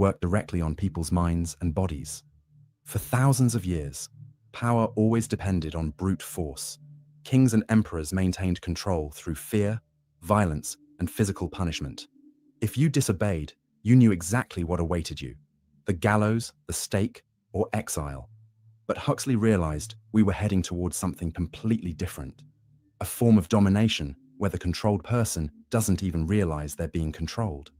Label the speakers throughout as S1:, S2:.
S1: worked directly on people's minds and bodies. For thousands of years, power always depended on brute force. Kings and emperors maintained control through fear, violence, and physical punishment. If you disobeyed, you knew exactly what awaited you: the gallows, the stake, or exile. But Huxley realized we were heading towards something completely different. A form of domination where the controlled person doesn't even realize they're being controlled,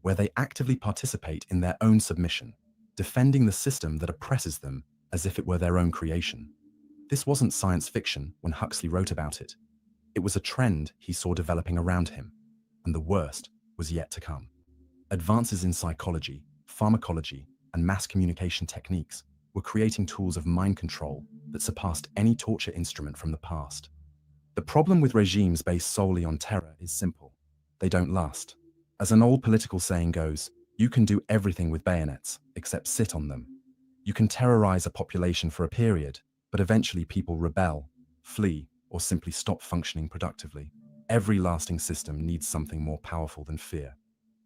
S1: where they actively participate in their own submission, defending the system that oppresses them as if it were their own creation. This wasn't science fiction when Huxley wrote about it. It was a trend he saw developing around him, and the worst was yet to come. Advances in psychology, pharmacology, and mass communication techniques were creating tools of mind control that surpassed any torture instrument from the past. The problem with regimes based solely on terror is simple: they don't last. As an old political saying goes, you can do everything with bayonets except sit on them. You can terrorize a population for a period, but eventually people rebel, flee, or simply stop functioning productively. Every lasting system needs something more powerful than fear.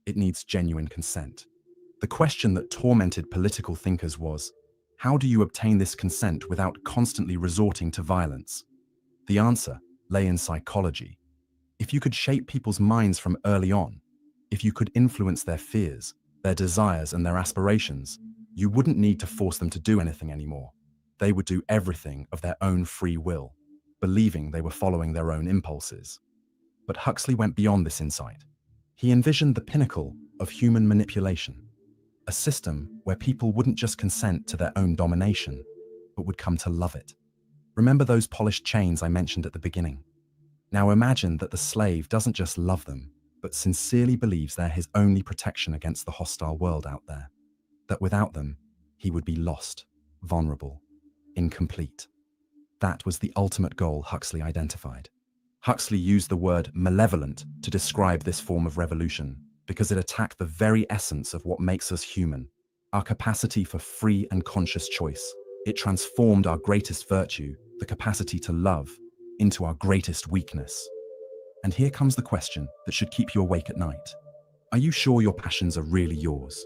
S1: It needs genuine consent. The question that tormented political thinkers was, how do you obtain this consent without constantly resorting to violence? The answer lay in psychology. If you could shape people's minds from early on, if you could influence their fears, their desires, and their aspirations, you wouldn't need to force them to do anything anymore. They would do everything of their own free will, believing they were following their own impulses. But Huxley went beyond this insight. He envisioned the pinnacle of human manipulation, a system where people wouldn't just consent to their own domination, but would come to love it. Remember those polished chains I mentioned at the beginning? Now imagine that the slave doesn't just love them, but sincerely believes they're his only protection against the hostile world out there. That without them, he would be lost, vulnerable, incomplete. That was the ultimate goal Huxley identified. Huxley used the word malevolent to describe this form of revolution because it attacked the very essence of what makes us human, our capacity for free and conscious choice. It transformed our greatest virtue, the capacity to love, into our greatest weakness. And here comes the question that should keep you awake at night. Are you sure your passions are really yours?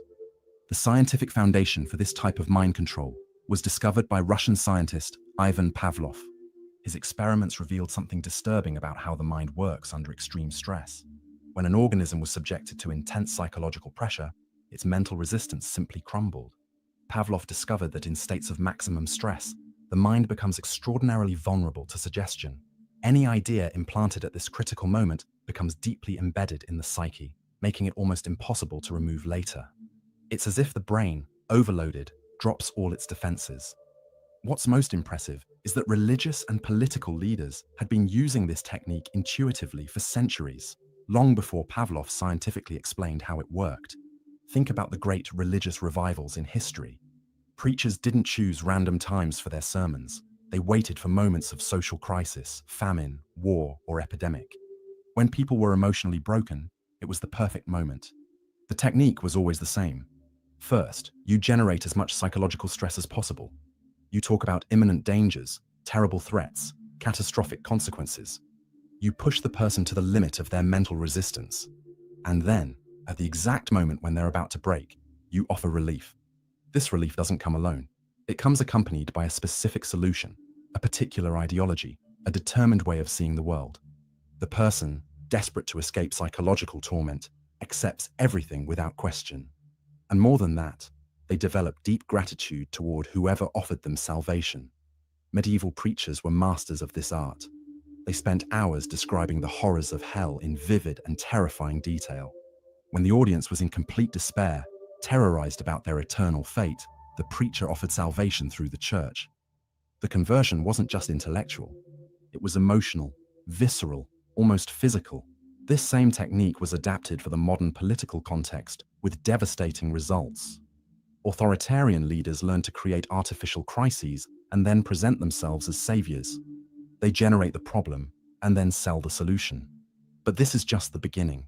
S1: The scientific foundation for this type of mind control was discovered by Russian scientist Ivan Pavlov. His experiments revealed something disturbing about how the mind works under extreme stress. When an organism was subjected to intense psychological pressure, its mental resistance simply crumbled. Pavlov discovered that in states of maximum stress, the mind becomes extraordinarily vulnerable to suggestion. Any idea implanted at this critical moment becomes deeply embedded in the psyche, making it almost impossible to remove later. It's as if the brain, overloaded, drops all its defenses. What's most impressive is that religious and political leaders had been using this technique intuitively for centuries, long before Pavlov scientifically explained how it worked. Think about the great religious revivals in history. Preachers didn't choose random times for their sermons. They waited for moments of social crisis, famine, war, or epidemic. When people were emotionally broken, it was the perfect moment. The technique was always the same. First, you generate as much psychological stress as possible. You talk about imminent dangers, terrible threats, catastrophic consequences. You push the person to the limit of their mental resistance. And then, at the exact moment when they're about to break, you offer relief. This relief doesn't come alone. It comes accompanied by a specific solution, a particular ideology, a determined way of seeing the world. The person, desperate to escape psychological torment, accepts everything without question. And more than that, they develop deep gratitude toward whoever offered them salvation. Medieval preachers were masters of this art. They spent hours describing the horrors of hell in vivid and terrifying detail. When the audience was in complete despair, terrorized about their eternal fate, the preacher offered salvation through the church. The conversion wasn't just intellectual. It was emotional, visceral, almost physical. This same technique was adapted for the modern political context with devastating results. Authoritarian leaders learn to create artificial crises and then present themselves as saviors. They generate the problem and then sell the solution. But this is just the beginning.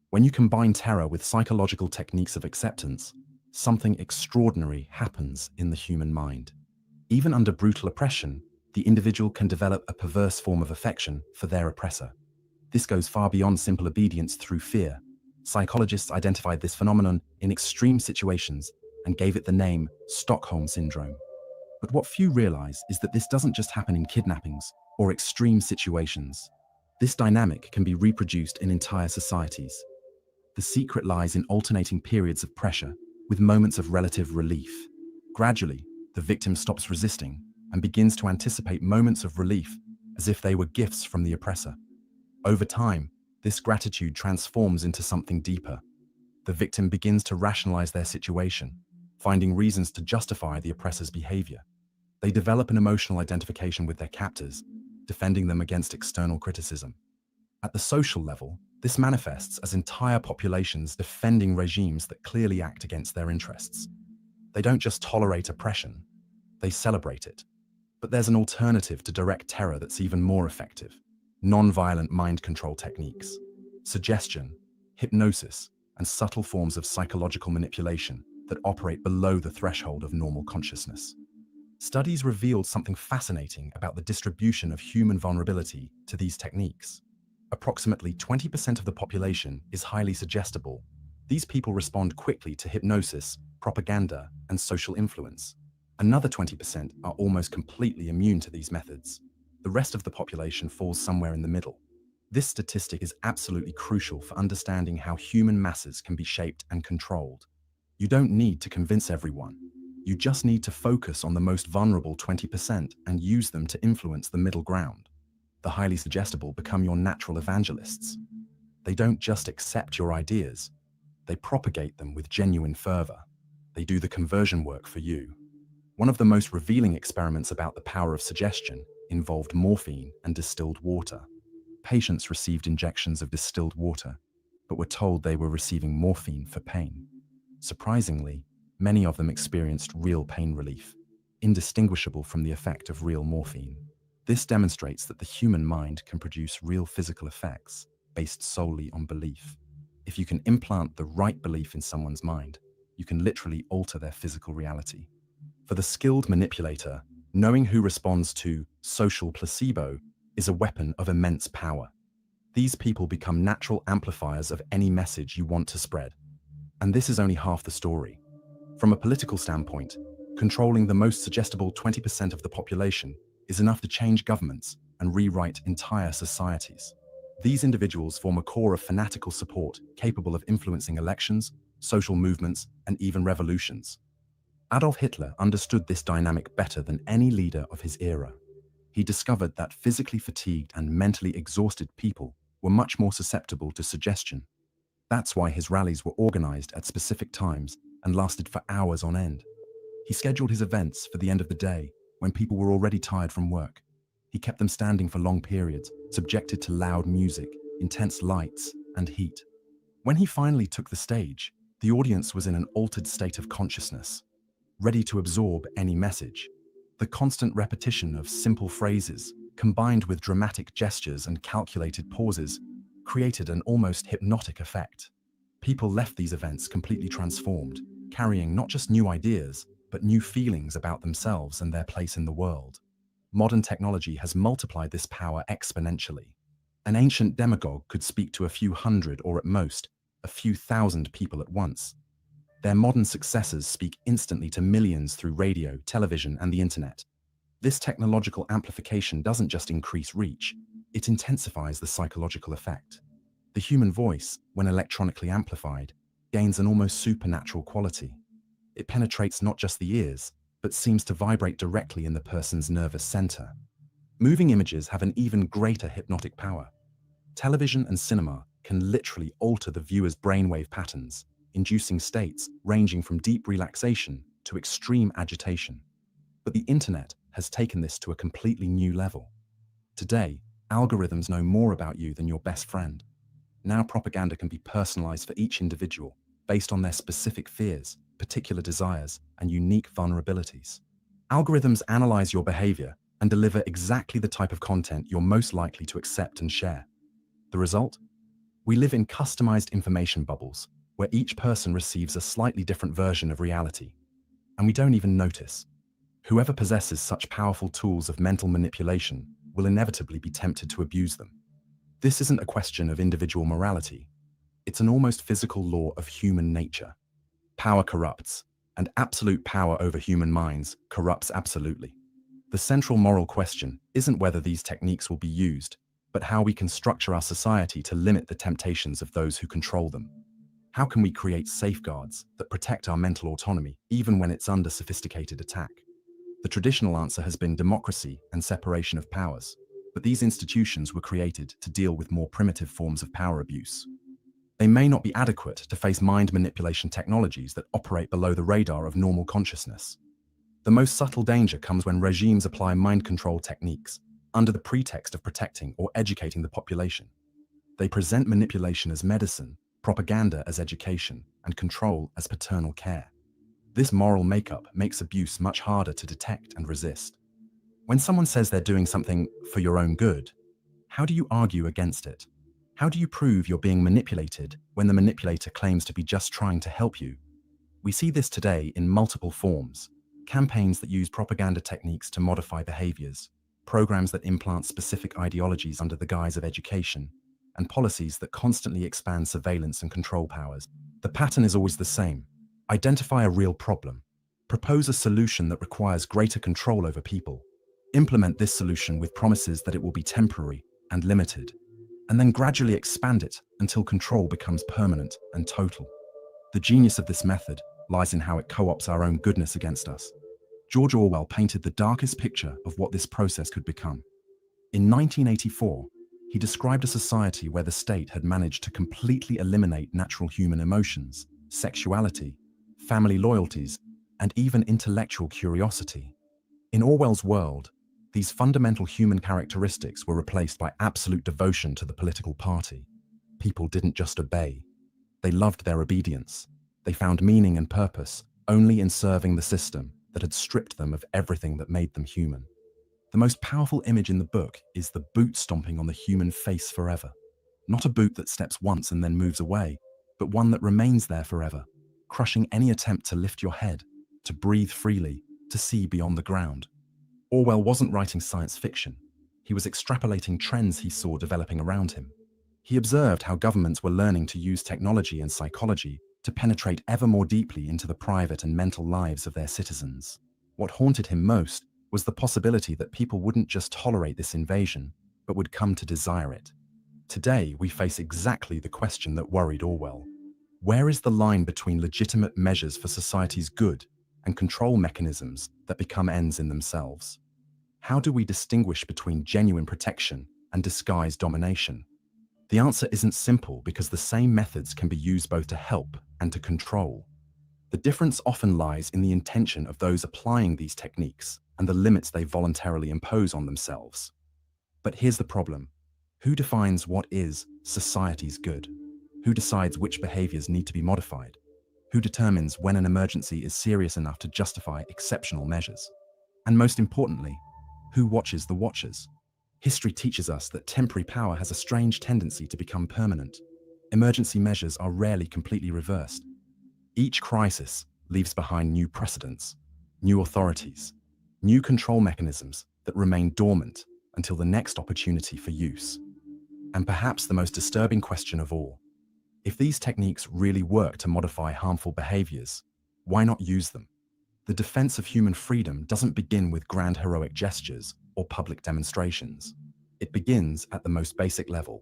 S1: When you combine terror with psychological techniques of acceptance, something extraordinary happens in the human mind. Even under brutal oppression, the individual can develop a perverse form of affection for their oppressor. This goes far beyond simple obedience through fear. Psychologists identified this phenomenon in extreme situations and gave it the name Stockholm syndrome. But what few realize is that this doesn't just happen in kidnappings or extreme situations. This dynamic can be reproduced in entire societies. The secret lies in alternating periods of pressure with moments of relative relief. Gradually, the victim stops resisting and begins to anticipate moments of relief as if they were gifts from the oppressor. Over time, this gratitude transforms into something deeper. The victim begins to rationalize their situation, finding reasons to justify the oppressor's behavior. They develop an emotional identification with their captors, defending them against external criticism. At the social level, this manifests as entire populations defending regimes that clearly act against their interests. They don't just tolerate oppression, they celebrate it. But there's an alternative to direct terror that's even more effective: nonviolent mind control techniques. Suggestion, hypnosis, and subtle forms of psychological manipulation that operate below the threshold of normal consciousness. Studies revealed something fascinating about the distribution of human vulnerability to these techniques. Approximately 20% of the population is highly suggestible. These people respond quickly to hypnosis, propaganda, and social influence. Another 20% are almost completely immune to these methods. The rest of the population falls somewhere in the middle. This statistic is absolutely crucial for understanding how human masses can be shaped and controlled. You don't need to convince everyone. You just need to focus on the most vulnerable 20% and use them to influence the middle ground. The highly suggestible become your natural evangelists. They don't just accept your ideas, they propagate them with genuine fervor. They do the conversion work for you. One of the most revealing experiments about the power of suggestion involved morphine and distilled water. Patients received injections of distilled water, but were told they were receiving morphine for pain. Surprisingly, many of them experienced real pain relief, indistinguishable from the effect of real morphine. This demonstrates that the human mind can produce real physical effects based solely on belief. If you can implant the right belief in someone's mind, you can literally alter their physical reality. For the skilled manipulator, knowing who responds to social placebo is a weapon of immense power. These people become natural amplifiers of any message you want to spread. And this is only half the story. From a political standpoint, controlling the most suggestible 20% of the population is enough to change governments and rewrite entire societies. These individuals form a core of fanatical support capable of influencing elections, social movements, and even revolutions. Adolf Hitler understood this dynamic better than any leader of his era. He discovered that physically fatigued and mentally exhausted people were much more susceptible to suggestion. That's why his rallies were organized at specific times and lasted for hours on end. He scheduled his events for the end of the day, when people were already tired from work. He kept them standing for long periods, subjected to loud music, intense lights, and heat. When he finally took the stage, the audience was in an altered state of consciousness, ready to absorb any message. The constant repetition of simple phrases, combined with dramatic gestures and calculated pauses, created an almost hypnotic effect. People left these events completely transformed, carrying not just new ideas, but new feelings about themselves and their place in the world. Modern technology has multiplied this power exponentially. An ancient demagogue could speak to a few hundred or at most, a few thousand people at once. Their modern successors speak instantly to millions through radio, television, and the internet. This technological amplification doesn't just increase reach, it intensifies the psychological effect. The human voice, when electronically amplified, gains an almost supernatural quality. It penetrates not just the ears, but seems to vibrate directly in the person's nervous center. Moving images have an even greater hypnotic power. Television and cinema can literally alter the viewer's brainwave patterns, inducing states ranging from deep relaxation to extreme agitation. But the internet has taken this to a completely new level. Today, algorithms know more about you than your best friend. Now propaganda can be personalized for each individual, based on their specific fears, particular desires, and unique vulnerabilities. Algorithms analyze your behavior and deliver exactly the type of content you're most likely to accept and share. The result? We live in customized information bubbles, where each person receives a slightly different version of reality. And we don't even notice. Whoever possesses such powerful tools of mental manipulation will inevitably be tempted to abuse them. This isn't a question of individual morality. It's an almost physical law of human nature. Power corrupts, and absolute power over human minds corrupts absolutely. The central moral question isn't whether these techniques will be used, but how we can structure our society to limit the temptations of those who control them. How can we create safeguards that protect our mental autonomy even when it's under sophisticated attack? The traditional answer has been democracy and separation of powers, but these institutions were created to deal with more primitive forms of power abuse. They may not be adequate to face mind manipulation technologies that operate below the radar of normal consciousness. The most subtle danger comes when regimes apply mind control techniques under the pretext of protecting or educating the population. They present manipulation as medicine, propaganda as education, and control as paternal care. This moral makeup makes abuse much harder to detect and resist. When someone says they're doing something for your own good, how do you argue against it? How do you prove you're being manipulated when the manipulator claims to be just trying to help you? We see this today in multiple forms: campaigns that use propaganda techniques to modify behaviors, programs that implant specific ideologies under the guise of education, and policies that constantly expand surveillance and control powers. The pattern is always the same. Identify a real problem. Propose a solution that requires greater control over people. Implement this solution with promises that it will be temporary and limited, and then gradually expand it until control becomes permanent and total. The genius of this method lies in how it co-opts our own goodness against us. George Orwell painted the darkest picture of what this process could become. In 1984, he described a society where the state had managed to completely eliminate natural human emotions, sexuality, family loyalties, and even intellectual curiosity. In Orwell's world, these fundamental human characteristics were replaced by absolute devotion to the political party. People didn't just obey. They loved their obedience. They found meaning and purpose only in serving the system that had stripped them of everything that made them human. The most powerful image in the book is the boot stomping on the human face forever. Not a boot that steps once and then moves away, but one that remains there forever, crushing any attempt to lift your head, to breathe freely, to see beyond the ground. Orwell wasn't writing science fiction. He was extrapolating trends he saw developing around him. He observed how governments were learning to use technology and psychology to penetrate ever more deeply into the private and mental lives of their citizens. What haunted him most was the possibility that people wouldn't just tolerate this invasion, but would come to desire it. Today, we face exactly the question that worried Orwell. Where is the line between legitimate measures for society's good and control mechanisms that become ends in themselves? How do we distinguish between genuine protection and disguised domination? The answer isn't simple because the same methods can be used both to help and to control. The difference often lies in the intention of those applying these techniques and the limits they voluntarily impose on themselves. But here's the problem. Who defines what is society's good? Who decides which behaviors need to be modified? Who determines when an emergency is serious enough to justify exceptional measures? And most importantly, who watches the watchers? History teaches us that temporary power has a strange tendency to become permanent. Emergency measures are rarely completely reversed. Each crisis leaves behind new precedents, new authorities, new control mechanisms that remain dormant until the next opportunity for use. And perhaps the most disturbing question of all, if these techniques really work to modify harmful behaviors, why not use them? The defense of human freedom doesn't begin with grand heroic gestures or public demonstrations. It begins at the most basic level,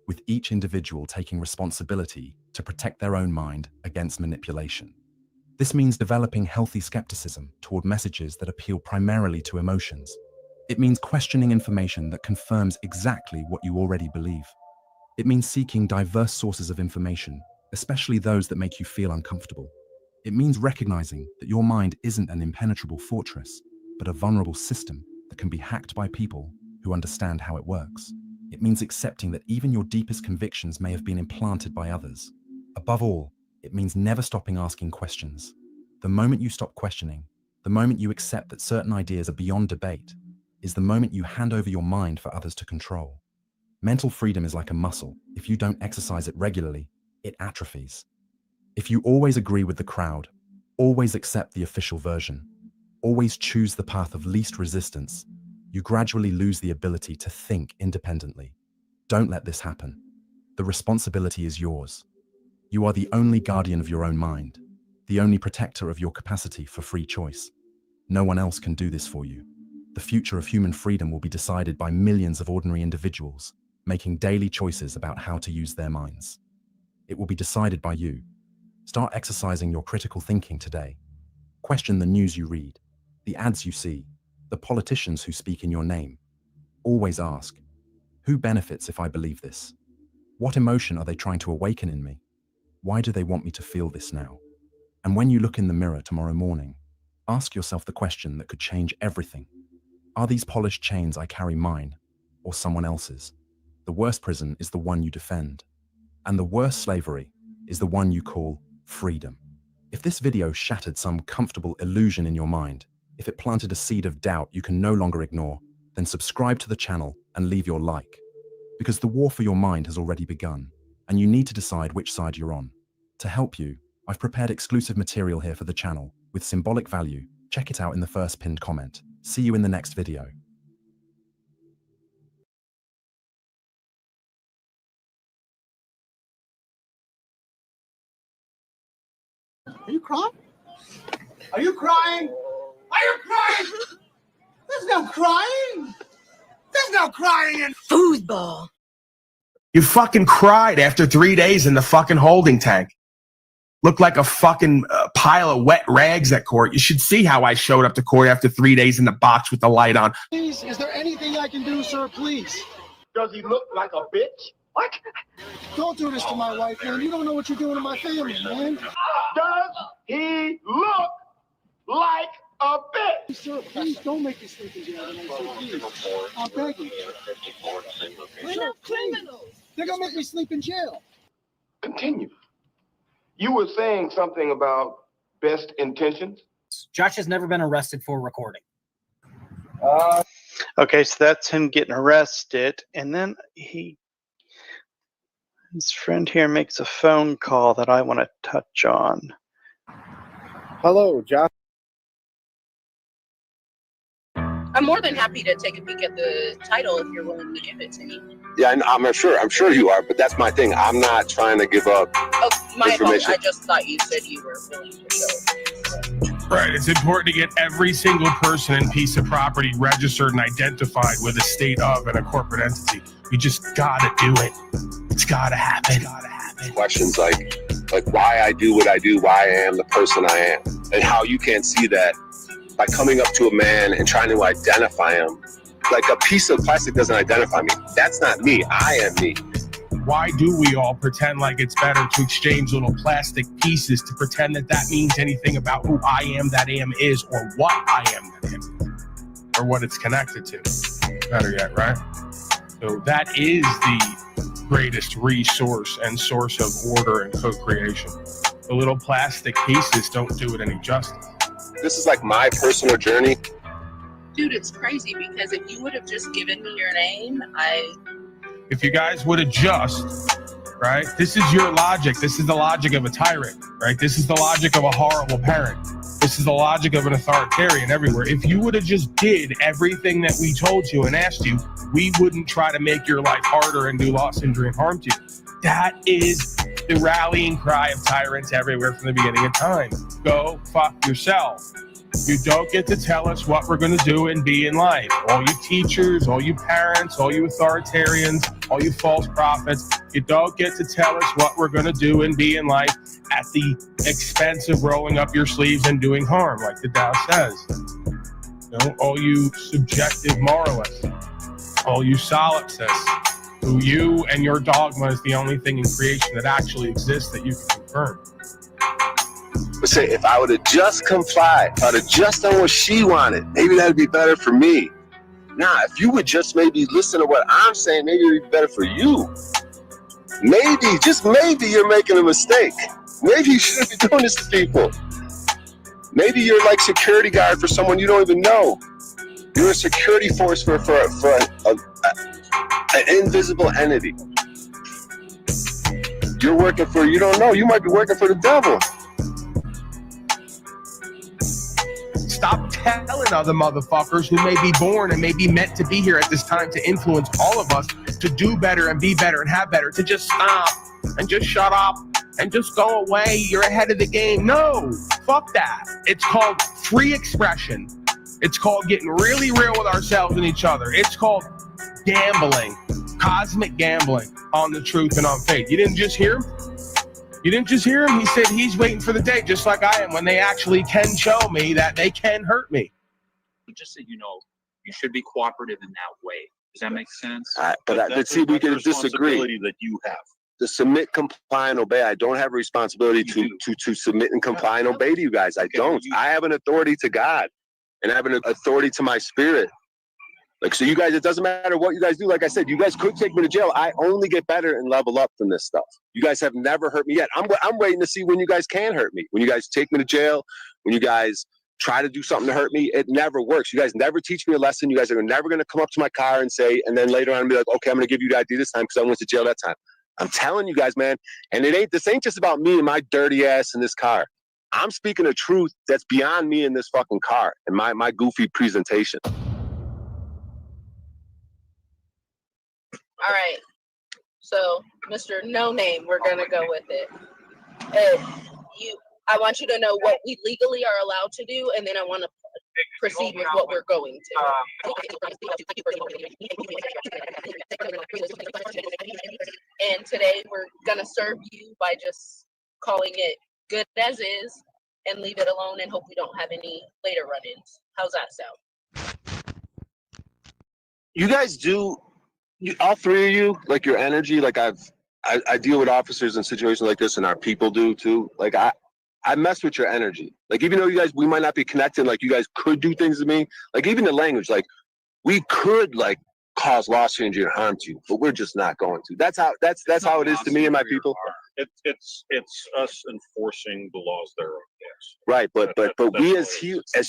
S1: with each individual taking responsibility to protect their own mind against manipulation. This means developing healthy skepticism toward messages that appeal primarily to emotions. It means questioning information that confirms exactly what you already believe. It means seeking diverse sources of information, especially those that make you feel uncomfortable. It means recognizing that your mind isn't an impenetrable fortress, but a vulnerable system that can be hacked by people who understand how it works. It means accepting that even your deepest convictions may have been implanted by others. Above all, it means never stopping asking questions. The moment you stop questioning, the moment you accept that certain ideas are beyond debate, is the moment you hand over your mind for others to control. Mental freedom is like a muscle. If you don't exercise it regularly, it atrophies. If you always agree with the crowd, always accept the official version, always choose the path of least resistance, you gradually lose the ability to think independently. Don't let this happen. The responsibility is yours. You are the only guardian of your own mind, the only protector of your capacity for free choice. No one else can do this for you. The future of human freedom will be decided by millions of ordinary individuals, making daily choices about how to use their minds. It will be decided by you. Start exercising your critical thinking today. Question the news you read, the ads you see, the politicians who speak in your name. Always ask, who benefits if I believe this? What emotion are they trying to awaken in me? Why do they want me to feel this now? And when you look in the mirror tomorrow morning, ask yourself the question that could change everything. Are these polished chains I carry mine or someone else's? The worst prison is the one you defend, and the worst slavery is the one you call freedom. If this video shattered some comfortable illusion in your mind, if it planted a seed of doubt you can no longer ignore, then subscribe to the channel and leave your like. Because the war for your mind has already begun, and you need to decide which side you're on. To help you, I've prepared exclusive material here for the channel with symbolic value. Check it out in the first pinned comment. See you in the next video.
S2: Are you crying? Are you crying? Are you crying? There's no crying. There's no crying in
S3: foosball.
S4: You fucking cried after 3 days in the fucking holding tank. Looked like a fucking pile of wet rags at court. You should see how I showed up to court after 3 days in the box with the light on.
S2: Please, is there anything I can do, sir? Please.
S5: Does he look like a bitch? What?
S2: Don't do this to my wife, man. You don't know what you're doing to my family, man.
S5: Does he look like a bitch?
S2: Sir, please don't make me sleep in jail tonight, sir. Please. I'm begging.
S3: We're not criminals.
S2: They're gonna make me sleep in jail.
S5: Continue. You were saying something about best intentions?
S6: Josh has never been arrested for recording.
S7: Okay, so that's him getting arrested, and then his friend here makes a phone call that I want to touch on.
S8: Hello, Josh.
S3: I'm more than happy to take a peek at the title if you're willing to give it to me.
S8: Yeah, I'm sure you are, but that's my thing. I'm not trying to give up
S3: My
S8: information.
S3: fault. I just thought you said you were willing to show it.
S4: Right, it's important to get every single person and piece of property registered and identified with a state of and a corporate entity. You just gotta do it. It's gotta happen.
S8: Questions like why I do what I do, why I am the person I am, and how you can't see that by coming up to a man and trying to identify him. Like a piece of plastic doesn't identify me. That's not me. I am me.
S4: Why do we all pretend like it's better to exchange little plastic pieces to pretend that that means anything about who I am, that am is, or what I am, that am is, or what it's connected to? Better yet, right? So that is the greatest resource and source of order and co-creation. The little plastic pieces don't do it any justice.
S8: This is like my personal journey.
S3: Dude, it's crazy because if you would have just given me your name,
S4: If you guys would adjust, right? This is your logic. This is the logic of a tyrant, right? This is the logic of a horrible parent. This is the logic of an authoritarian everywhere. If you would have just did everything that we told you and asked you, we wouldn't try to make your life harder and do loss, injury, and harm to you. That is the rallying cry of tyrants everywhere from the beginning of time. Go fuck yourself. You don't get to tell us what we're going to do and be in life. All you teachers, all you parents, all you authoritarians, all you false prophets, you don't get to tell us what we're going to do and be in life at the expense of rolling up your sleeves and doing harm, like the Tao says. You know, all you subjective moralists, all you solipsists, who you and your dogma is the only thing in creation that actually exists that you can confirm.
S8: But say, if I would have just complied, if I would have just done what she wanted, maybe that'd be better for me. Nah, if you would just maybe listen to what I'm saying, maybe it'd be better for you. Maybe, just maybe you're making a mistake. Maybe you shouldn't be doing this to people. Maybe you're like security guard for someone you don't even know. You're a security force for an invisible entity. You're working for, you don't know, you might be working for the devil.
S4: Stop telling other motherfuckers who may be born and may be meant to be here at this time to influence all of us to do better and be better and have better, to just stop and just shut up and just go away. You're ahead of the game. No, fuck that. It's called free expression. It's called getting really real with ourselves and each other. It's called gambling, cosmic gambling on the truth and on faith. You didn't just hear him? You didn't just hear him? He said he's waiting for the day, just like I am, when they actually can show me that they can hurt me.
S9: Just so you know, you should be cooperative in that way. Does that make sense?
S8: But see, we can disagree.
S9: That you have.
S8: To submit, comply, and obey. I don't have a responsibility to submit and comply and obey to you guys. I don't. I have an authority to God, and I have an authority to my spirit. Like, so you guys, it doesn't matter what you guys do. Like I said, you guys could take me to jail. I only get better and level up from this stuff. You guys have never hurt me yet. I'm waiting to see when you guys can hurt me. When you guys take me to jail, when you guys try to do something to hurt me, it never works. You guys never teach me a lesson. You guys are never going to come up to my car and say, and then later on be like, okay, I'm going to give you the ID this time because I went to jail that time. I'm telling you guys, man, and this ain't just about me and my dirty ass in this car. I'm speaking a truth that's beyond me in this fucking car and my goofy presentation.
S3: All right. So, Mr. No Name, we're going to go with it. I want you to know what we legally are allowed to do, and then I want to proceed with what we're going to. And today we're going to serve you by just calling it good as is and leave it alone and hope we don't have any later run-ins. How's that sound?
S8: You guys do, all three of you, like your energy, like I deal with officers in situations like this, and our people do too. Like I mess with your energy. Like, even though you guys, we might not be connected, like you guys could do things to me. Like, even the language, like we could like cause loss, injury, and harm to you, but we're just not going to. That's how it is to me and my people.
S9: It's us enforcing the laws thereof. Yes.
S8: Right, but we as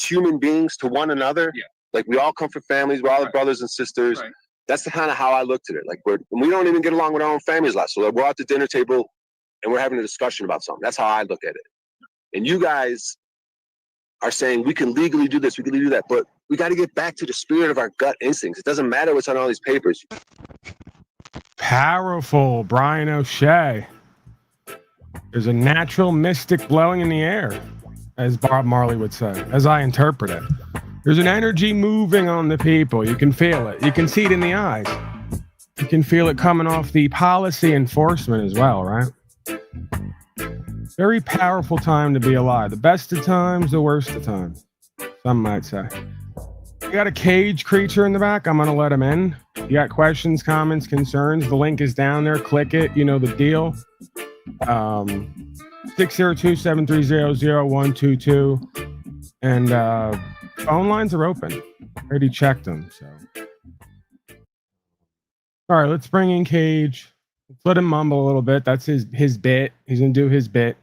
S8: human beings to one another, like we all come from families, we're all brothers and sisters. Right. That's the kind of how I looked at it. Like we don't even get along with our own families a lot. So we're at the dinner table and we're having a discussion about something. That's how I look at it. And you guys are saying we can legally do this, we can legally do that, but we got to get back to the spirit of our gut instincts. It doesn't matter what's on all these papers.
S4: Powerful, Brian O'Shea. There's a natural mystic blowing in the air, as Bob Marley would say, as I interpret it. There's an energy moving on the people. You can feel it. You can see it in the eyes. You can feel it coming off the policy enforcement as well, right? Very powerful time to be alive. The best of times, the worst of times, some might say. You got a cage creature in the back. I'm going to let him in. You got questions, comments, concerns. The link is down there. Click it. You know the deal. 602-730-0122. And phone lines are open. I already checked them. So, all right, let's bring in Cage. Let's let him mumble a little bit. That's his bit. He's going to do his bit.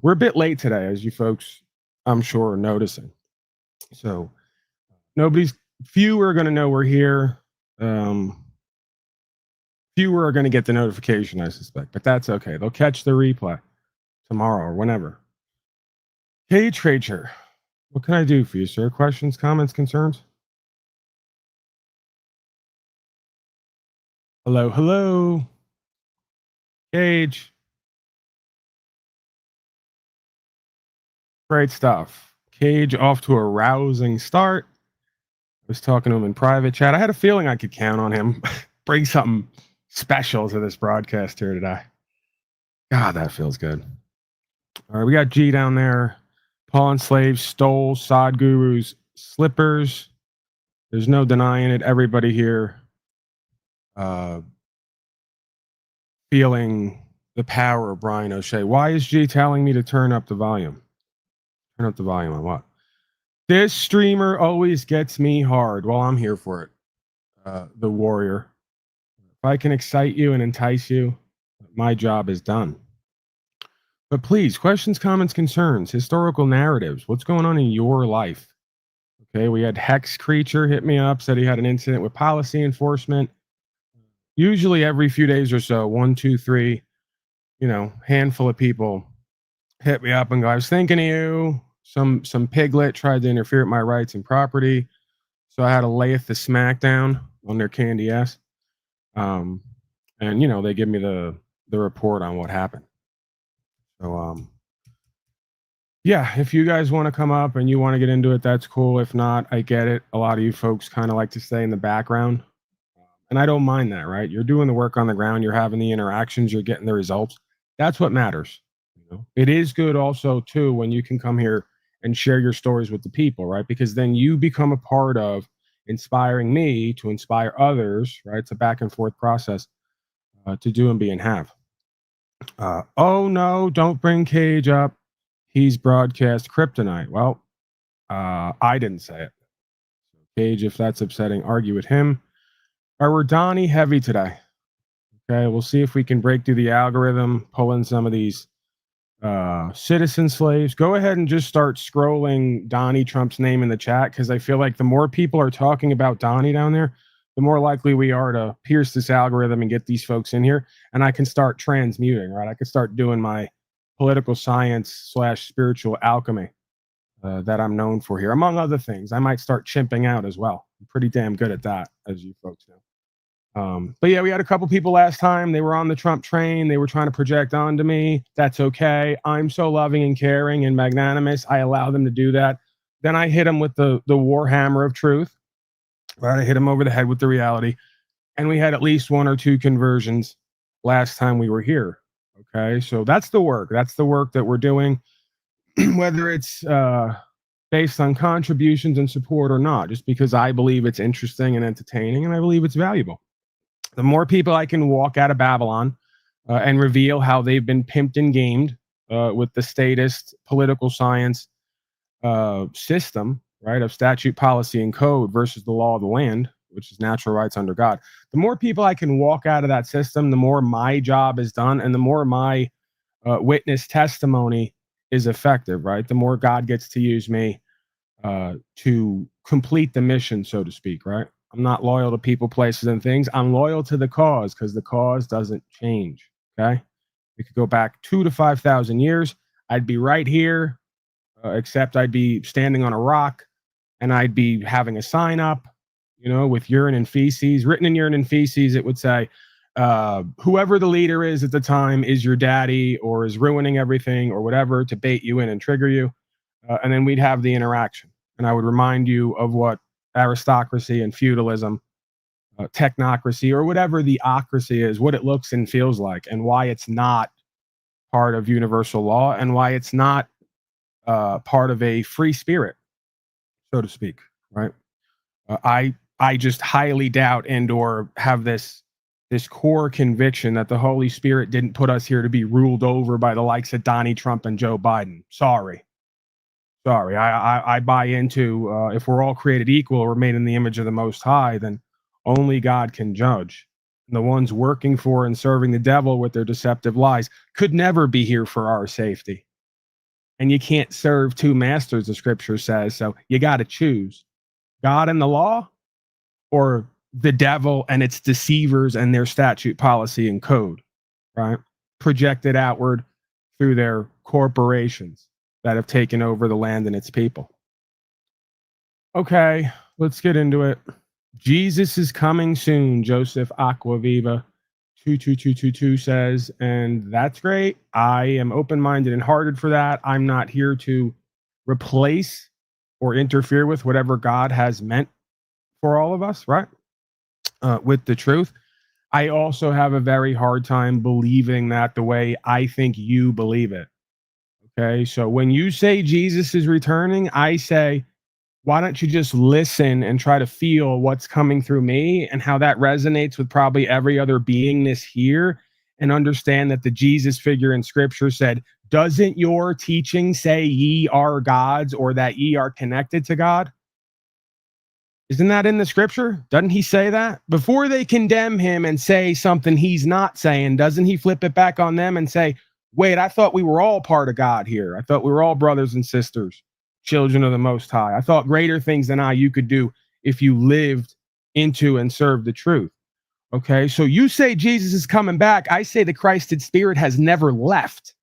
S4: We're a bit late today, as you folks, I'm sure, are noticing. So few are going to know we're here. Fewer are going to get the notification, I suspect, but that's okay. They'll catch the replay tomorrow or whenever. Cage Creature, what can I do for you, sir? Questions, comments, concerns? Hello, hello. Cage. Great stuff. Cage off to a rousing start. I was talking to him in private chat. I had a feeling I could count on him. Bring something special to this broadcast here today. God, that feels good. All right, we got G down there. Pawn slaves stole Sadhguru's slippers. There's no denying it. Everybody here feeling the power of Brian O'Shea. Why is G telling me to turn up the volume? Turn up the volume on what? This streamer always gets me hard. Well, I'm here for it. The warrior. If I can excite you and entice you, my job is done. But please, questions, comments, concerns, historical narratives. What's going on in your life? Okay, we had Hex Creature hit me up, said he had an incident with policy enforcement. Usually every few days or so, 1, 2, 3, handful of people hit me up and go, I was thinking of you. Some piglet tried to interfere with my rights and property. So I had to lay the smackdown on their candy ass. And they give me the report on what happened. So, yeah, if you guys want to come up and you want to get into it, that's cool. If not, I get it. A lot of you folks kind of like to stay in the background. And I don't mind that, right? You're doing the work on the ground. You're having the interactions. You're getting the results. That's what matters. You know? It is good also, too, when you can come here and share your stories with the people, right? Because then you become a part of inspiring me to inspire others, right? It's a back and forth process to do and be and have. Oh, no, don't bring Cage up. He's broadcast kryptonite. Well, I didn't say it. Cage, if that's upsetting, argue with him. All right, we're Donnie heavy today. Okay, we'll see if we can break through the algorithm, pull in some of these citizen slaves. Go ahead and just start scrolling Donnie Trump's name in the chat, because I feel like the more people are talking about Donnie down there, the more likely we are to pierce this algorithm and get these folks in here. And I can start transmuting, right? I can start doing my political science / spiritual alchemy that I'm known for here, among other things. I might start chimping out as well. I'm pretty damn good at that, as you folks know. But yeah, we had a couple people last time. They were on the Trump train. They were trying to project onto me. That's okay. I'm so loving and caring and magnanimous. I allow them to do that. Then I hit them with the war hammer of truth. Right? I hit them over the head with the reality. And we had at least 1 or 2 conversions last time we were here. Okay, so that's the work. That's the work that we're doing, whether it's based on contributions and support or not, just because I believe it's interesting and entertaining and I believe it's valuable. The more people I can walk out of Babylon and reveal how they've been pimped and gamed with the statist political science system, right, of statute, policy, and code versus the law of the land, which is natural rights under God. The more people I can walk out of that system, the more my job is done, and the more my witness testimony is effective, right? The more God gets to use me to complete the mission, so to speak, right? I'm not loyal to people, places, and things. I'm loyal to the cause, because the cause doesn't change, okay? We could go back 2,000 to 5,000 years. I'd be right here, except I'd be standing on a rock, and I'd be having a sign up, you know, with urine and feces. Written in urine and feces, it would say, whoever the leader is at the time is your daddy, or is ruining everything, or whatever, to bait you in and trigger you. And then we'd have the interaction. And I would remind you of what aristocracy and feudalism, technocracy, or whatever the ocracy is, what it looks and feels like, and why it's not part of universal law, and why it's not part of a free spirit, so to speak, right? I just highly doubt and or have this core conviction that the Holy Spirit didn't put us here to be ruled over by the likes of Donnie Trump and Joe Biden. Sorry. I buy into if we're all created equal or made in the image of the Most High, then only God can judge. And the ones working for and serving the devil with their deceptive lies could never be here for our safety. And you can't serve 2 masters, the scripture says. So you got to choose God and the law, or the devil and its deceivers and their statute, policy, and code, right? Projected outward through their corporations that have taken over the land and its people. Okay, let's get into it. Jesus is coming soon, Joseph Aquaviva 22222 says, and that's great. I am open-minded and hearted for that. I'm not here to replace or interfere with whatever God has meant for all of us, right? With the truth. I also have a very hard time believing that the way I think you believe it. Okay, so when you say Jesus is returning, I say, why don't you just listen and try to feel what's coming through me and how that resonates with probably every other beingness here, and understand that the Jesus figure in scripture said, doesn't your teaching say ye are gods, or that ye are connected to God? Isn't that in the scripture? Doesn't he say that? Before they condemn him and say something he's not saying, doesn't he flip it back on them and say, wait, I thought we were all part of God here. I thought we were all brothers and sisters, children of the Most High. I thought greater things than you could do if you lived into and served the truth. Okay, so you say Jesus is coming back. I say the Christed Spirit has never left.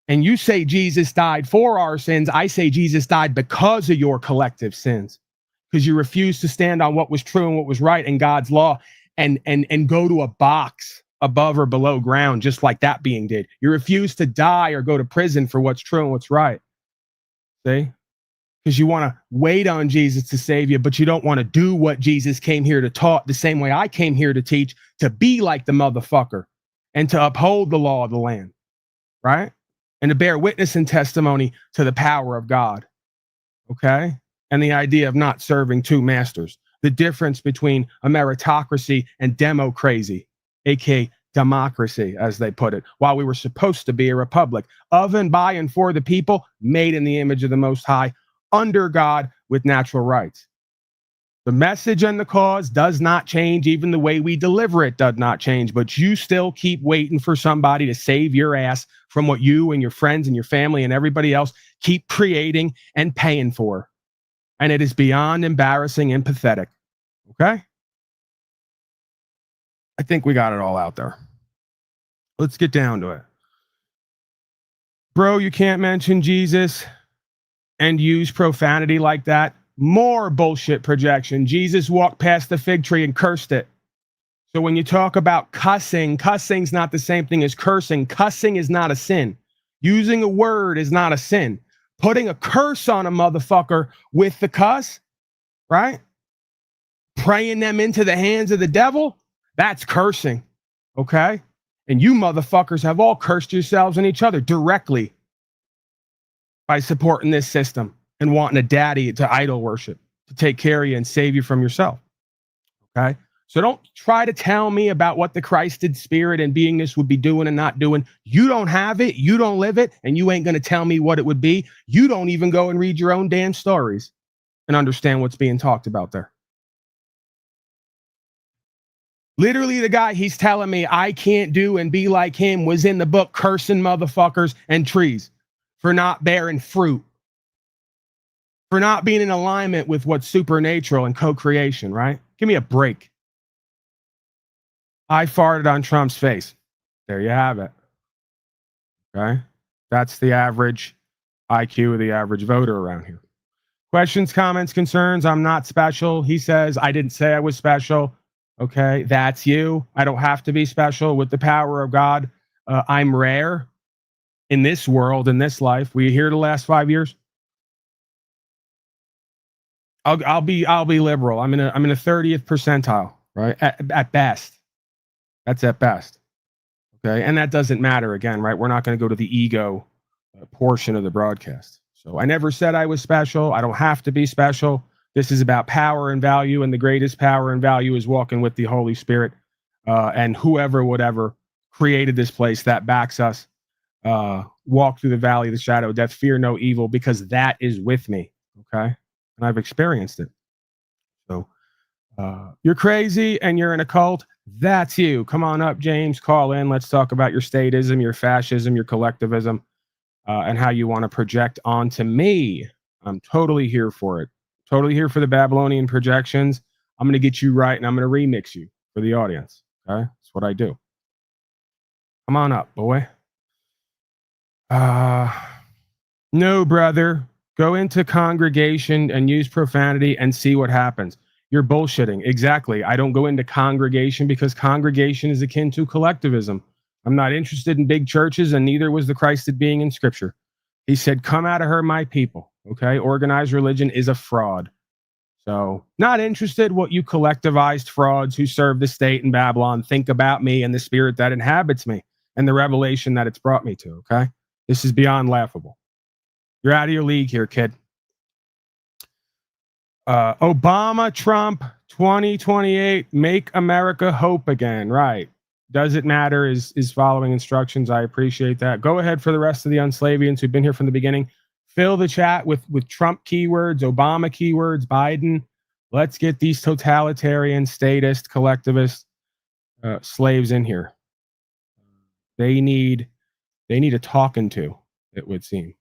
S4: And you say Jesus died for our sins. I say Jesus died because of your collective sins, because you refused to stand on what was true and what was right in God's law, and go to a box above or below ground, just like that being did. You refuse to die or go to prison for what's true and what's right. See? Because you want to wait on Jesus to save you, but you don't want to do what Jesus came here to taught the same way I came here to teach, to be like the motherfucker and to uphold the law of the land, right? And to bear witness and testimony to the power of God, okay? And the idea of not serving two masters. The difference between a meritocracy and democracy, aka democracy, as they put it, while we were supposed to be a republic of and by and for the people, made in the image of the Most High, under God, with natural rights. The message and the cause does not change. Even the way we deliver it does not change, but you still keep waiting for somebody to save your ass from what you and your friends and your family and everybody else keep creating and paying for. And it is beyond embarrassing and pathetic. Okay? I think we got it all out there. Let's get down to it. Bro, you can't mention Jesus and use profanity like that. More bullshit projection. Jesus walked past the fig tree and cursed it. So when you talk about cussing, cussing's not the same thing as cursing. Cussing is not a sin. Using a word is not a sin. Putting a curse on a motherfucker with the cuss, right? Praying them into the hands of the devil, that's cursing, okay? And you motherfuckers have all cursed yourselves and each other directly by supporting this system and wanting a daddy to idol worship, to take care of you and save you from yourself, okay? So don't try to tell me about what the Christed spirit and beingness would be doing and not doing. You don't have it, you don't live it, and you ain't going to tell me what it would be. You don't even go and read your own damn stories and understand what's being talked about there. Literally, the guy he's telling me I can't do and be like him was in the book cursing motherfuckers and trees for not bearing fruit, for not being in alignment with what's supernatural and co-creation, right? Give me a break. I farted on Trump's face. There you have it. Okay? That's the average IQ of the average voter around here. Questions, comments, concerns? I'm not special. He says, I didn't say I was special. Okay, that's you. I don't have to be special with the power of God. I'm rare in this world, in this life. Were you here the last 5 years? I'll be liberal. I'm in a 30th percentile, right? At best. That's at best. Okay, and that doesn't matter again, right? We're not going to go to the ego portion of the broadcast. So I never said I was special. I don't have to be special. This is about power and value, and the greatest power and value is walking with the Holy Spirit and whoever, whatever created this place that backs us. Walk through the valley of the shadow of death, fear no evil, because that is with me. Okay, and I've experienced it. So you're crazy and you're in a cult. That's you. Come on up, James. Call in. Let's talk about your statism, your fascism, your collectivism, and how you want to project onto me. I'm totally here for it. Totally here for the Babylonian projections. I'm going to get you right, and I'm going to remix you for the audience. Okay? That's what I do. Come on up, boy. No, brother. Go into congregation and use profanity and see what happens. You're bullshitting. Exactly. I don't go into congregation because congregation is akin to collectivism. I'm not interested in big churches, and neither was the Christed being in Scripture. He said, come out of her, my people. Okay? Organized religion is a fraud. So, not interested what you collectivized frauds who serve the state in Babylon think about me and the spirit that inhabits me and the revelation that it's brought me to. Okay? This is beyond laughable. You're out of your league here, kid. Obama, Trump, 2028, make America hope again. Right. Does it matter is following instructions. I appreciate that. Go ahead for the rest of the Unslavians who've been here from the beginning. Fill the chat with Trump keywords, Obama keywords, Biden. Let's get these totalitarian, statist, collectivist slaves in here. They need a talking to, it would seem.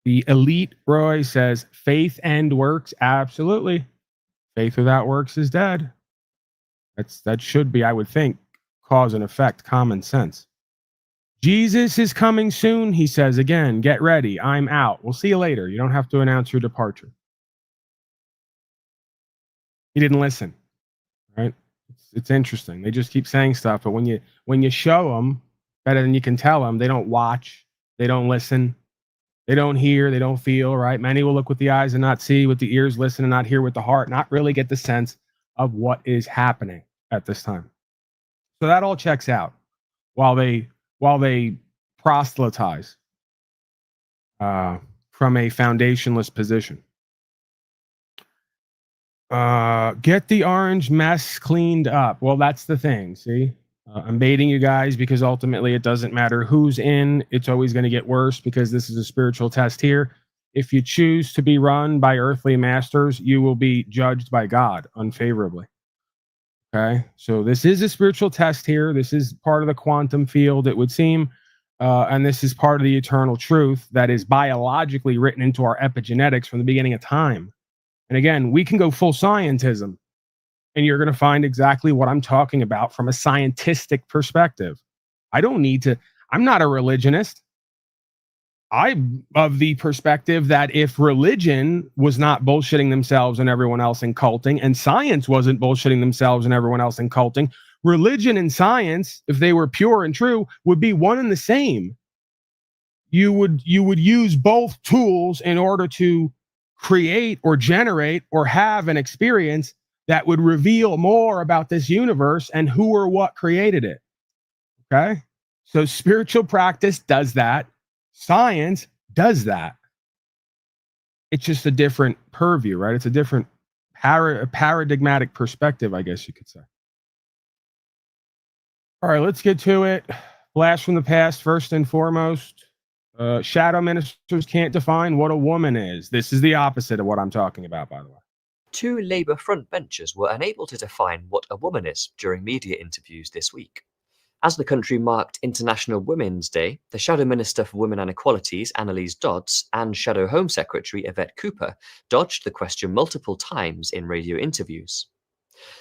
S4: The elite Roy says, faith and works. Absolutely. Faith without works is dead. That should be, I would think, cause and effect, common sense. Jesus is coming soon, he says again. Get ready. I'm out. We'll see you later. You don't have to announce your departure. He didn't listen. Right? It's interesting. They just keep saying stuff, but when you show them better than you can tell them, they don't watch, they don't listen, they don't hear, they don't feel, right? Many will look with the eyes and not see, with the ears listen and not hear with the heart, not really get the sense of what is happening at this time. So that all checks out while they proselytize from a foundationless position. Get the orange mess cleaned up. Well, that's the thing. See, I'm baiting you guys because ultimately it doesn't matter who's in. It's always going to get worse because this is a spiritual test here. If you choose to be run by earthly masters, you will be judged by God unfavorably. Okay, so this is a spiritual test here. This is part of the quantum field, it would seem. And this is part of the eternal truth that is biologically written into our epigenetics from the beginning of time. And again, we can go full scientism, and you're going to find exactly what I'm talking about from a scientific perspective. I don't need to, I'm not a religionist. I'm of the perspective that if religion was not bullshitting themselves and everyone else in culting, and science wasn't bullshitting themselves and everyone else in culting, religion and science, if they were pure and true, would be one and the same. You would use both tools in order to create or generate or have an experience that would reveal more about this universe and who or what created it. Okay? So spiritual practice does that. Science does that. It's just a different purview, right? It's a different paradigmatic perspective, I guess you could say. All right, let's get to it. Blast from the past, first and foremost. Shadow ministers can't define what a woman is. This is the opposite of what I'm talking about, by the way.
S10: Two Labour frontbenchers were unable to define what a woman is during media interviews this week. As the country marked International Women's Day, the Shadow Minister for Women and Equalities, Annalise Dodds, and Shadow Home Secretary Yvette Cooper dodged the question multiple times in radio interviews.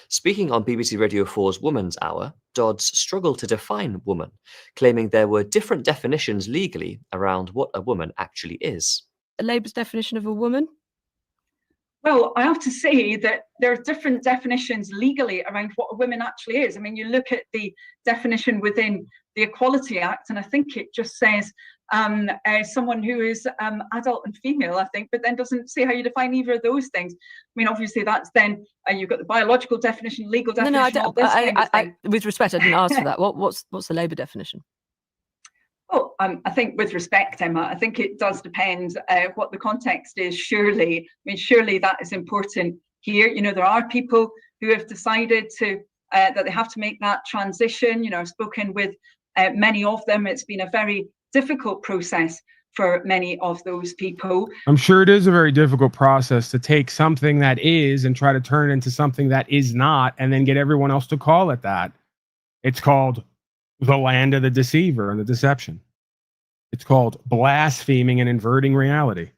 S10: Speaking on BBC Radio 4's Woman's Hour, Dodds struggled to define woman, claiming there were different definitions legally around what a woman actually is.
S11: Labour's definition of a woman?
S12: Well, I have to say that there are different definitions legally around what a woman actually is. I mean, you look at the definition within the Equality Act, and I think it just says someone who is adult and female, I think, but then doesn't say how you define either of those things. I mean, obviously, that's then you've got the biological definition, legal definition.
S11: With respect, I didn't ask for that. What's the Labour definition?
S12: Well, I think with respect, Emma, I think it does depend what the context is, surely. I mean, surely that is important here. You know, there are people who have decided to that they have to make that transition. You know, I've spoken with many of them. It's been a very difficult process for many of those people.
S4: I'm sure it is a very difficult process to take something that is and try to turn it into something that is not, and then get everyone else to call it that. It's called the land of the deceiver and the deception. It's called blaspheming and inverting reality.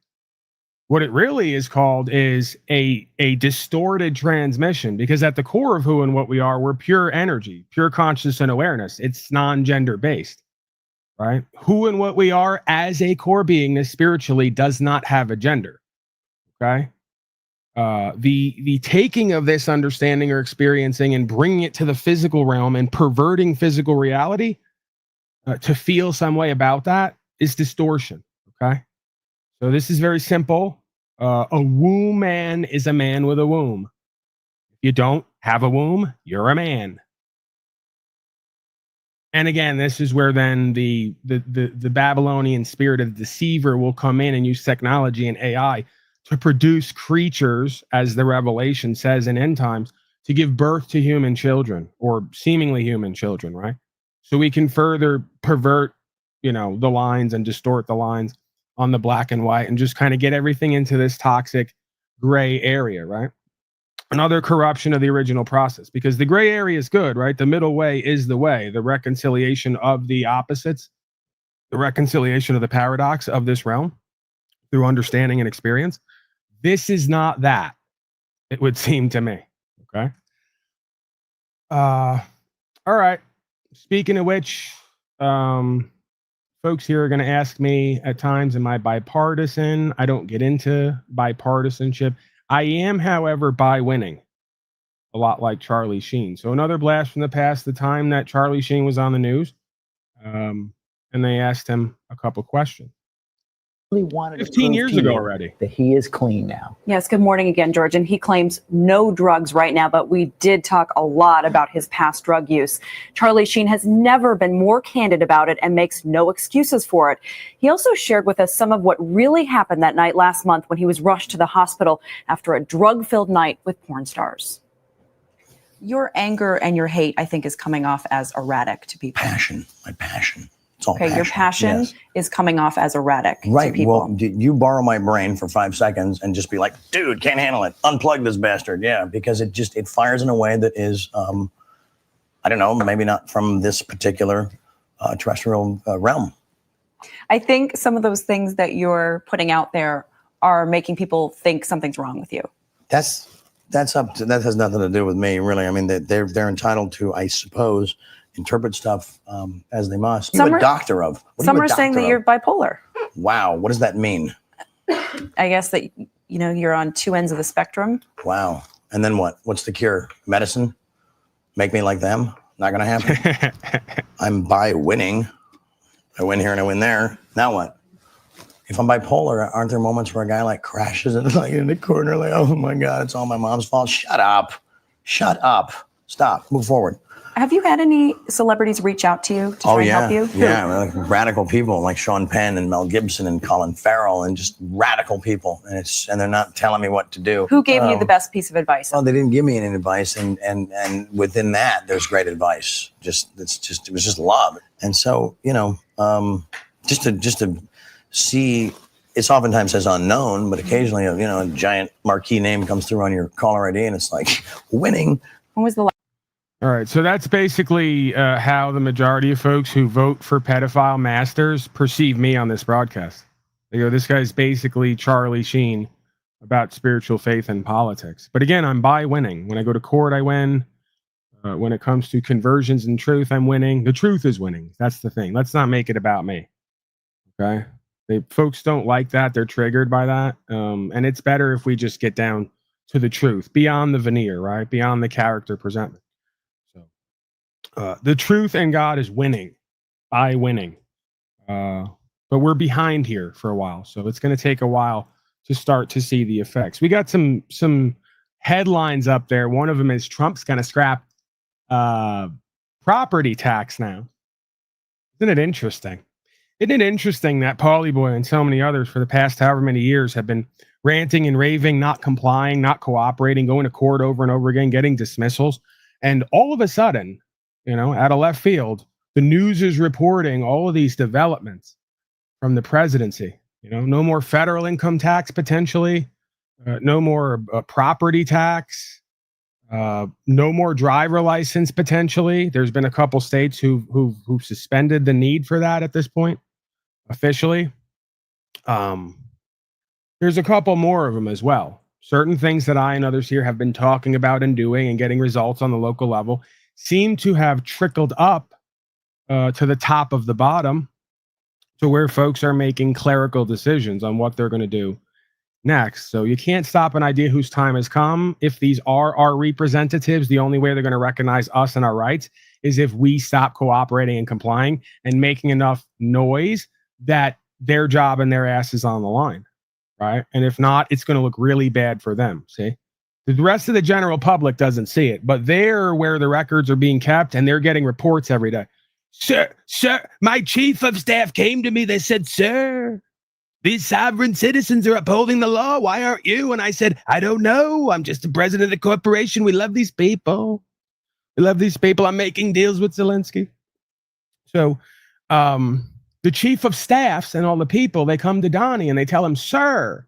S4: What it really is called is a distorted transmission, because at the core of who and what we are, we're pure energy, pure consciousness and awareness. It's non-gender based, right? Who and what we are as a core beingness spiritually does not have a gender, okay? The taking of this understanding or experiencing and bringing it to the physical realm and perverting physical reality to feel some way about that is distortion. Okay, so this is very simple. A womb man is a man with a womb. If you don't have a womb, you're a man. And again, this is where then the Babylonian spirit of the deceiver will come in and use technology and AI to produce creatures, as the Revelation says in end times, to give birth to human children, or seemingly human children, right? So we can further pervert, you know, the lines and distort the lines on the black and white and just kind of get everything into this toxic gray area, right? Another corruption of the original process, because the gray area is good, right? The middle way is the way, the reconciliation of the opposites, the reconciliation of the paradox of this realm through understanding and experience. This is not that, it would seem to me. Okay. All right. Speaking of which, folks here are going to ask me at times, am I bipartisan? I don't get into bipartisanship. I am, however, bi-winning. a lot like Charlie Sheen. So another blast from the past, the time that Charlie Sheen was on the news, and they asked him a couple questions.
S13: Really wanted
S4: 15 years ago already.
S13: That he is clean now.
S14: Yes, good morning again, George. And he claims no drugs right now, but we did talk a lot about his past drug use. Charlie Sheen has never been more candid about it and makes no excuses for it. He also shared with us some of what really happened that night last month when he was rushed to the hospital after a drug-filled night with porn stars. Your anger and your hate, I think, is coming off as erratic to people.
S15: Passion, my passion. It's all
S14: Okay, your passion
S15: yes.
S14: is coming off as erratic
S15: Right.
S14: to people.
S15: Well, you borrow my brain for 5 seconds and just be like, dude, can't handle it. Unplug this bastard. Yeah, because it fires in a way that is, I don't know, maybe not from this particular terrestrial realm.
S14: I think some of those things that you're putting out there are making people think something's wrong with you.
S15: That's up to, that has nothing to do with me, really. I mean, they're entitled to, I suppose, interpret stuff as they must. What are you a doctor of?
S14: Some are saying that you're bipolar.
S15: Wow, what does that mean?
S14: I guess that, you know, you're on two ends of the spectrum.
S15: Wow. And then what? What's the cure? Medicine? Make me like them? Not gonna happen. I'm by winning. I win here and I win there. Now what? If I'm bipolar, aren't there moments where a guy like crashes in the corner like, oh my God, it's all my mom's fault? Shut up. Shut up. Stop. Move forward.
S14: Have you had any celebrities reach out to you to try and help you?
S15: Yeah, like radical people like Sean Penn and Mel Gibson and Colin Farrell and just radical people. And they're not telling me what to do.
S14: Who gave you the best piece of advice?
S15: Well, they didn't give me any advice, and within that, there's great advice. It was just love. And so, you know, just to see, it's oftentimes says unknown, but occasionally, you know, a giant marquee name comes through on your caller ID, and it's like winning.
S14: When was the last?
S4: All right, so that's basically how the majority of folks who vote for pedophile masters perceive me on this broadcast. They go, this guy's basically Charlie Sheen about spiritual faith and politics. But again, I'm by winning. When I go to court, I win. When it comes to conversions and truth, I'm winning. The truth is winning. That's the thing. Let's not make it about me. Okay? Folks don't like that. They're triggered by that. And it's better if we just get down to the truth, beyond the veneer, right? Beyond the character presentment. The truth and God is winning by winning. But we're behind here for a while. So it's going to take a while to start to see the effects. We got some headlines up there. One of them is Trump's going to scrap property tax now. Isn't it interesting? Isn't it interesting that Paulie Boy and so many others for the past however many years have been ranting and raving, not complying, not cooperating, going to court over and over again, getting dismissals. And all of a sudden, you know, out of left field, the news is reporting all of these developments from the presidency. You know, no more federal income tax potentially, no more property tax, no more driver license potentially. There's been a couple states who've suspended the need for that at this point officially. There's a couple more of them as well. Certain things that I and others here have been talking about and doing and getting results on the local level seem to have trickled up to the top of the bottom to where folks are making clerical decisions on what they're going to do next. So you can't stop an idea whose time has come. If these are our representatives, the only way they're going to recognize us and our rights is if we stop cooperating and complying and making enough noise that their job and their ass is on the line, right? And if not, it's going to look really bad for them, see? The rest of the general public doesn't see it, but they're where the records are being kept and they're getting reports every day. Sir, my chief of staff came to me. They said, sir, these sovereign citizens are upholding the law. Why aren't you? And I said, I don't know. I'm just the president of the corporation. We love these people. We love these people. I'm making deals with Zelensky. So the chief of staffs and all the people, they come to Donnie and they tell him, sir,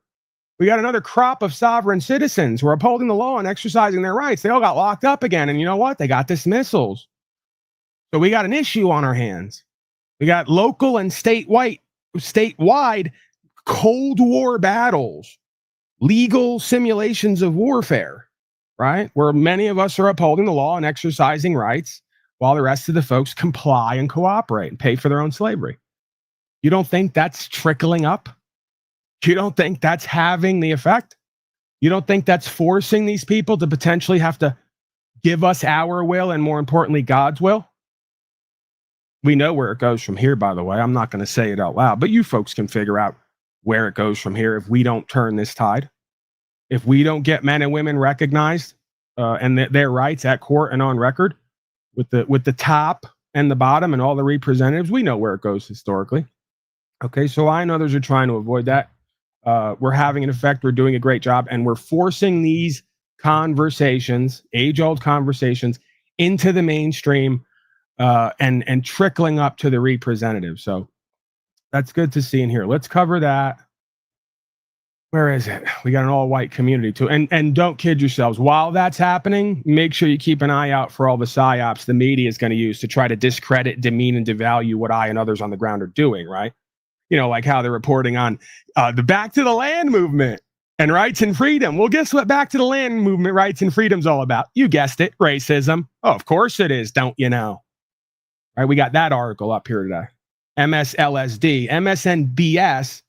S4: we got another crop of sovereign citizens who are upholding the law and exercising their rights. They all got locked up again. And you know what? They got dismissals. So we got an issue on our hands. We got local and statewide Cold War battles, legal simulations of warfare, right? Where many of us are upholding the law and exercising rights while the rest of the folks comply and cooperate and pay for their own slavery. You don't think that's trickling up? You don't think that's having the effect? You don't think that's forcing these people to potentially have to give us our will and, more importantly, God's will. We know where it goes from here, by the way. I'm not going to say it out loud, but you folks can figure out where it goes from here if we don't turn this tide. If we don't get men and women recognized and their rights at court and on record with the top and the bottom and all the representatives, we know where it goes historically. Okay, so I and others are trying to avoid that. We're having an effect. We're doing a great job, and we're forcing these conversations, age-old conversations, into the mainstream and trickling up to the representatives. So that's good to see in here. Let's cover that. Where is it? We got an all-white community too. And don't kid yourselves. While that's happening, make sure you keep an eye out for all the psyops the media is going to use to try to discredit, demean, and devalue what I and others on the ground are doing, right? You know, like how they're reporting on the Back to the Land movement and rights and freedom. Well, guess what Back to the Land movement, rights and freedom's all about? You guessed it, racism. Oh, of course it is, don't you know? All right, we got that article up here today. MSLSD, MSNBS,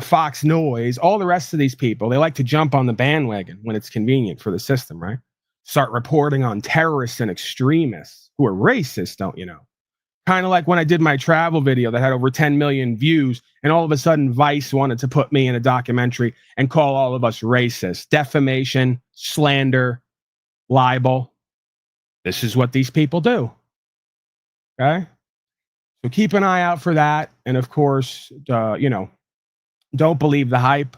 S4: Fox Noise, all the rest of these people, they like to jump on the bandwagon when it's convenient for the system, right? Start reporting on terrorists and extremists who are racist, don't you know? Kind of like when I did my travel video that had over 10 million views, and all of a sudden Vice wanted to put me in a documentary and call all of us racist. Defamation, slander, libel. This is what these people do. Okay? So keep an eye out for that. And of course, you know, don't believe the hype.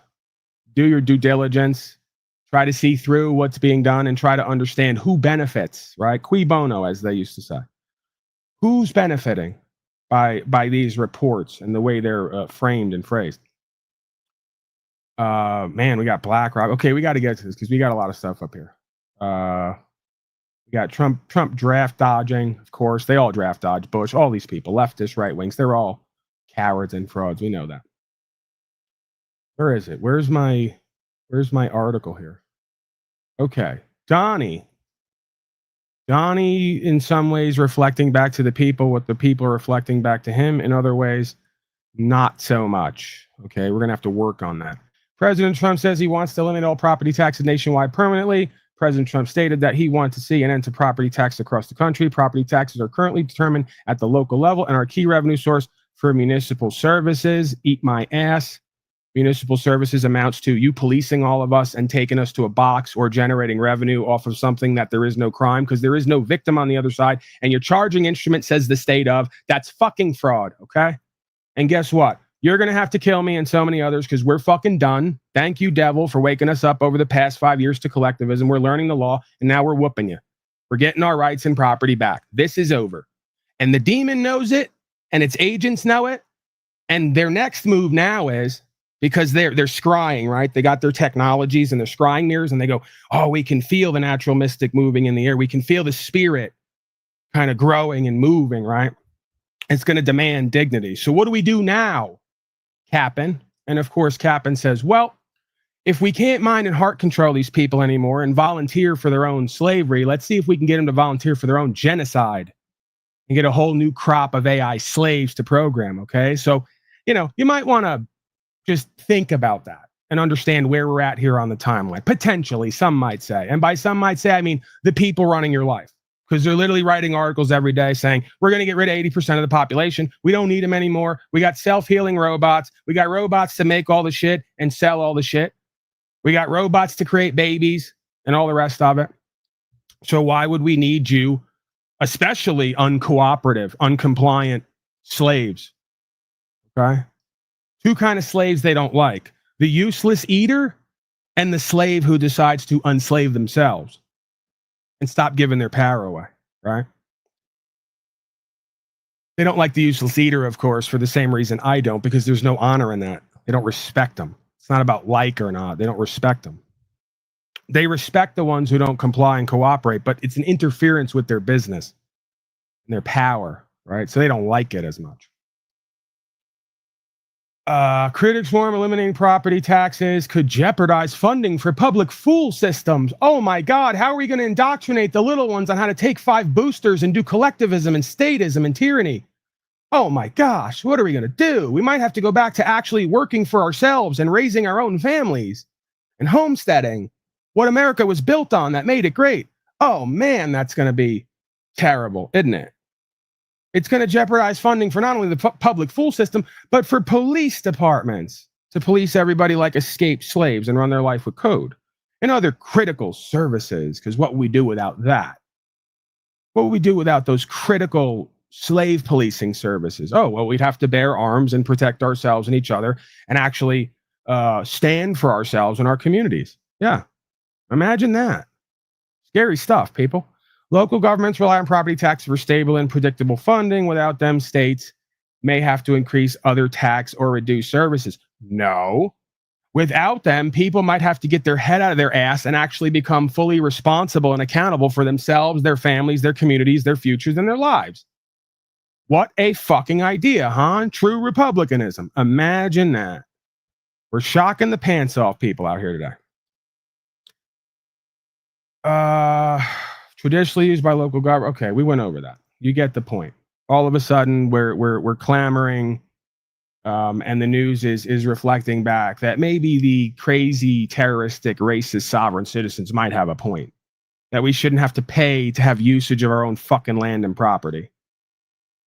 S4: Do your due diligence. Try to see through what's being done and try to understand who benefits, right? Cui bono, as they used to say. Who's benefiting by these reports and the way they're framed and phrased? Man, we got BlackRock. Okay, we got to get to this because we got a lot of stuff up here. We got Trump draft dodging, of course. They all draft dodge. Bush, all these people, leftists, right wings, they're all cowards and frauds. We know that. Where is it? Where's my article here? Okay, Donnie, in some ways reflecting back to the people what the people are reflecting back to him. In other ways, not so much. Okay, we're going to have to work on that. President Trump says he wants to eliminate all property taxes nationwide permanently. President Trump stated that he wants to see an end to property tax across the country. Property taxes are currently determined at the local level and are a key revenue source for municipal services. Eat my ass. Municipal services amounts to you policing all of us and taking us to a box or generating revenue off of something that there is no crime because there is no victim on the other side. And your charging instrument says the state of. That's fucking fraud, okay? And guess what? You're going to have to kill me and so many others because we're fucking done. Thank you, devil, for waking us up over the past 5 years to collectivism. We're learning the law, and now we're whooping you. We're getting our rights and property back. This is over. And the demon knows it, and its agents know it. And their next move now is, because they're scrying, right? They got their technologies and their scrying mirrors, and they go, oh, we can feel the natural mystic moving in the air. We can feel the spirit kind of growing and moving, right? It's going to demand dignity. So what do we do now, Cap'n? And of course, Cap'n says, well, if we can't mind and heart control these people anymore and volunteer for their own slavery, let's see if we can get them to volunteer for their own genocide and get a whole new crop of AI slaves to program, okay? So, you know, you might want to just think about that and understand where we're at here on the timeline. Potentially, some might say. And by some might say, I mean the people running your life. Because they're literally writing articles every day saying, we're going to get rid of 80% of the population. We don't need them anymore. We got self-healing robots. We got robots to make all the shit and sell all the shit. We got robots to create babies and all the rest of it. So why would we need you, especially uncooperative, uncompliant slaves? Okay? Two kind of slaves they don't like. The useless eater and the slave who decides to unslave themselves and stop giving their power away, right? They don't like the useless eater, of course, for the same reason I don't, because there's no honor in that. They don't respect them. It's not about like or not. They don't respect them. They respect the ones who don't comply and cooperate, but it's an interference with their business and their power, right? So they don't like it as much. Critics warn eliminating property taxes could jeopardize funding for public school systems. Oh my God, how are we going to indoctrinate the little ones on how to take 5 boosters and do collectivism and statism and tyranny? Oh my gosh, what are we going to do? We might have to go back to actually working for ourselves and raising our own families and homesteading. What America was built on that made it great. Oh man, that's going to be terrible, isn't it? It's going to jeopardize funding for not only the public fool system, but for police departments to police everybody like escaped slaves and run their life with code and other critical services. Because what would we do without that? What would we do without those critical slave policing services? Oh, well, we'd have to bear arms and protect ourselves and each other and actually stand for ourselves and our communities. Yeah. Imagine that. Scary stuff, people. Local governments rely on property taxes for stable and predictable funding. Without them, states may have to increase other tax or reduce services. No. Without them, people might have to get their head out of their ass and actually become fully responsible and accountable for themselves, their families, their communities, their futures, and their lives. What a fucking idea, huh? True republicanism. Imagine that. We're shocking the pants off people out here today. Traditionally used by local government. Okay, we went over that. You get the point. All of a sudden, we're clamoring, and the news is reflecting back that maybe the crazy, terroristic, racist, sovereign citizens might have a point. That we shouldn't have to pay to have usage of our own fucking land and property.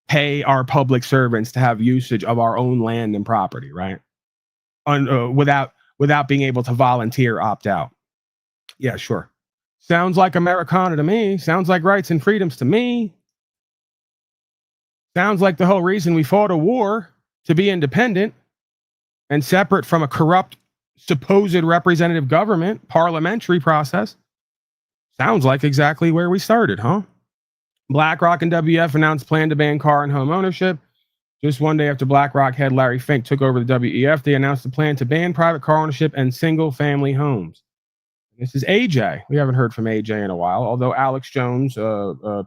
S4: Pay our public servants to have usage of our own land and property, right? Without being able to volunteer, opt out. Yeah, sure. Sounds like Americana to me. Sounds like rights and freedoms to me. Sounds like the whole reason we fought a war, to be independent and separate from a corrupt, supposed representative government, parliamentary process. Sounds like exactly where we started, huh? BlackRock and WEF announced plan to ban car and home ownership. Just one day after BlackRock head Larry Fink took over the WEF, they announced a plan to ban private car ownership and single-family homes. This is AJ. We haven't heard from AJ in a while, although Alex Jones,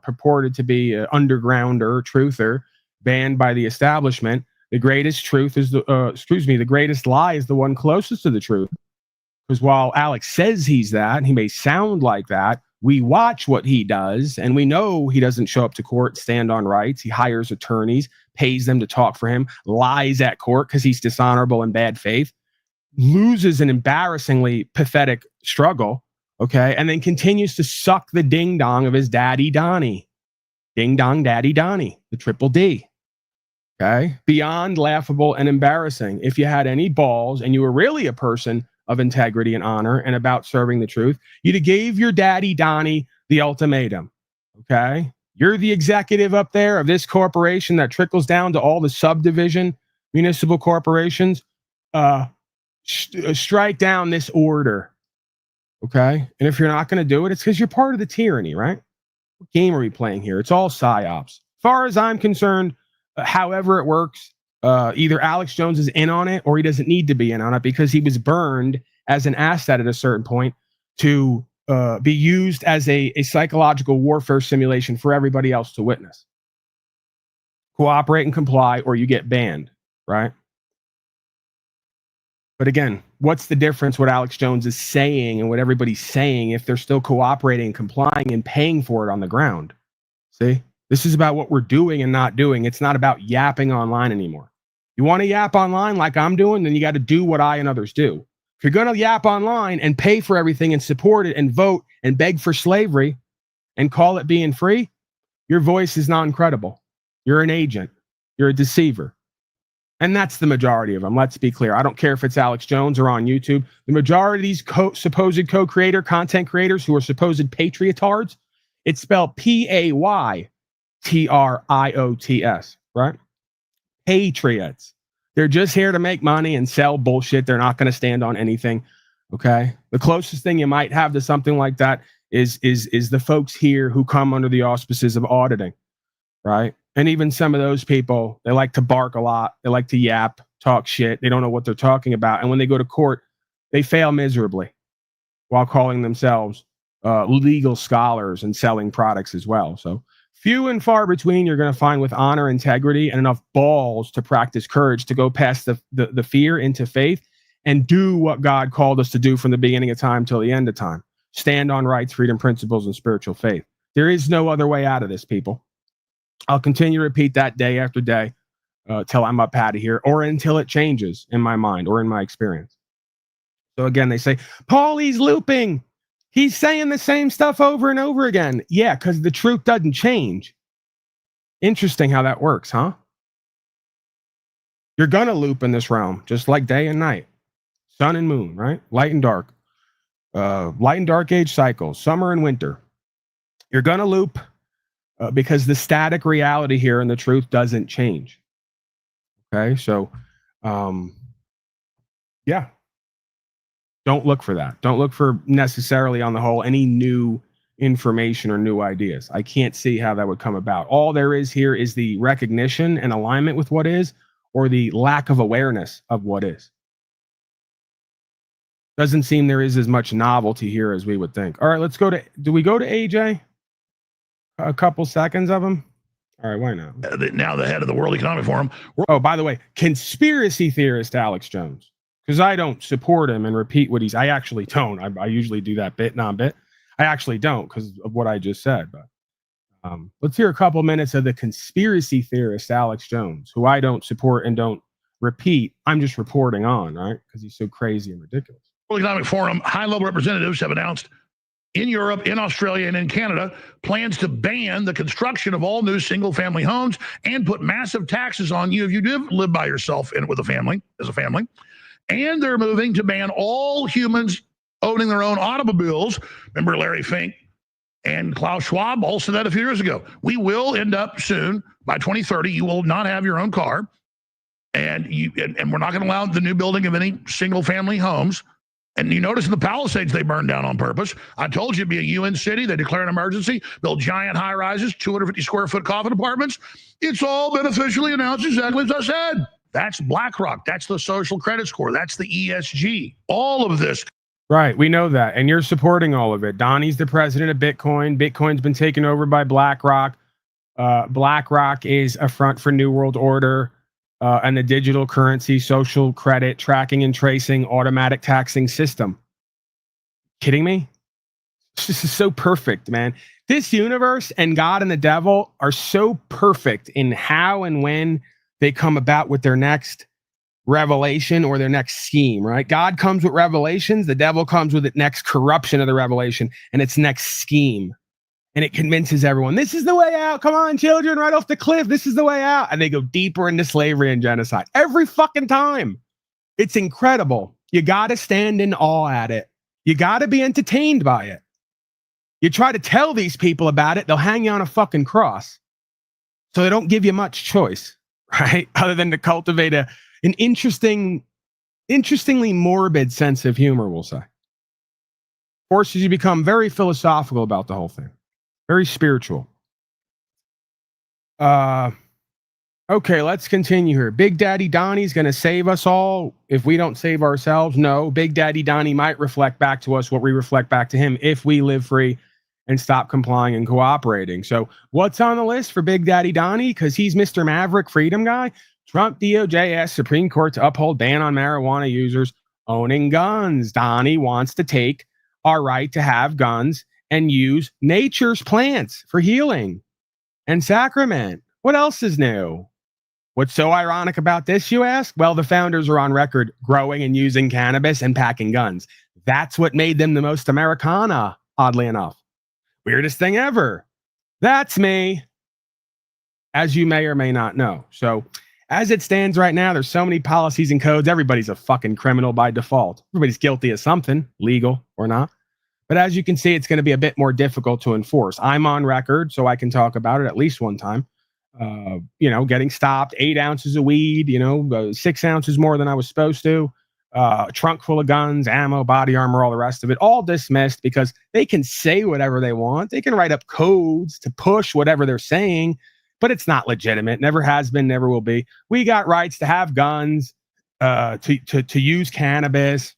S4: purported to be an undergrounder, truther, banned by the establishment. The greatest truth is the greatest lie is the one closest to the truth. Because while Alex says he's that, and he may sound like that, we watch what he does, and we know he doesn't show up to court, stand on rights. He hires attorneys, pays them to talk for him, lies at court because he's dishonorable and bad faith, loses an embarrassingly pathetic struggle, okay, and then continues to suck the ding-dong of his daddy Donnie. Ding-dong daddy Donnie, the triple D. Okay? Beyond laughable and embarrassing. If you had any balls and you were really a person of integrity and honor and about serving the truth, you'd have gave your daddy Donnie the ultimatum. Okay? You're the executive up there of this corporation that trickles down to all the subdivision municipal corporations. Strike down this order. Okay? And if you're not going to do it, it's because you're part of the tyranny, right? What game are we playing here? It's all psyops. As far as I'm concerned, however it works, either Alex Jones is in on it or he doesn't need to be in on it because he was burned as an asset at a certain point to be used as a psychological warfare simulation for everybody else to witness. Cooperate and comply or you get banned, right? But again, what's the difference what Alex Jones is saying and what everybody's saying if they're still cooperating and complying and paying for it on the ground? See? This is about what we're doing and not doing. It's not about yapping online anymore. You want to yap online like I'm doing, then you got to do what I and others do. If you're going to yap online and pay for everything and support it and vote and beg for slavery and call it being free, your voice is non-credible. You're an agent. You're a deceiver. And that's the majority of them. Let's be clear. I don't care if it's Alex Jones or on YouTube. The majority of these supposed co-creator, content creators who are supposed patriotards, it's spelled P-A-Y. Triots, right? Patriots. They're just here to make money and sell bullshit. They're not going to stand on anything. Okay. The closest thing you might have to something like that is the folks here who come under the auspices of auditing, right? And even some of those people, they like to bark a lot. They like to yap, talk shit. They don't know what they're talking about. And when they go to court, they fail miserably while calling themselves legal scholars and selling products as well. So few and far between you're going to find with honor, integrity, and enough balls to practice courage to go past the fear into faith and do what God called us to do from the beginning of time till the end of time. Stand on rights, freedom, principles, and spiritual faith. There is no other way out of this, people. I'll continue to repeat that day after day till I'm up out of here or until it changes in my mind or in my experience. So again, they say, Paulie's looping. He's saying the same stuff over and over again. Yeah, because the truth doesn't change. Interesting how that works, huh? You're going to loop in this realm, just like day and night. Sun and moon, right? Light and dark. Light and dark age cycles, summer and winter. You're going to loop because the static reality here and the truth doesn't change. Okay, so, yeah. Don't look for that. Don't look for necessarily on the whole any new information or new ideas. I can't see how that would come about. All there is here is the recognition and alignment with what is, or the lack of awareness of what is. Doesn't seem there is as much novelty here as we would think. All right, let's go to, do we go to AJ? A couple seconds of him? All right, why not?
S16: Now the head of the World Economic Forum.
S4: Oh, by the way, conspiracy theorist Alex Jones. Because I don't support him and repeat what he's, I actually don't. I usually do that bit, non-bit. I actually don't because of what I just said. But let's hear a couple minutes of the conspiracy theorist Alex Jones, who I don't support and don't repeat. I'm just reporting on, right? Because he's so crazy and ridiculous.
S16: World Economic Forum high-level representatives have announced in Europe, in Australia, and in Canada plans to ban the construction of all new single-family homes and put massive taxes on you if you do live by yourself and with a family, as a family. And they're moving to ban all humans owning their own automobiles. Remember Larry Fink and Klaus Schwab all said that a few years ago. We will end up soon, by 2030, you will not have your own car. And we're not going to allow the new building of any single-family homes. And you notice in the Palisades, they burned down on purpose. I told you it'd be a UN city. They declare an emergency, build giant high-rises, 250-square-foot coffin apartments. It's all been officially announced exactly as I said. That's BlackRock. That's the social credit score. That's the ESG. All of this.
S4: Right. We know that. And you're supporting all of it. Donnie's the president of Bitcoin. Bitcoin's been taken over by BlackRock. BlackRock is a front for New World Order and the digital currency, social credit, tracking and tracing, automatic taxing system. Kidding me? This is so perfect, man. This universe and God and the devil are so perfect in how and when they come about with their next revelation or their next scheme, right? God comes with revelations. The devil comes with the next corruption of the revelation and its next scheme. And it convinces everyone, this is the way out. Come on, children, right off the cliff. This is the way out. And they go deeper into slavery and genocide every fucking time. It's incredible. You got to stand in awe at it. You got to be entertained by it. You try to tell these people about it, they'll hang you on a fucking cross. So they don't give you much choice. Right? Other than to cultivate an interestingly morbid sense of humor, we'll say. Forces you become very philosophical about the whole thing. Very spiritual. Okay, let's continue here. Big Daddy Donnie's going to save us all if we don't save ourselves. No, Big Daddy Donnie might reflect back to us what we reflect back to him if we live free and stop complying and cooperating. So what's on the list for Big Daddy Donnie? Because he's Mr. Maverick Freedom Guy. Trump DOJ asks Supreme Court to uphold ban on marijuana users owning guns. Donnie wants to take our right to have guns and use nature's plants for healing and sacrament. What else is new? What's so ironic about this, you ask? Well, the founders are on record growing and using cannabis and packing guns. That's what made them the most Americana, oddly enough. Weirdest thing ever. That's me. As you may or may not know. So as it stands right now, there's so many policies and codes. Everybody's a fucking criminal by default. Everybody's guilty of something, legal or not. But as you can see, it's going to be a bit more difficult to enforce. I'm on record, so I can talk about it at least one time. Getting stopped, 8 ounces of weed, 6 ounces more than I was supposed to. A trunk full of guns, ammo, body armor, all the rest of it, all dismissed because they can say whatever they want. They can write up codes to push whatever they're saying, but it's not legitimate. Never has been, never will be. We got rights to have guns, to use cannabis,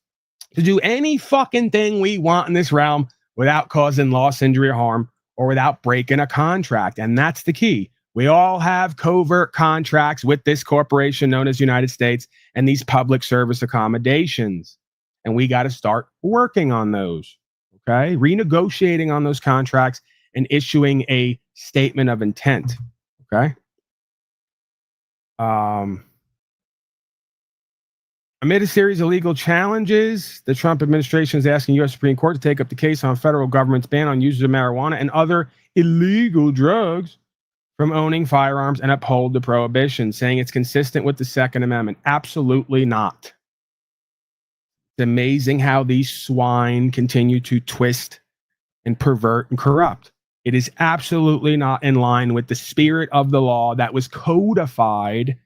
S4: to do any fucking thing we want in this realm without causing loss, injury, or harm, or without breaking a contract. And that's the key. We all have covert contracts with this corporation known as United States and these public service accommodations. And we got to start working on those, okay? Renegotiating on those contracts and issuing a statement of intent, okay? Amid a series of legal challenges, the Trump administration is asking U.S. Supreme Court to take up the case on federal government's ban on users of marijuana and other illegal drugs from owning firearms and uphold the prohibition, saying it's consistent with the Second Amendment. Absolutely not. It's amazing how these swine continue to twist and pervert and corrupt. It is absolutely not in line with the spirit of the law that was codified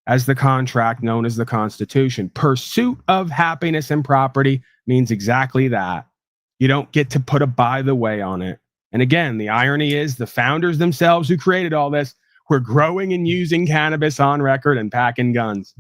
S4: as the contract known as the Constitution. Pursuit of happiness and property means exactly that. You don't get to put a by the way on it. And again, the irony is the founders themselves who created all this were growing and using cannabis on record and packing guns.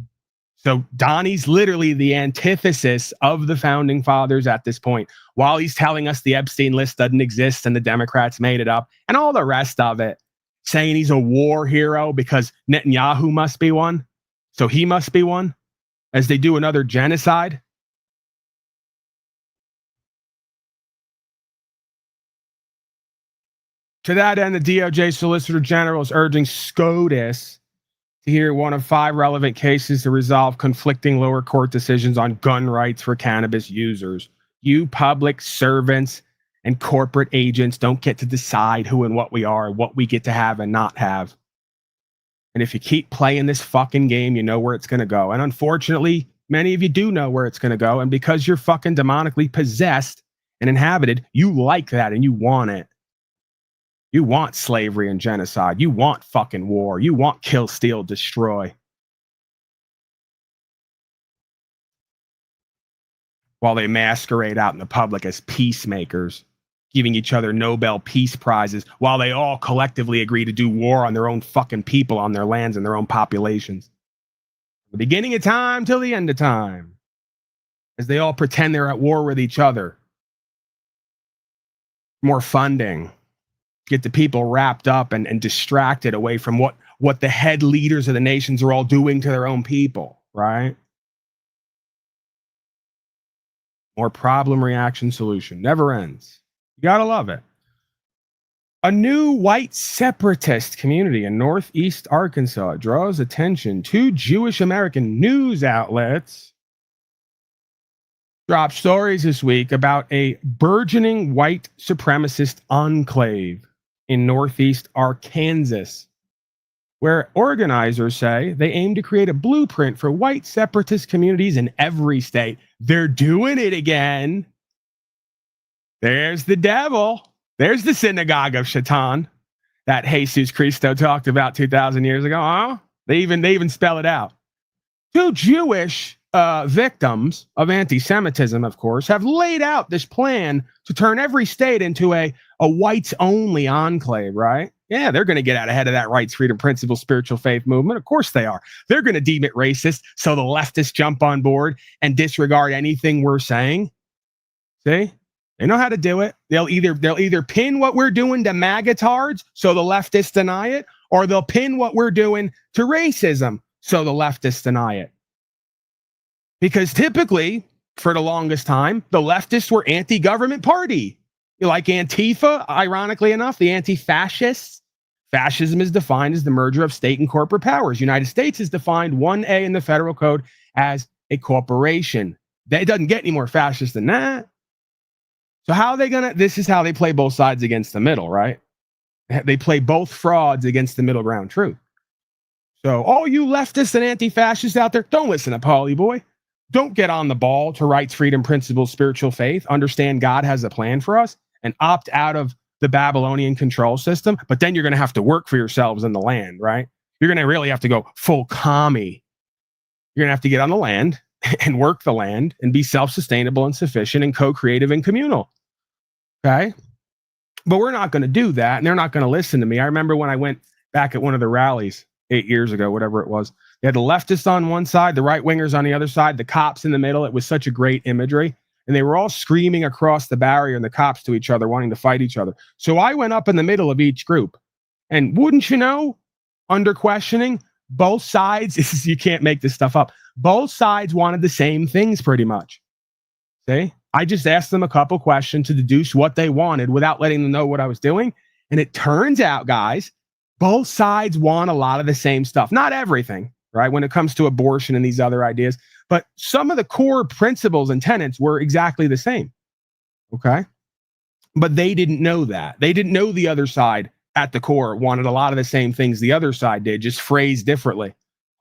S4: So Donnie's literally the antithesis of the founding fathers at this point, while he's telling us the Epstein list doesn't exist and the Democrats made it up and all the rest of it, saying he's a war hero because Netanyahu must be one. So he must be one as they do another genocide. To that end, the DOJ Solicitor General is urging SCOTUS to hear one of 5 relevant cases to resolve conflicting lower court decisions on gun rights for cannabis users. You public servants and corporate agents don't get to decide who and what we are, what we get to have and not have. And if you keep playing this fucking game, you know where it's going to go. And unfortunately, many of you do know where it's going to go. And because you're fucking demonically possessed and inhabited, you like that and you want it. You want slavery and genocide. You want fucking war. You want kill, steal, destroy. While they masquerade out in the public as peacemakers, giving each other Nobel Peace Prizes, while they all collectively agree to do war on their own fucking people, on their lands and their own populations. From the beginning of time till the end of time. As they all pretend they're at war with each other. More funding. Get the people wrapped up and distracted away from what the head leaders of the nations are all doing to their own people, right? More problem, reaction, solution. Never ends. You gotta love it. A new white separatist community in Northeast Arkansas draws attention to Jewish American news outlets. Dropped stories this week about a burgeoning white supremacist enclave in Northeast Arkansas, where organizers say they aim to create a blueprint for white separatist communities in every state. They're doing it again. There's the devil. There's the synagogue of Shaitan that Jesus Christo talked about 2,000 years ago. Huh? They even spell it out. 2 Jewish victims of anti-Semitism, of course, have laid out this plan to turn every state into a whites-only enclave, right? Yeah, they're going to get out ahead of that rights, freedom, principle, spiritual faith movement. Of course they are. They're going to deem it racist, so the leftists jump on board and disregard anything we're saying. See? They know how to do it. They'll either pin what we're doing to MAGA-tards, so the leftists deny it, or they'll pin what we're doing to racism, so the leftists deny it. Because typically, for the longest time, the leftists were anti-government party. Like Antifa, ironically enough, the anti-fascists. Fascism is defined as the merger of state and corporate powers. United States is defined 1A in the federal code as a corporation. It doesn't get any more fascist than that. So how are they going to, this is how they play both sides against the middle, right? They play both frauds against the middle ground truth. So all you leftists and anti-fascists out there, don't listen to Paulie boy. Don't get on the ball to rights, freedom, principles, spiritual faith. Understand God has a plan for us and opt out of the Babylonian control system. But then you're going to have to work for yourselves in the land, right? You're going to really have to go full commie. You're going to have to get on the land and work the land and be self-sustainable and sufficient and co-creative and communal. Okay? But we're not going to do that. And they're not going to listen to me. I remember when I went back at one of the rallies 8 years ago, whatever it was. They had the leftists on one side, the right wingers on the other side, the cops in the middle. It was such a great imagery. And they were all screaming across the barrier and the cops to each other, wanting to fight each other. So I went up in the middle of each group. And wouldn't you know, under questioning, both sides, you can't make this stuff up. Both sides wanted the same things pretty much. See? I just asked them a couple questions to deduce what they wanted without letting them know what I was doing. And it turns out, guys, both sides want a lot of the same stuff. Not everything. right? When it comes to abortion and these other ideas. But some of the core principles and tenets were exactly the same. Okay. But they didn't know that. They didn't know the other side at the core wanted a lot of the same things the other side did, just phrased differently.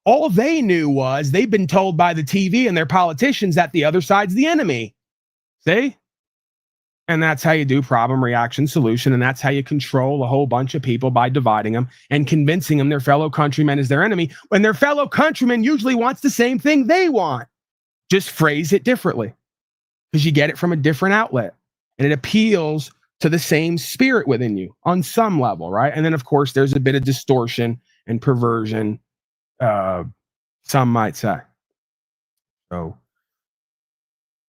S4: All they knew was they've been told by the TV and their politicians that the other side's the enemy. See? And that's how you do problem, reaction, solution. And that's how you control a whole bunch of people, by dividing them and convincing them their fellow countrymen is their enemy, when their fellow countrymen usually wants the same thing they want. Just phrase it differently, because you get it from a different outlet and it appeals to the same spirit within you on some level, right? And then, of course, there's a bit of distortion and perversion, some might say. So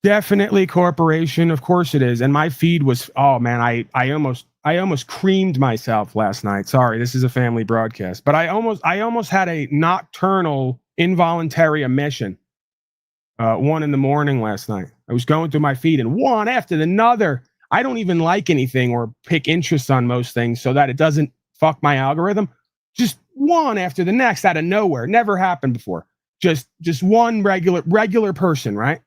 S4: definitely corporation, of course it is. And my feed was, oh man, I almost creamed myself last night. Sorry, this is a family broadcast, but I almost had a nocturnal involuntary emission. 1 a.m. last night. I was going through my feed, and one after another. I don't even like anything or pick interest on most things so that it doesn't fuck my algorithm. Just one after the next out of nowhere. Never happened before. Just one regular person, right?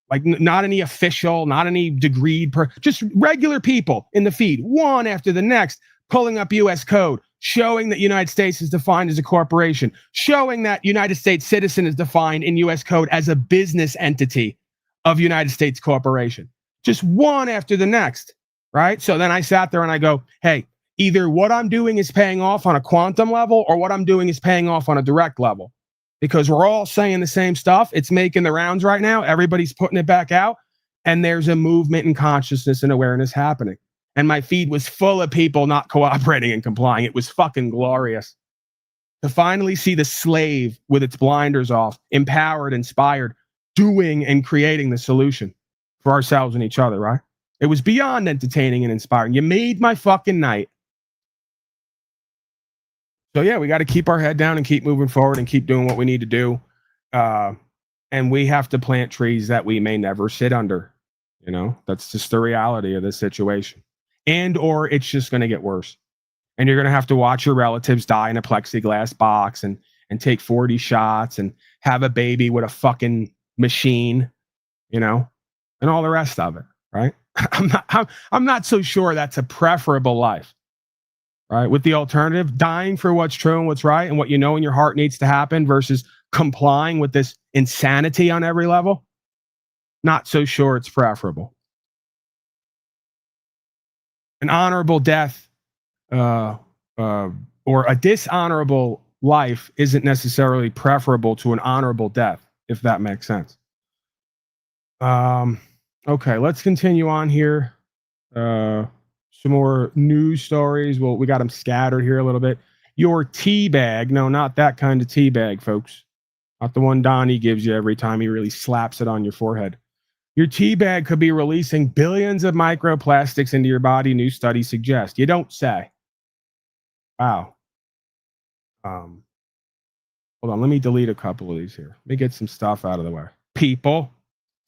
S4: Like not any official, not any degreed just regular people in the feed, one after the next, pulling up US code, showing that United States is defined as a corporation, showing that United States citizen is defined in US code as a business entity of United States corporation. Just one after the next, right? So then I sat there and I go, hey, either what I'm doing is paying off on a quantum level or what I'm doing is paying off on a direct level, because we're all saying the same stuff. It's making the rounds right now. Everybody's putting it back out, and there's a movement in consciousness and awareness happening. And my feed was full of people not cooperating and complying. It was fucking glorious to finally see the slave with its blinders off, empowered, inspired, doing and creating the solution for ourselves and each other, right? It was beyond entertaining and inspiring. You made my fucking night. So yeah, we got to keep our head down and keep moving forward and keep doing what we need to do. And we have to plant trees that we may never sit under. You know, that's just the reality of this situation. And or it's just going to get worse. And you're going to have to watch your relatives die in a plexiglass box and take 40 shots and have a baby with a fucking machine, you know, and all the rest of it, right? I'm not so sure that's a preferable life, right? With the alternative, dying for what's true and what's right and what you know in your heart needs to happen versus complying with this insanity on every level. Not so sure it's preferable. An honorable death or a dishonorable life isn't necessarily preferable to an honorable death, if that makes sense. Okay, let's continue on here. Some more news stories. Well, we got them scattered here a little bit. Your tea bag. No, not that kind of tea bag, folks. Not the one Donnie gives you every time he really slaps it on your forehead. Your tea bag could be releasing billions of microplastics into your body, new studies suggest. You don't say. Wow. Hold on, let me delete a couple of these here. Let me get some stuff out of the way. People,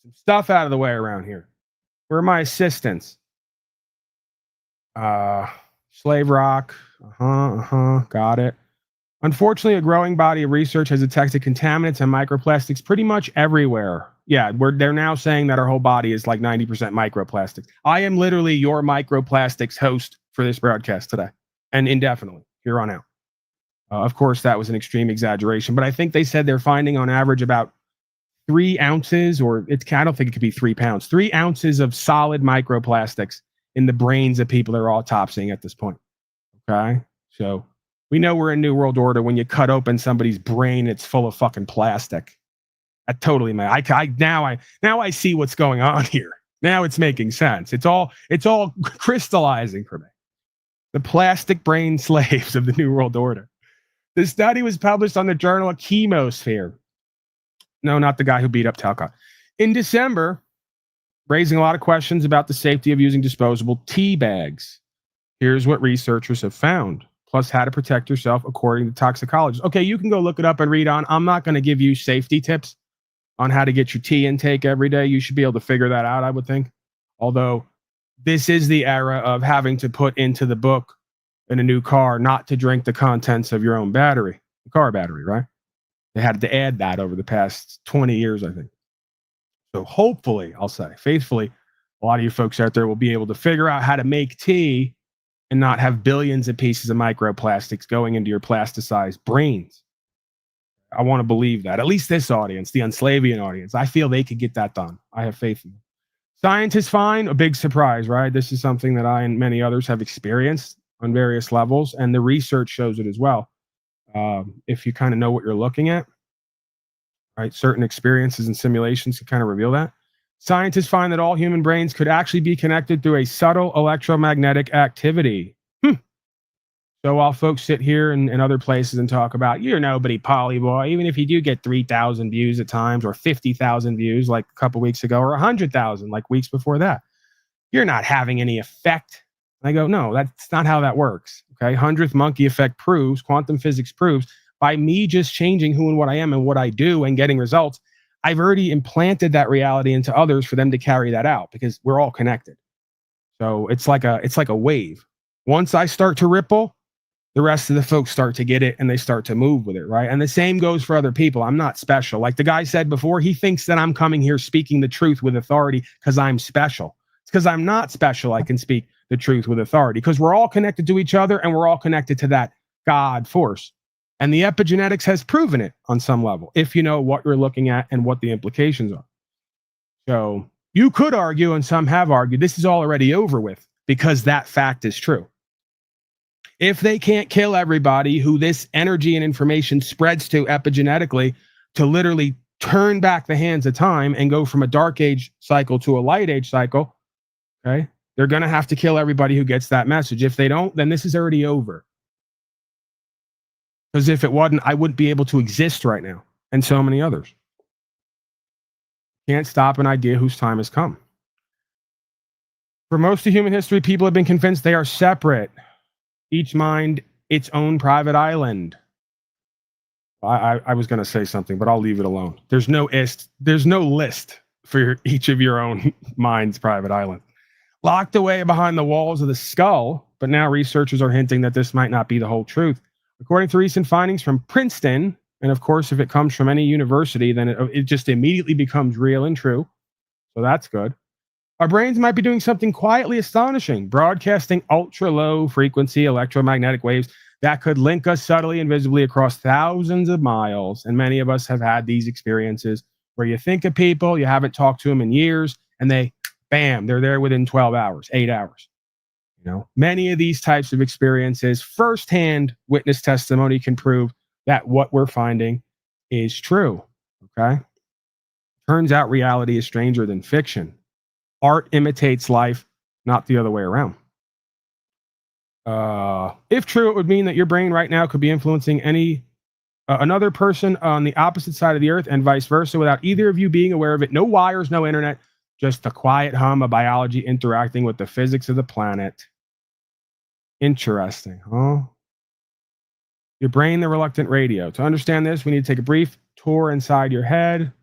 S4: some stuff out of the way around here. Where are my assistants? Slave rock. Got it. Unfortunately, a growing body of research has detected contaminants and microplastics pretty much everywhere. Yeah, they're now saying that our whole body is like 90% microplastics. I am literally your microplastics host for this broadcast today and indefinitely here on out. Of course, that was an extreme exaggeration, but I think they said they're finding on average about 3 ounces, or I don't think it could be 3 pounds, 3 ounces of solid microplastics in the brains of people they're autopsying at this point. Okay, so we know we're in New World Order when you cut open somebody's brain, it's full of fucking plastic. That totally, man. Now I see what's going on here. Now it's making sense. It's all crystallizing for me. The plastic brain slaves of the New World Order. The study was published on the journal Chemosphere. No, not the guy who beat up Talcott. In December, raising a lot of questions about the safety of using disposable tea bags. Here's what researchers have found, plus how to protect yourself according to toxicologists. Okay, you can go look it up and read on. I'm not going to give you safety tips on how to get your tea intake every day. You should be able to figure that out, I would think. Although this is the era of having to put into the book in a new car not to drink the contents of your own battery, the car battery, right? They had to add that over the past 20 years, I think. So hopefully, I'll say, faithfully, a lot of you folks out there will be able to figure out how to make tea and not have billions of pieces of microplastics going into your plasticized brains. I want to believe that. At least this audience, the Unslavian audience, I feel they could get that done. I have faith in them. Scientists find a big surprise, right? This is something that I and many others have experienced on various levels, and the research shows it as well. If you kind of know what you're looking at, right? Certain experiences and simulations can kind of reveal that. Scientists find that all human brains could actually be connected through a subtle electromagnetic activity. So while folks sit here and other places and talk about, you're nobody, Polly boy, even if you do get 3,000 views at times or 50,000 views like a couple weeks ago or 100,000 like weeks before that, you're not having any effect. And I go, no, that's not how that works. Okay. 100th monkey effect proves, quantum physics proves, by me just changing who and what I am and what I do and getting results, I've already implanted that reality into others for them to carry that out because we're all connected. So it's like a wave. Once I start to ripple, the rest of the folks start to get it and they start to move with it, right? And the same goes for other people. I'm not special. Like the guy said before, he thinks that I'm coming here speaking the truth with authority because I'm special. It's because I'm not special. I can speak the truth with authority because we're all connected to each other and we're all connected to that God force. And the epigenetics has proven it on some level, if you know what you're looking at and what the implications are. So you could argue, and some have argued, this is all already over with because that fact is true. If they can't kill everybody who this energy and information spreads to epigenetically to literally turn back the hands of time and go from a dark age cycle to a light age cycle, okay, they're going to have to kill everybody who gets that message. If they don't, then this is already over. Because if it wasn't, I wouldn't be able to exist right now, and so many others. Can't stop an idea whose time has come. For most of human history, people have been convinced they are separate. Each mind, its own private island. I was going to say something, but I'll leave it alone. There's no list for each of your own mind's private island. Locked away behind the walls of the skull, but now researchers are hinting that this might not be the whole truth. According to recent findings from Princeton, and of course, if it comes from any university, then it just immediately becomes real and true. So that's good. Our brains might be doing something quietly astonishing, broadcasting ultra-low frequency electromagnetic waves that could link us subtly and visibly across thousands of miles. And many of us have had these experiences where you think of people, you haven't talked to them in years, and they're there within 12 hours, 8 hours. You know, many of these types of experiences, firsthand witness testimony can prove that what we're finding is true. Okay. Turns out reality is stranger than fiction. Art imitates life, not the other way around. If true, it would mean that your brain right now could be influencing another person on the opposite side of the earth and vice versa without either of you being aware of it. No wires, no internet, just the quiet hum of biology interacting with the physics of the planet. Interesting, huh? Your brain, the reluctant radio. To understand this, we need to take a brief tour inside your head.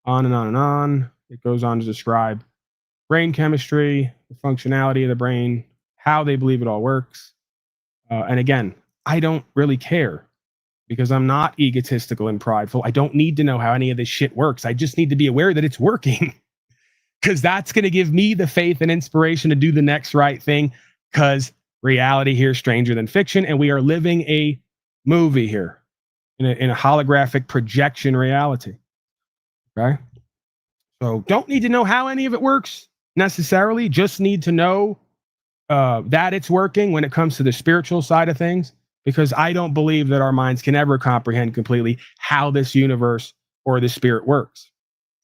S4: On and on and on. It goes on to describe brain chemistry, the functionality of the brain, how they believe it all works. And again, I don't really care because I'm not egotistical and prideful. I don't need to know how any of this shit works. I just need to be aware that it's working because that's going to give me the faith and inspiration to do the next right thing because reality here is stranger than fiction, and we are living a movie here in a holographic projection reality. Okay? So don't need to know how any of it works necessarily, just need to know that it's working when it comes to the spiritual side of things, because I don't believe that our minds can ever comprehend completely how this universe or the spirit works.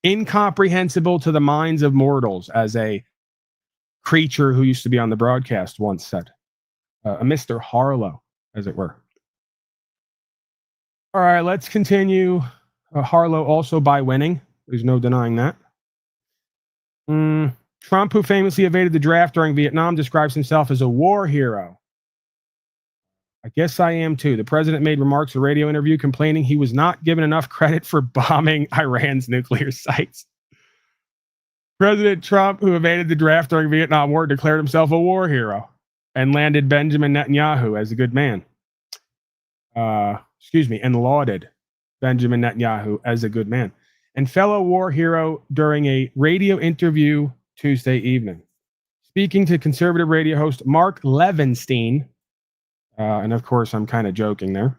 S4: Incomprehensible to the minds of mortals, as a creature who used to be on the broadcast once said. A Mr. Harlow, as it were. All right, let's continue. Harlow also by winning. There's no denying that. Trump, who famously evaded the draft during Vietnam, describes himself as a war hero. I guess I am too. The president made remarks in a radio interview complaining he was not given enough credit for bombing Iran's nuclear sites. President Trump, who evaded the draft during Vietnam War, declared himself a war hero and landed Benjamin Netanyahu as a good man. And lauded Benjamin Netanyahu as a good man and fellow war hero during a radio interview Tuesday evening. Speaking to conservative radio host Mark Levinstein, and of course I'm kind of joking there,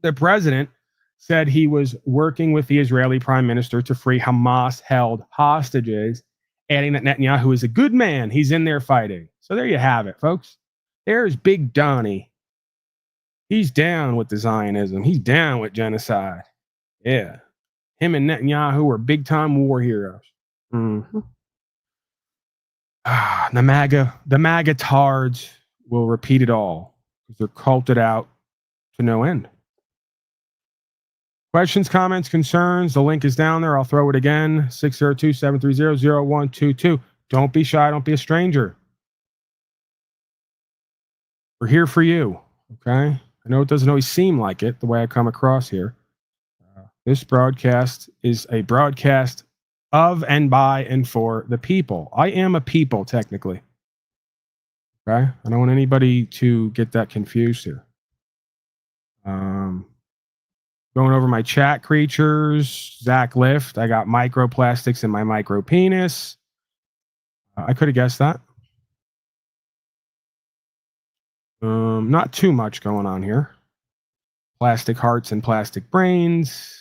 S4: the president said he was working with the Israeli prime minister to free Hamas-held hostages, adding that Netanyahu is a good man. He's in there fighting. So there you have it, folks. There's Big Donnie. He's down with the Zionism. He's down with genocide. Yeah. Him and Netanyahu are big-time war heroes. Mm-hmm. The MAGA tards will repeat it all because they're culted out to no end. Questions, comments, concerns, the link is down there. I'll throw it again, 602-730-0122. Don't be shy. Don't be a stranger. We're here for you, okay? I know it doesn't always seem like it, the way I come across here. This broadcast is a broadcast of and by and for the people. I am a people, technically. Okay? I don't want anybody to get that confused here. Going over my chat creatures, Zach Lift. I got microplastics in my micro penis. I could have guessed that. Not too much going on here. Plastic hearts and plastic brains.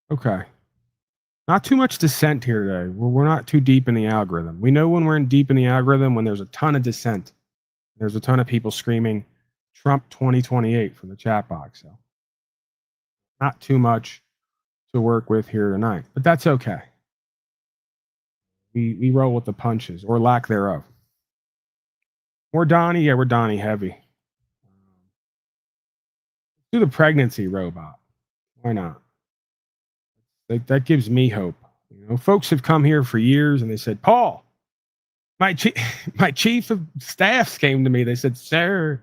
S4: Okay. Not too much dissent here today. We're not too deep in the algorithm. We know when we're deep in the algorithm when there's a ton of dissent. There's a ton of people screaming Trump 2028 from the chat box. So not too much to work with here tonight, but that's okay. We roll with the punches or lack thereof. We're Donnie. Yeah, we're Donnie heavy. Do the pregnancy robot. Why not? That gives me hope. You know, folks have come here for years and they said, Paul, my chief of staffs came to me. They said, sir,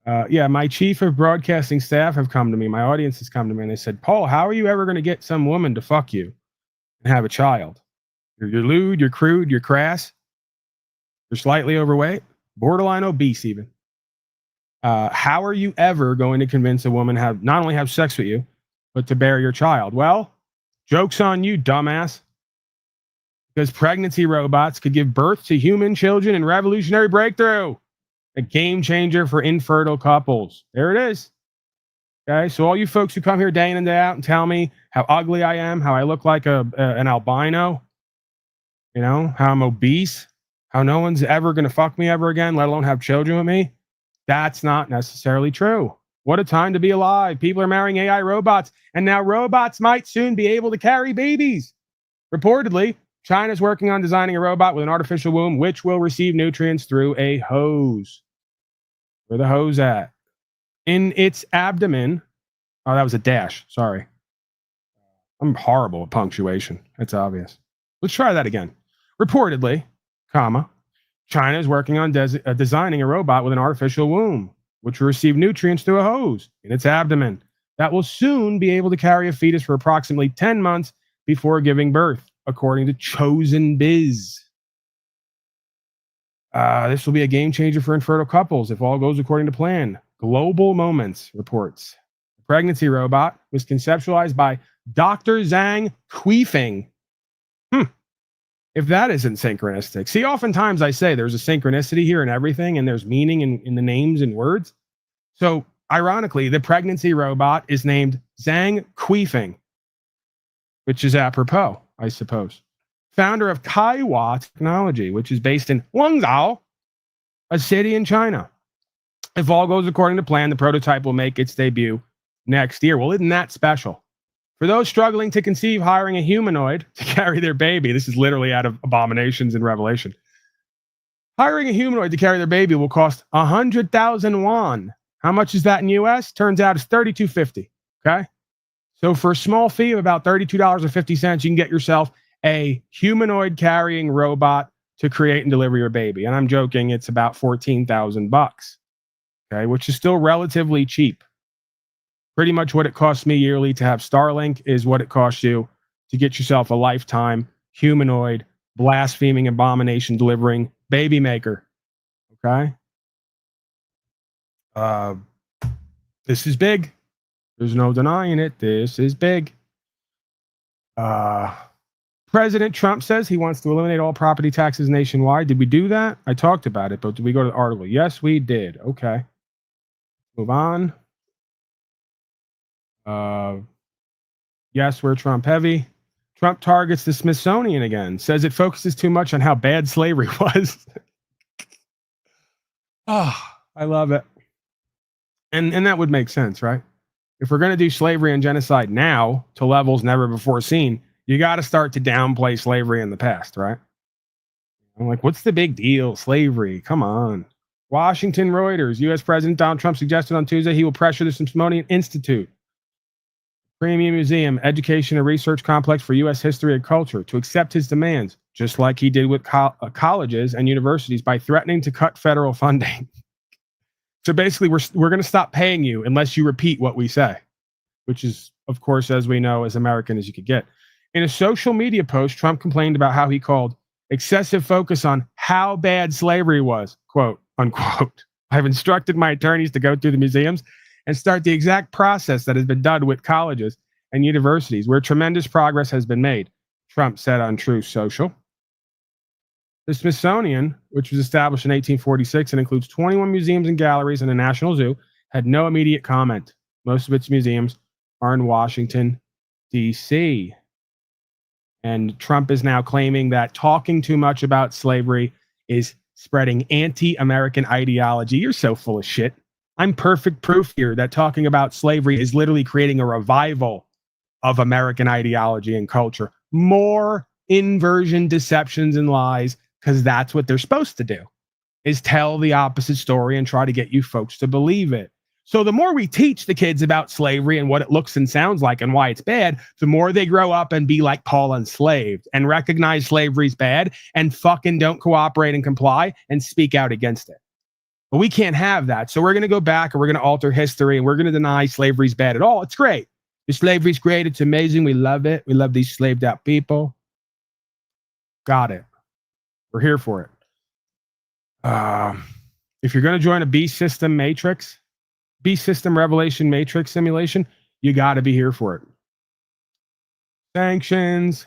S4: my chief of broadcasting staff have come to me. My audience has come to me and they said, Paul, how are you ever going to get some woman to fuck you and have a child? You're lewd, you're crude, you're crass, you're slightly overweight, borderline obese even. How are you ever going to convince a woman have not only have sex with you, but to bear your child? Well, joke's on you, dumbass. Because pregnancy robots could give birth to human children in revolutionary breakthrough. A game changer for infertile couples. There it is. Okay, so all you folks who come here day in and day out and tell me how ugly I am, how I look like an albino, you know, how I'm obese, how no one's ever going to fuck me ever again, let alone have children with me. That's not necessarily true. What a time to be alive. People are marrying AI robots, and now robots might soon be able to carry babies. Reportedly, China's working on designing a robot with an artificial womb, which will receive nutrients through a hose. Where the hose at? In its abdomen. Oh, that was a dash. Sorry. I'm horrible at punctuation. It's obvious. Let's try that again. Reportedly, comma, China is working on designing a robot with an artificial womb, which will receive nutrients through a hose in its abdomen that will soon be able to carry a fetus for approximately 10 months before giving birth, according to Chosen Biz. This will be a game changer for infertile couples if all goes according to plan. Global Moments reports. The pregnancy robot was conceptualized by Dr. Zhang Quifeng. If that isn't synchronistic. See, oftentimes I say there's a synchronicity here in everything, and there's meaning in the names and words. So, ironically, the pregnancy robot is named Zhang Quifeng, which is apropos, I suppose. Founder of Kaiwa Technology, which is based in Guangzhou, a city in China. If all goes according to plan, the prototype will make its debut next year. Well, isn't that special? For those struggling to conceive, hiring a humanoid to carry their baby, this is literally out of Abominations in Revelation. Hiring a humanoid to carry their baby will cost 100,000 won. How much is that in US? Turns out it's $32.50. Okay. So for a small fee of about $32.50, you can get yourself a humanoid carrying robot to create and deliver your baby. And I'm joking, it's about $14,000. Okay, which is still relatively cheap. Pretty much what it costs me yearly to have Starlink is what it costs you to get yourself a lifetime humanoid, blaspheming, abomination delivering baby maker. Okay. This is big. There's no denying it. This is big. President Trump says he wants to eliminate all property taxes nationwide. Did we do that? I talked about it, but did we go to the article? Yes, we did. Okay. Move on. Yes, we're Trump heavy. Trump targets the Smithsonian again. Says it focuses too much on how bad slavery was. Oh, I love it. And that would make sense, right? If we're going to do slavery and genocide now to levels never before seen, you got to start to downplay slavery in the past, right? I'm like, what's the big deal? Slavery, come on. Washington Reuters, U.S. President Donald Trump suggested on Tuesday he will pressure the Smithsonian Institute, Premium Museum, Education and Research Complex for U.S. History and Culture, to accept his demands, just like he did with colleges and universities, by threatening to cut federal funding. So basically, we're going to stop paying you unless you repeat what we say, which is, of course, as we know, as American as you could get. In a social media post, Trump complained about how he called excessive focus on how bad slavery was, quote, unquote. I've instructed my attorneys to go through the museums and start the exact process that has been done with colleges and universities, where tremendous progress has been made, Trump said on Truth Social. The Smithsonian, which was established in 1846 and includes 21 museums and galleries and a national zoo, had no immediate comment. Most of its museums are in Washington, D.C. And Trump is now claiming that talking too much about slavery is spreading anti-American ideology. You're so full of shit. I'm perfect proof here that talking about slavery is literally creating a revival of American ideology and culture. More inversion, deceptions, and lies, because that's what they're supposed to do, is tell the opposite story and try to get you folks to believe it. So the more we teach the kids about slavery and what it looks and sounds like and why it's bad, the more they grow up and be like Paul enslaved and recognize slavery's bad and fucking don't cooperate and comply and speak out against it. But we can't have that. So we're going to go back and we're going to alter history and we're going to deny slavery's bad at all. It's great. The slavery's great. It's amazing. We love it. We love these slaved out people. Got it. We're here for it. If you're going to join a beast system revelation matrix simulation, you got to be here for it. Sanctions,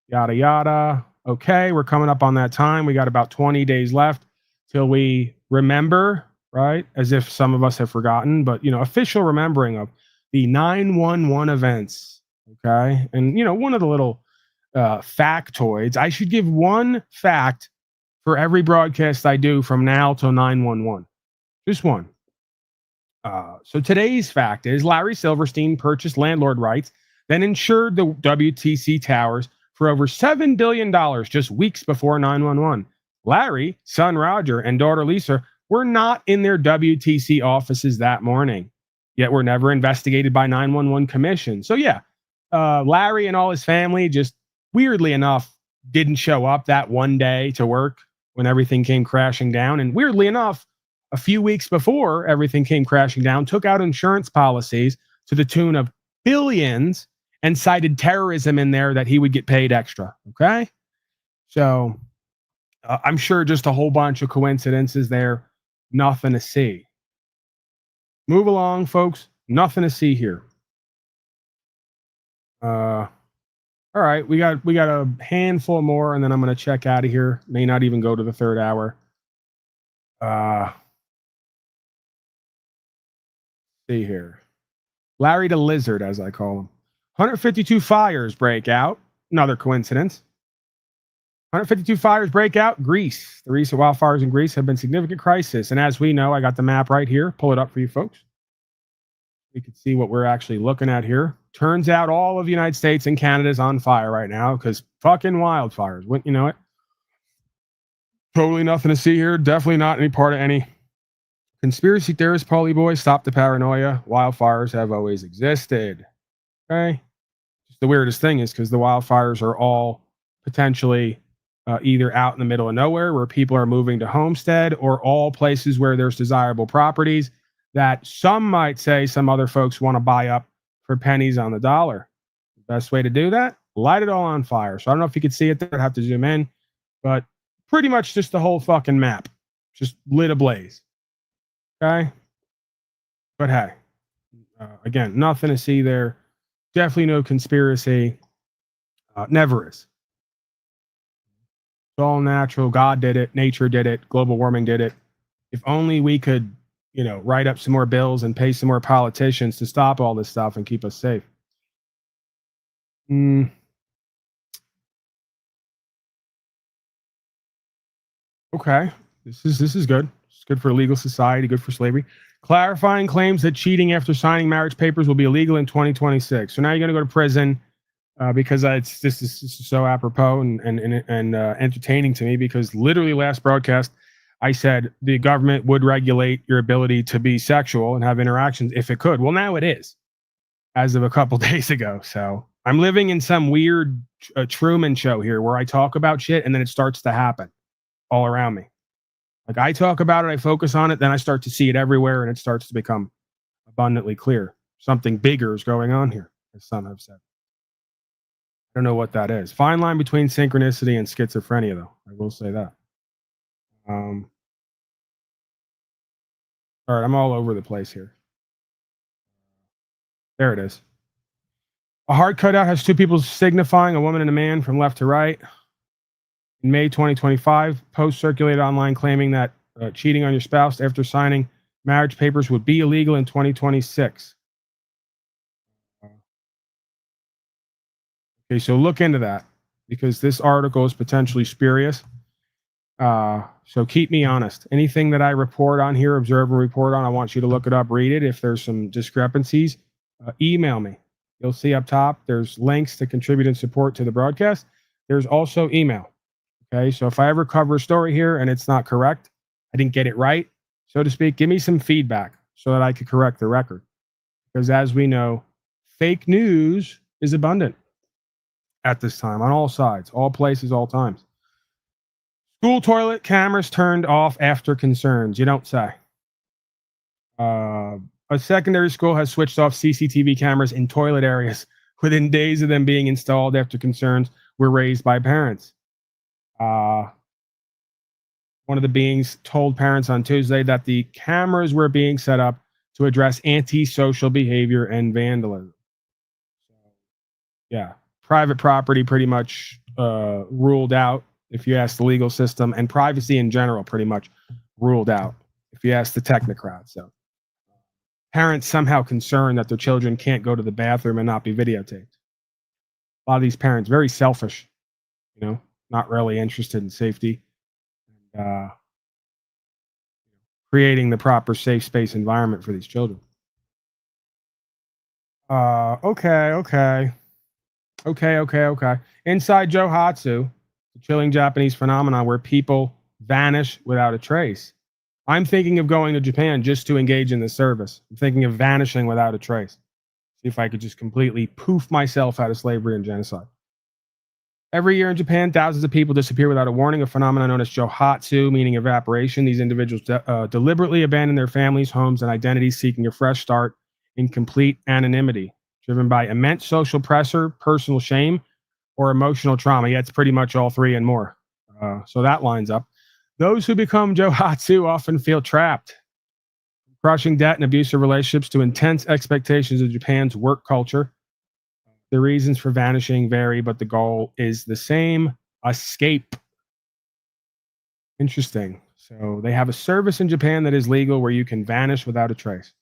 S4: yada, yada. Okay, we're coming up on that time. We got about 20 days left till we remember, right? As if some of us have forgotten, but, official remembering of the 9/11 events. Okay. And, one of the little factoids, I should give one fact for every broadcast I do from now till 9/11. Just one. So today's fact is Larry Silverstein purchased landlord rights, then insured the WTC towers for over $7 billion just weeks before 9/11. Larry, son Roger, and daughter Lisa were not in their WTC offices that morning, yet were never investigated by 911 commission. So yeah, Larry and all his family just weirdly enough didn't show up that one day to work when everything came crashing down. And weirdly enough, a few weeks before everything came crashing down, took out insurance policies to the tune of billions and cited terrorism in there that he would get paid extra. Okay. So I'm sure just a whole bunch of coincidences there. Nothing to see. Move along, folks. Nothing to see here. All right. We got a handful more and then I'm going to check out of here. May not even go to the third hour. See here. Larry the Lizard, as I call him. 152 fires break out. Another coincidence. 152 fires break out. Greece. The recent wildfires in Greece have been a significant crisis. And as we know, I got the map right here. Pull it up for you folks. You can see what we're actually looking at here. Turns out all of the United States and Canada is on fire right now because fucking wildfires. Wouldn't you know it? Totally nothing to see here. Definitely not any part of any conspiracy theorist, Paulie boy. Stop the paranoia. Wildfires have always existed. Okay. Just the weirdest thing is because the wildfires are all potentially either out in the middle of nowhere where people are moving to homestead, or all places where there's desirable properties that some might say some other folks want to buy up for pennies on the dollar. The best way to do that, light it all on fire. So I don't know if you can see it there. I'd have to zoom in, but pretty much just the whole fucking map just lit ablaze. Okay. But hey, Again, nothing to see there. Definitely no conspiracy. Never is. It's all natural. God did it. Nature did it. Global warming did it. If only we could, write up some more bills and pay some more politicians to stop all this stuff and keep us safe. Okay. This is good. It's good for a legal society, good for slavery. Clarifying claims that cheating after signing marriage papers will be illegal in 2026. So now you're going to go to prison because this is so apropos and entertaining to me, because literally last broadcast I said the government would regulate your ability to be sexual and have interactions if it could. Well, now it is, as of a couple days ago. So I'm living in some weird Truman show here where I talk about shit and then it starts to happen all around me. Like, I talk about it, I focus on it, then I start to see it everywhere, and it starts to become abundantly clear. Something bigger is going on here, as some have said. I don't know what that is. Fine line between synchronicity and schizophrenia, though. I will say that. All right, I'm all over the place here. There it is. A hard cutout has two people signifying, a woman and a man, from left to right. In May 2025, posts circulated online claiming that cheating on your spouse after signing marriage papers would be illegal in 2026. Okay, so look into that, because this article is potentially spurious. So keep me honest. Anything that I report on here, observe and report on, I want you to look it up, read it. If there's some discrepancies, email me. You'll see up top, there's links to contribute and support to the broadcast. There's also email. Okay, so if I ever cover a story here and it's not correct, I didn't get it right, so to speak, give me some feedback so that I could correct the record. Because as we know, fake news is abundant at this time on all sides, all places, all times. School toilet cameras turned off after concerns. You don't say. A secondary school has switched off CCTV cameras in toilet areas within days of them being installed after concerns were raised by parents. One of the beings told parents on Tuesday that the cameras were being set up to address antisocial behavior and vandalism. Yeah, private property pretty much ruled out, if you ask the legal system, and privacy in general pretty much ruled out, if you ask the technocrats. So parents somehow concerned that their children can't go to the bathroom and not be videotaped. A lot of these parents, very selfish, not really interested in safety, and creating the proper safe space environment for these children. Okay. Inside Johatsu, the chilling Japanese phenomenon where people vanish without a trace. I'm thinking of going to Japan just to engage in this service. I'm thinking of vanishing without a trace. See if I could just completely poof myself out of slavery and genocide. Every year in Japan, thousands of people disappear without a warning, a phenomenon known as Johatsu, meaning evaporation. These individuals deliberately abandon their families, homes, and identities, seeking a fresh start in complete anonymity, driven by immense social pressure, personal shame, or emotional trauma. Yeah, it's pretty much all three and more. So that lines up. Those who become Johatsu often feel trapped. Crushing debt and abusive relationships to intense expectations of Japan's work culture. The reasons for vanishing vary, but the goal is the same: escape. Interesting. So they have a service in Japan that is legal where you can vanish without a trace.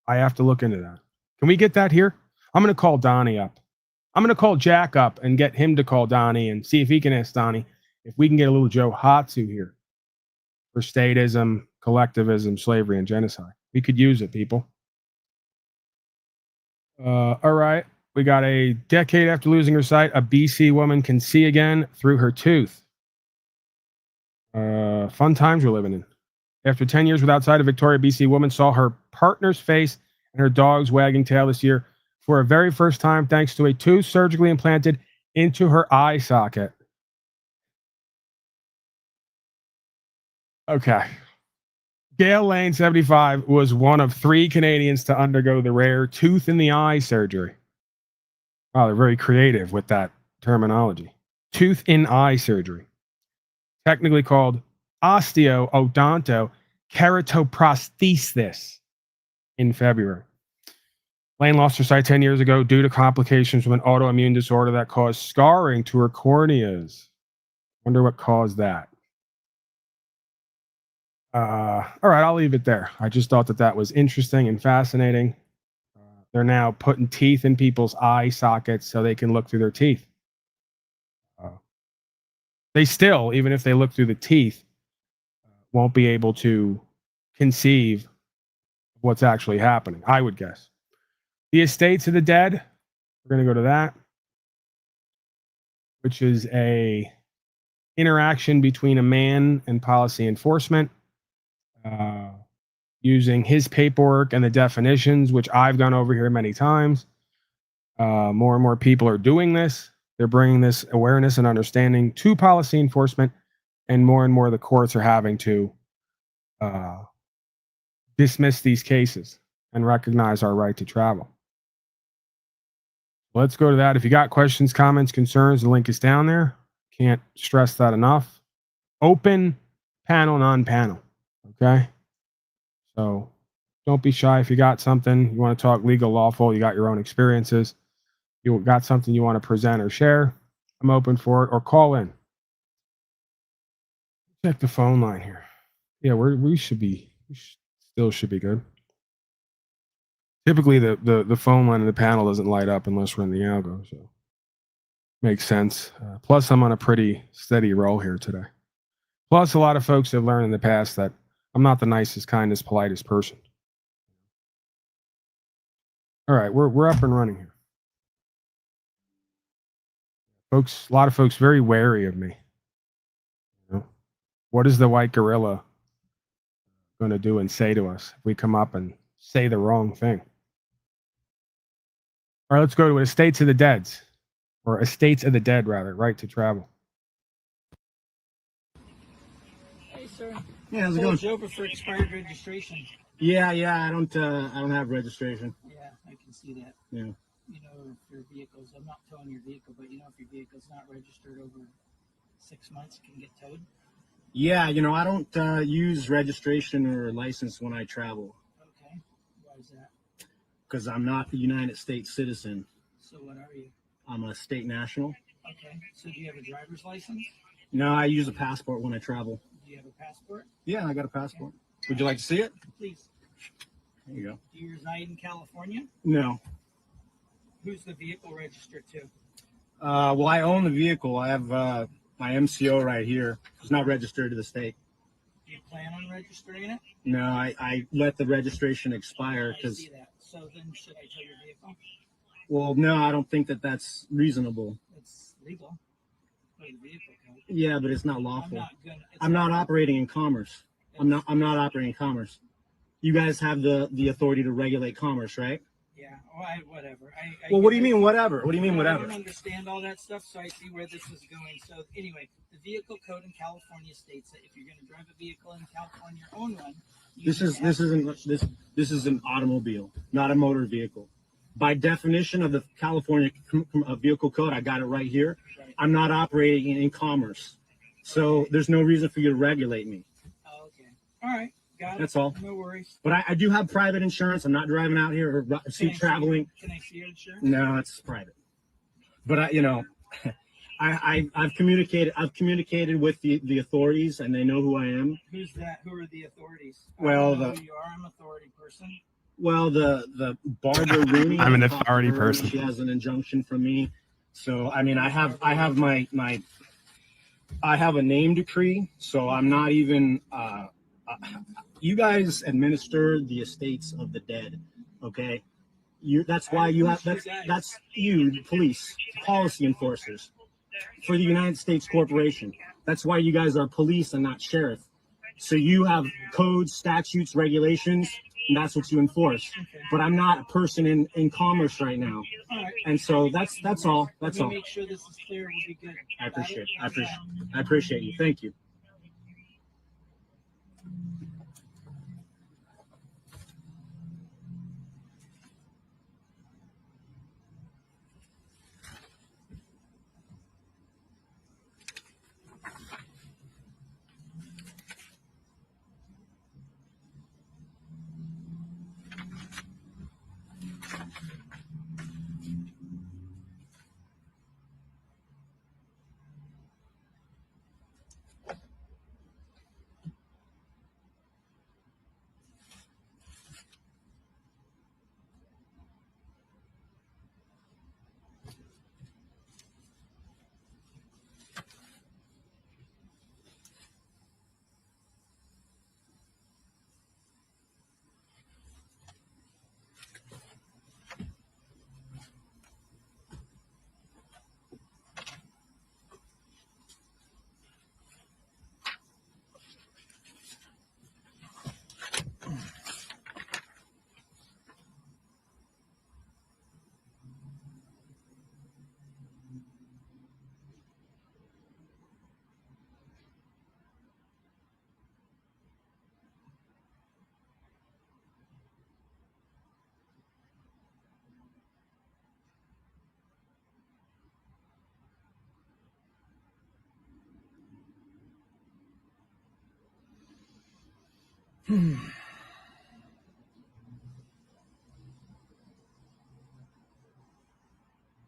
S4: I have to look into that. Can we get that here? I'm going to call Donnie up. I'm going to call Jack up and get him to call Donnie and see if he can ask Donnie if we can get a little Johatsu here for statism, collectivism, slavery, and genocide. We could use it, people. All right. We got a decade after losing her sight, a BC woman can see again through her tooth. Fun times we're living in. After 10 years without sight, a Victoria, BC woman saw her partner's face and her dog's wagging tail this year for a very first time, thanks to a tooth surgically implanted into her eye socket. Okay. Gail Lane, 75, was one of 3 Canadians to undergo the rare tooth in the eye surgery. Wow, they're very creative with that terminology. Tooth in eye surgery. Technically called osteoodonto keratoprosthesis in February. Lane lost her sight 10 years ago due to complications from an autoimmune disorder that caused scarring to her corneas. Wonder what caused that. All right, I'll leave it there. I just thought that was interesting and fascinating. They're now putting teeth in people's eye sockets so they can look through their teeth. They still, even if they look through the teeth, won't be able to conceive what's actually happening, I would guess. The estates of the dead, we're going to go to that, which is a interaction between a man and policy enforcement, using his paperwork and the definitions, which I've gone over here many times. More and more people are doing this. They're bringing this awareness and understanding to policy enforcement, and more the courts are having to dismiss these cases and recognize our right to travel. Let's go to that. If you got questions, comments, concerns, the link is down there. Can't stress that enough. Open panel, non-panel. Okay? So don't be shy. If you got something, you want to talk legal, lawful, you got your own experiences, you got something you want to present or share, I'm open for it. Or call in. Check the phone line here. Yeah, we still should be good. Typically, the phone line in the panel doesn't light up unless we're in the algo, so makes sense. Plus, I'm on a pretty steady roll here today. Plus, a lot of folks have learned in the past that I'm not the nicest, kindest, politest person. All right, we're up and running here. Folks, a lot of folks very wary of me. You know, what is the white gorilla going to do and say to us if we come up and say the wrong thing? All right, let's go to estates of the dead, or estates of the dead, rather, right to travel.
S17: Hey, sir.
S2: Yeah, how's it
S17: Pulled
S2: going?
S17: you over for expired registration.
S2: Yeah, I don't have registration.
S17: Yeah, I can see that.
S2: Yeah.
S17: You know, if your vehicle's, I'm not towing your vehicle, but you know, if your vehicle's not registered over 6 months, it can get towed.
S2: Yeah, you know, I don't use registration or license when I travel.
S17: Okay. Why is that?
S2: Because I'm not the United States citizen.
S17: So what are you?
S2: I'm a state national.
S17: Okay. So do you have a driver's license?
S2: No, I use a passport when I travel.
S17: Do you have a passport?
S2: Yeah, I got a passport. Okay. Would you like to see it?
S17: Please.
S2: There you go.
S17: Do you reside in California?
S2: No.
S17: Who's the vehicle registered to?
S2: Well, I own the vehicle. I have my MCO right here. It's not registered to the state.
S17: Do you plan on registering it?
S2: No, I let the registration expire because.
S17: I see that. So then should I tow your vehicle?
S2: Well, no, I don't think that that's reasonable.
S17: It's legal. For the vehicle code.
S2: Yeah, but it's not lawful. I'm not operating in commerce. I'm not operating in commerce. You guys have the authority to regulate commerce, right?
S17: Yeah, well, whatever.
S2: Well, what do you mean whatever? What do you mean
S17: I
S2: whatever?
S17: don't understand all that stuff, so I see where this is going. So anyway, the vehicle code in California states that if you're going to drive a vehicle in California, your own one.
S2: This is an automobile, not a motor vehicle. By definition of the California vehicle code, I got it right here.
S17: Right.
S2: I'm not operating in commerce, so there's no reason for you to regulate me.
S17: Oh, okay. All right. Got it.
S2: That's all.
S17: No worries.
S2: But I do have private insurance. I'm not driving out here or traveling.
S17: Can I see your insurance?
S2: No, it's private. But I've communicated with the authorities, and they know who I am.
S17: Who's that? Who are the authorities?
S2: Well,
S17: I don't know who you are. I'm an authority person.
S2: Well, the Barbara Rooney.
S4: I'm an authority person.
S2: She has an injunction from me. So I mean, I have a name decree. So I'm not even. You guys administer the estates of the dead, okay? That's why you have that's you, police, policy enforcers for the United States Corporation. That's why you guys are police and not sheriff. So you have codes, statutes, regulations, and that's what you enforce. But I'm not a person in commerce right now. And so that's all. That's all.
S17: Make sure this is clear. We'll be good.
S2: I appreciate you. Thank you.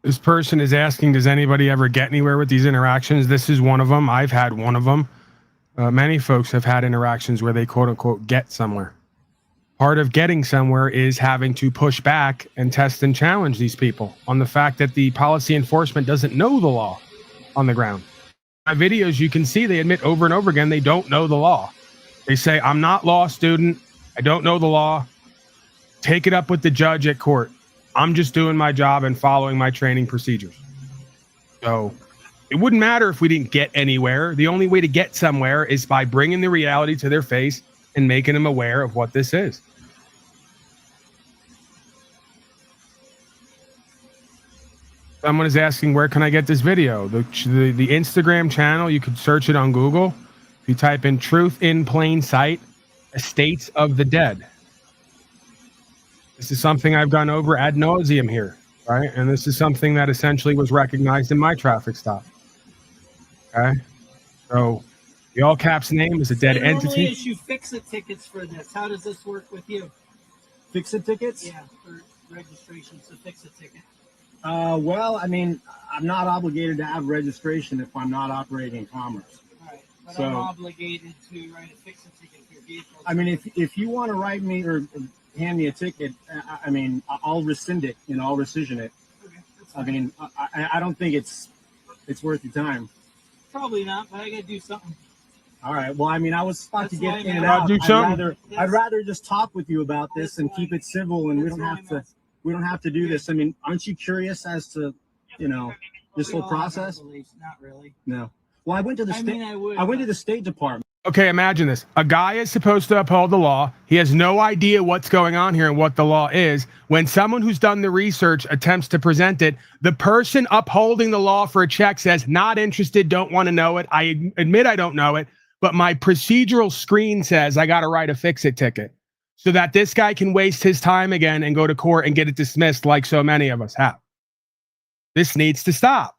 S4: This person is asking, does anybody ever get anywhere with these interactions? This is one of them. I've had one of them. Many folks have had interactions where they quote unquote get somewhere. Part of getting somewhere is having to push back and test and challenge these people on the fact that the policy enforcement doesn't know the law on the ground. My videos, you can see they admit over and over again they don't know the law. They say, I'm not law student. I don't know the law. Take it up with the judge at court. I'm just doing my job and following my training procedures. So it wouldn't matter if we didn't get anywhere. The only way to get somewhere is by bringing the reality to their face and making them aware of what this is. Someone is asking, where can I get this video? The Instagram channel, you could search it on Google. If you type in Truth in Plain Sight, Estates of the Dead. This is something I've gone over ad nauseum here, right? And this is something that essentially was recognized in my traffic stop. Okay? So the all caps name is a dead entity.
S17: Normally issue fix-it tickets for this. How does this work with you?
S2: Fix-it tickets?
S17: Yeah, for registration, so fix-it ticket.
S2: Well, I mean, I'm not obligated to have registration if I'm not operating commerce.
S17: Right, but
S2: So-
S17: I'm obligated to write a fix-it ticket for your vehicle.
S2: I mean, if you want to write me or hand me a ticket, I mean, I'll rescind it, I'll rescission it.
S17: Okay, that's
S2: I
S17: fine.
S2: mean, I don't think it's worth your time.
S17: Probably not, but I gotta do something.
S2: All right. Well, I mean, I was about to
S17: That's why
S2: get
S17: I'm
S2: in and
S17: asking.
S2: out.
S4: Do something.
S2: I'd rather just talk with you about this and keep it civil, and we don't have to do this. I mean, aren't you curious as to, this
S17: We
S2: whole
S17: all have our
S2: process?
S17: beliefs, not really.
S2: No. Well, I went to the
S17: I
S2: state.
S17: mean, I would,
S2: I went to
S17: but-
S2: the State Department.
S4: Okay, imagine this. A guy is supposed to uphold the law. He has no idea what's going on here and what the law is. When someone who's done the research attempts to present it, the person upholding the law for a check says, not interested, don't want to know it. I admit I don't know it, but my procedural screen says I got to write a fix-it ticket so that this guy can waste his time again and go to court and get it dismissed like so many of us have. This needs to stop.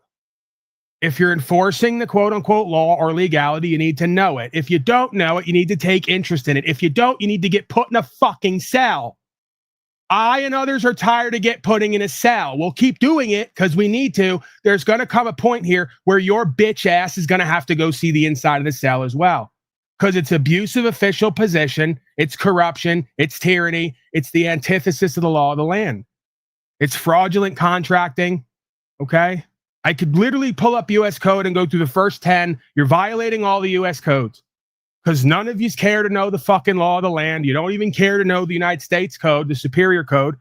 S4: If you're enforcing the quote unquote law or legality, you need to know it. If you don't know it, you need to take interest in it. If you don't, you need to get put in a fucking cell. I and others are tired of putting in a cell. We'll keep doing it because we need to. There's going to come a point here where your bitch ass is going to have to go see the inside of the cell as well. Because it's abuse of official position, it's corruption, it's tyranny, it's the antithesis of the law of the land. It's fraudulent contracting, okay? I could literally pull up U.S. code and go through the first 10. You're violating all the U.S. codes because none of you care to know the fucking law of the land. You don't even care to know the United States code, the superior code.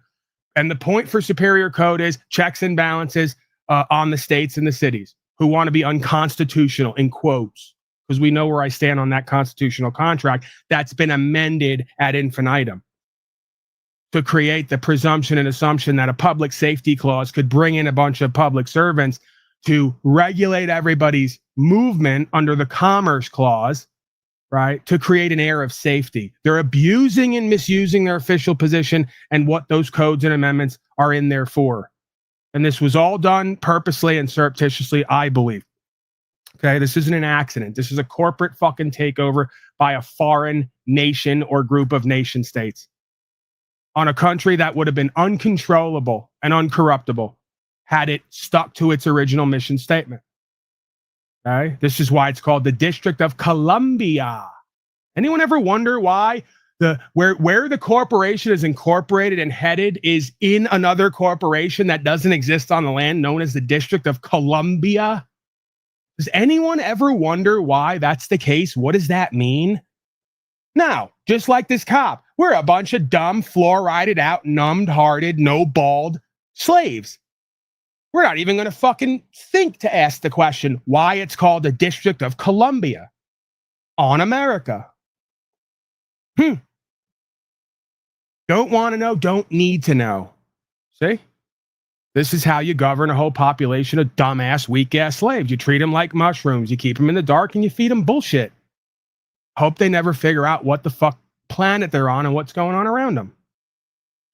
S4: And the point for superior code is checks and balances on the states and the cities who want to be unconstitutional, in quotes, because we know where I stand on that constitutional contract that's been amended ad infinitum to create the presumption and assumption that a public safety clause could bring in a bunch of public servants to regulate everybody's movement under the commerce clause, right? To create an air of safety. They're abusing and misusing their official position and what those codes and amendments are in there for. And this was all done purposely and surreptitiously, I believe. Okay, this isn't an accident. This is a corporate fucking takeover by a foreign nation or group of nation states on a country that would have been uncontrollable and uncorruptible had it stuck to its original mission statement. Okay? This is why it's called the District of Columbia. Anyone ever wonder why where the corporation is incorporated and headed is in another corporation that doesn't exist on the land known as the District of Columbia? Does anyone ever wonder why that's the case? What does that mean? Now, just like this cop, we're a bunch of dumb, fluorided out, numbed-hearted, no-balled slaves. We're not even going to fucking think to ask the question why it's called the District of Columbia on America. Don't want to know, don't need to know. See? This is how you govern a whole population of dumbass, weak-ass slaves. You treat them like mushrooms. You keep them in the dark and you feed them bullshit. Hope they never figure out what the fuck planet they're on and what's going on around them.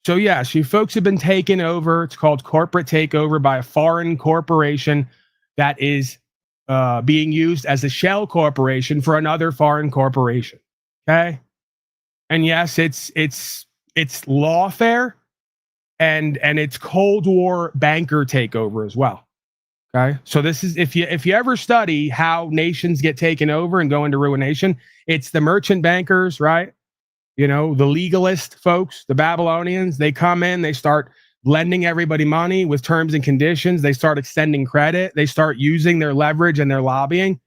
S4: So yes, you folks have been taken over. It's called corporate takeover by a foreign corporation that is being used as a shell corporation for another foreign corporation. Okay? And yes, it's lawfare and it's Cold War banker takeover as well. Okay. So this is, if you ever study how nations get taken over and go into ruination, it's the merchant bankers, right? You know, the legalist folks, the Babylonians, they come in, they start lending everybody money with terms and conditions. They start extending credit. They start using their leverage and their lobbying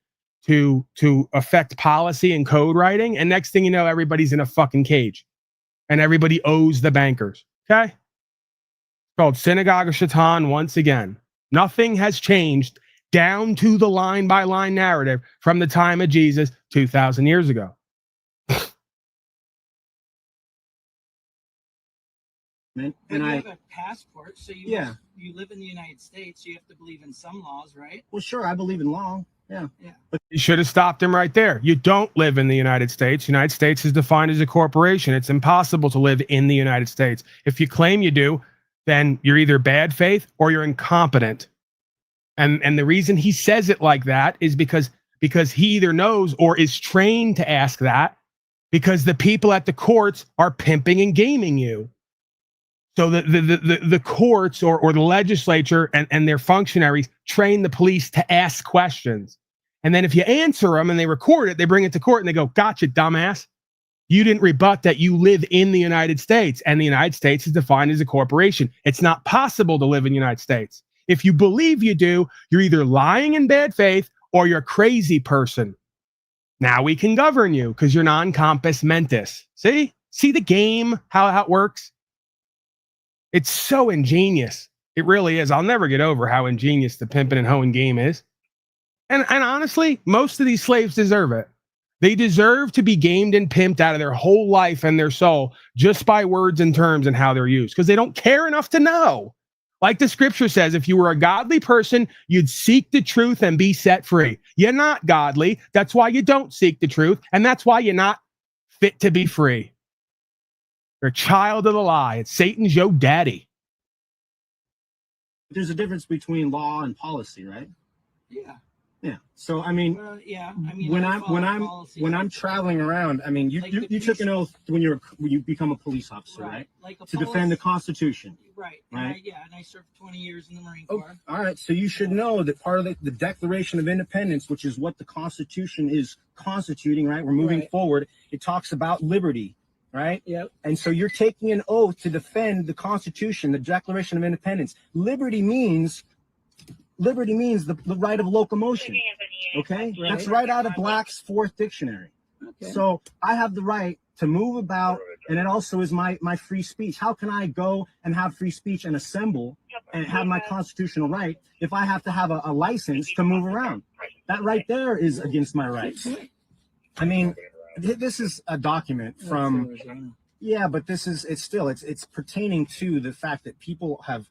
S4: to affect policy and code writing. And next thing you know, everybody's in a fucking cage and everybody owes the bankers. Okay. It's called Synagogue of Shaitan once again. Nothing has changed down to the line by line narrative from the time of Jesus 2,000 years ago.
S2: And
S17: you
S2: I
S17: have a passport, so you live in the United States. You have to believe in some laws, right?
S2: Well, sure, I believe in law. Yeah.
S4: But you should have stopped him right there. You don't live in the United States. The United States is defined as a corporation. It's impossible to live in the United States. If you claim you do, then you're either bad faith or you're incompetent. And the reason he says it like that is because he either knows or is trained to ask that, because the people at the courts are pimping and gaming you. So the courts or the legislature and their functionaries train the police to ask questions. And then if you answer them and they record it, they bring it to court and they go, gotcha, dumbass. You didn't rebut that you live in the United States, and the United States is defined as a corporation. It's not possible to live in the United States. If you believe you do, you're either lying in bad faith or you're a crazy person. Now we can govern you because you're non-compos mentis. See the game, how it works? It's so ingenious. It really is. I'll never get over how ingenious the pimping and hoeing game is. And honestly, most of these slaves deserve it. They deserve to be gamed and pimped out of their whole life and their soul just by words and terms and how they're used, because they don't care enough to know. Like the scripture says, if you were a godly person, you'd seek the truth and be set free. You're not godly. That's why you don't seek the truth. And that's why you're not fit to be free. You're a child of the lie. It's Satan's yo daddy.
S2: There's a difference between law and policy, right?
S17: Yeah.
S2: Yeah. So I mean, when I'm traveling around, I mean, you took an oath when you become a police officer, right?
S17: Like
S2: to defend the Constitution.
S17: Right.
S2: Right.
S17: And I served 20 years in the Marine Corps.
S2: All right. So you should know that part of the Declaration of Independence, which is what the Constitution is constituting, right? We're moving forward. It talks about liberty, right?
S17: Yep.
S2: And so you're taking an oath to defend the Constitution, the Declaration of Independence. Liberty means the right of locomotion. Okay?
S17: Right.
S2: That's right out of Black's Fourth Dictionary.
S17: Okay.
S2: So I have the right to move about, and it also is my free speech. How can I go and have free speech and assemble and have my constitutional right if I have to have a license to move around? That right there is against my rights. I mean, this is a document from, but it's pertaining to the fact that people have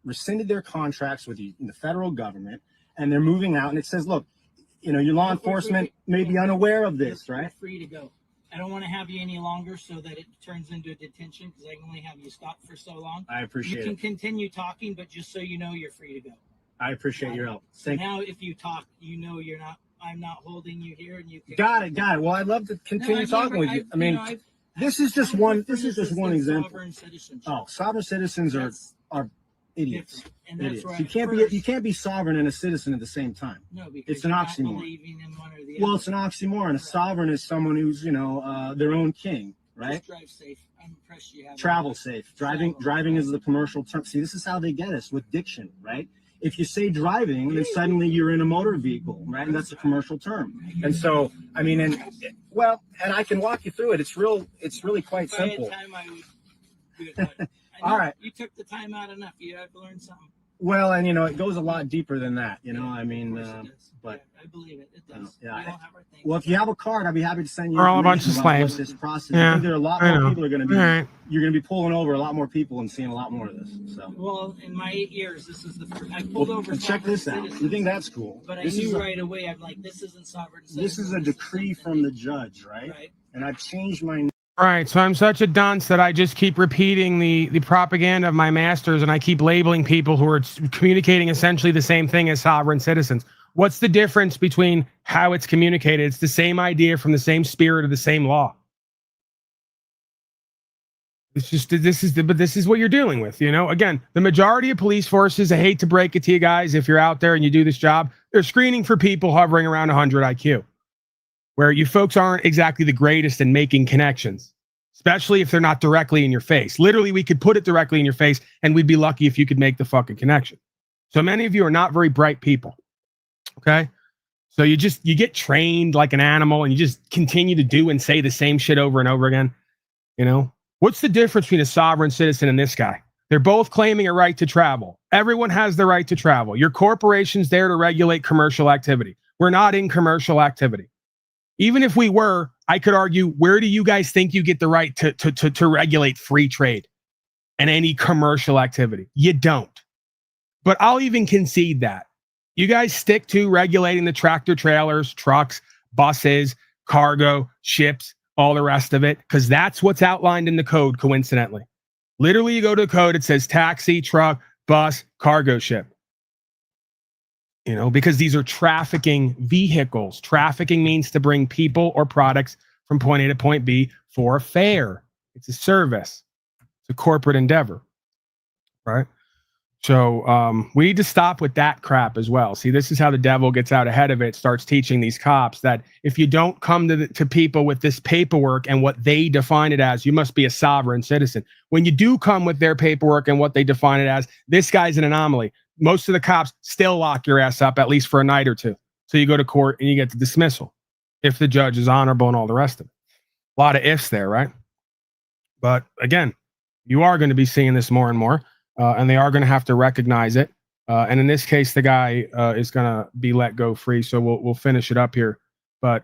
S2: rescinded their contracts with the federal government, and they're moving out, and it says, look, your law enforcement may be unaware of this, right?
S17: You're free to go. I don't want to have you any longer so that it turns into a detention, because I can only have you stopped for so long.
S2: I appreciate it.
S17: You can continue talking, but just so you know, you're free to go.
S2: I appreciate your help.
S17: So now if you talk, I'm not holding you here, and you can.
S2: Got it. Well, I'd love to continue talking with you. This is just one example.
S17: Sovereign citizenship.
S2: Oh, sovereign citizens are idiots.
S17: And that's
S2: Idiots.
S17: right.
S2: You can't be sovereign and a citizen at the same time.
S17: No, because
S2: it's an
S17: you're not
S2: oxymoron.
S17: believing in one or the
S2: Well,
S17: other.
S2: it's an oxymoron. A sovereign is someone who's their own king, right?
S17: Just drive safe. I'm impressed you have
S2: Travel safe. Driving is the commercial term. See, this is how they get us with diction, right? If you say driving, then suddenly you're in a motor vehicle, right? And that's a commercial term. And so, I mean, and I can walk you through it. It's really quite simple. All right.
S17: You took the time out enough. You have to learn something.
S2: Well, and it goes a lot deeper than that, I mean, but
S17: I believe it. It does.
S2: yeah.
S17: We all have our things.
S2: Well, if you have a card, I'd be happy to send you.
S4: We're all a bunch of
S2: information about
S4: slaves.
S2: what this process.
S4: Yeah,
S2: I think there are a lot
S4: I
S2: more
S4: know.
S2: people are going to be.
S4: All right.
S2: You're going to be pulling over a lot more people and seeing a lot more of this. So.
S17: Well, in my 8 years, this is the first. I pulled over.
S2: Check this out.
S17: citizens,
S2: You think that's cool?
S17: But
S2: This
S17: I knew
S2: is
S17: right away. I'm like, this isn't sovereign.
S2: This is a decree from the judge, right? And I've changed my.
S4: Right, so I'm such a dunce that I just keep repeating the propaganda of my masters, and I keep labeling people who are communicating essentially the same thing as sovereign citizens. What's the difference between how it's communicated? It's the same idea from the same spirit of the same law. It's just but this is what you're dealing with, you know. Again, the majority of police forces, I hate to break it to you guys, if you're out there and you do this job, they're screening for people hovering around 100 IQ, where you folks aren't exactly the greatest in making connections, especially if they're not directly in your face. Literally, we could put it directly in your face, and we'd be lucky if you could make the fucking connection. So many of you are not very bright people. Okay, so you get trained like an animal, and you just continue to do and say the same shit over and over again, you know. What's the difference between a sovereign citizen and this guy? They're both claiming a right to travel. Everyone has the right to travel. Your corporation's there to regulate commercial activity. We're not in commercial activity. Even if we were, I could argue, where do you guys think you get the right to regulate free trade and any commercial activity? You don't. But I'll even concede that. You guys stick to regulating the tractor trailers, trucks, buses, cargo, ships, all the rest of it, because that's what's outlined in the code, coincidentally. Literally, you go to the code, it says taxi, truck, bus, cargo ship. You know, because these are trafficking vehicles. Trafficking means to bring people or products from point A to point B for a fare. It's a service. It's a corporate endeavor, right? So we need to stop with that crap as well. See, this is how the devil gets out ahead of it, starts teaching these cops that if you don't come to people with this paperwork and what they define it as, you must be a sovereign citizen. When you do come with their paperwork and what they define it as, this guy's an anomaly. Most of the cops still lock your ass up, at least for a night or two. So you go to court and you get the dismissal if the judge is honorable and all the rest of it. A lot of ifs there, right? But again, you are going to be seeing this more and more. And they are going to have to recognize it. And in this case, the guy is going to be let go free. So we'll finish it up here. But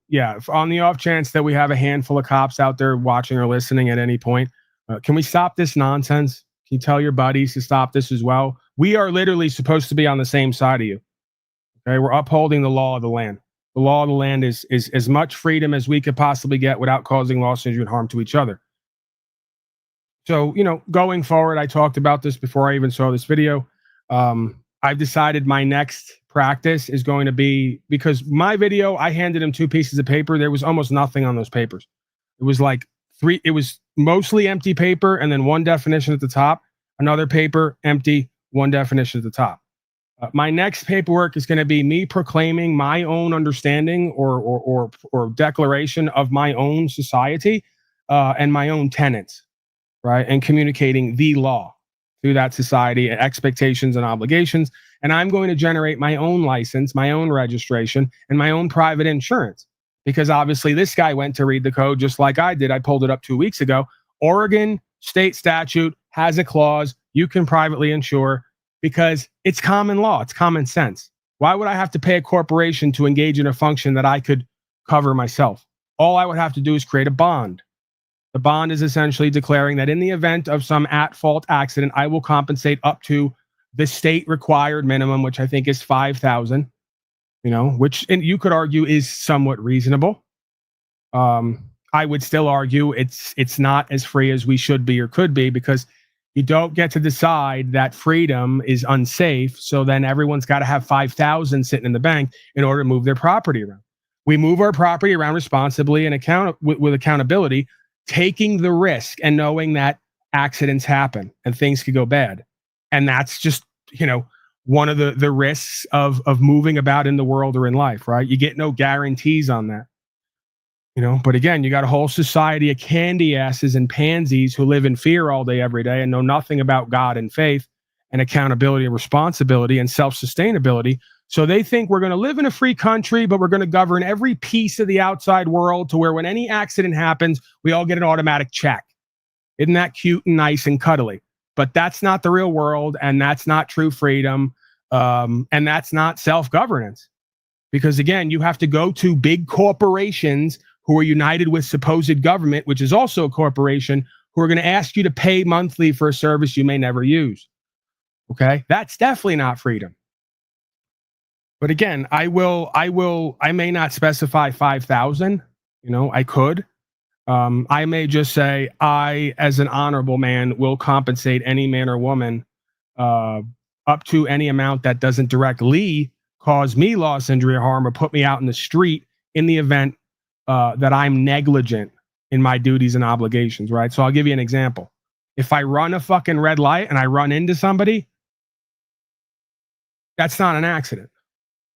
S4: yeah, if on the off chance that we have a handful of cops out there watching or listening at any point, can we stop this nonsense? Can you tell your buddies to stop this as well? We are literally supposed to be on the same side of you. Okay, we're upholding the law of the land. The law of the land is as much freedom as we could possibly get without causing loss, injury, and harm to each other. So, you know, going forward, I talked about this before I even saw this video. I've decided my next practice is going to be, because my video, I handed him 2 pieces of paper. There was almost nothing on those papers. It was like 3, it was mostly empty paper and then 1 definition at the top, another paper, empty, 1 definition at the top. My next paperwork is going to be me proclaiming my own understanding or declaration of my own society and my own tenets. Right, and communicating the law through that society, expectations and obligations. And I'm going to generate my own license, my own registration, and my own private insurance. Because obviously this guy went to read the code just like I did. I pulled it up 2 weeks ago. Oregon state statute has a clause you can privately insure because it's common law. It's common sense. Why would I have to pay a corporation to engage in a function that I could cover myself? All I would have to do is create a bond. The bond is essentially declaring that in the event of some at-fault accident, I will compensate up to the state required minimum, which I think is $5,000, you know, which and you could argue is somewhat reasonable. I would still argue it's not as free as we should be or could be, because you don't get to decide that freedom is unsafe. So then everyone's got to have 5,000 sitting in the bank in order to move their property around. We move our property around responsibly and with accountability, taking the risk and knowing that accidents happen and things could go bad. And that's just, you know, one of the risks of moving about in the world or in life, right? You get no guarantees on that, you know. But again, you got a whole society of candy asses and pansies who live in fear all day, every day, and know nothing about God and faith and accountability and responsibility and self-sustainability. So they think we're going to live in a free country, but we're going to govern every piece of the outside world to where when any accident happens, we all get an automatic check. Isn't that cute and nice and cuddly? But that's not the real world, and that's not true freedom, and that's not self-governance. Because again, you have to go to big corporations who are united with supposed government, which is also a corporation, who are going to ask you to pay monthly for a service you may never use. Okay, that's definitely not freedom. But again, I may not specify 5,000, you know, I could. I may just say, I, as an honorable man, will compensate any man or woman up to any amount that doesn't directly cause me loss, injury, or harm, or put me out in the street in the event that I'm negligent in my duties and obligations, right? So I'll give you an example. If I run a fucking red light and I run into somebody, that's not an accident.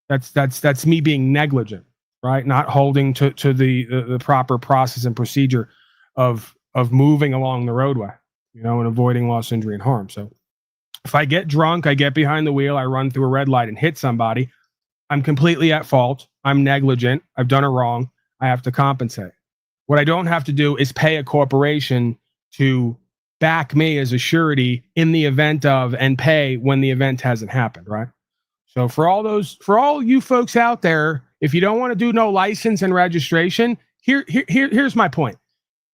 S4: That's me being negligent, right? Not holding to the proper process and procedure of moving along the roadway, you know, and avoiding loss, injury, and harm. So if I get drunk, I get behind the wheel, I run through a red light and hit somebody, I'm completely at fault. I'm negligent. I've done it wrong. I have to compensate. What I don't have to do is pay a corporation to back me as a surety in the event of, and pay when the event hasn't happened, right? So for all you folks out there, if you don't want to do no license and registration, here's my point.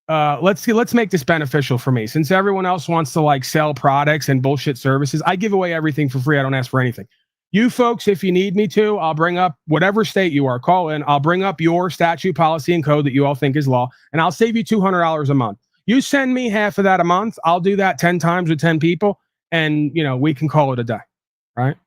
S4: Let's make this beneficial for me. Since everyone else wants to like sell products and bullshit services, I give away everything for free. I don't ask for anything. You folks, if you need me to, I'll bring up whatever state you are, call in. I'll bring up your statute, policy, and code that you all think is law, and I'll save you $200 a month. You send me half of that a month. I'll do that 10 times with 10 people, and you know we can call it a day, right?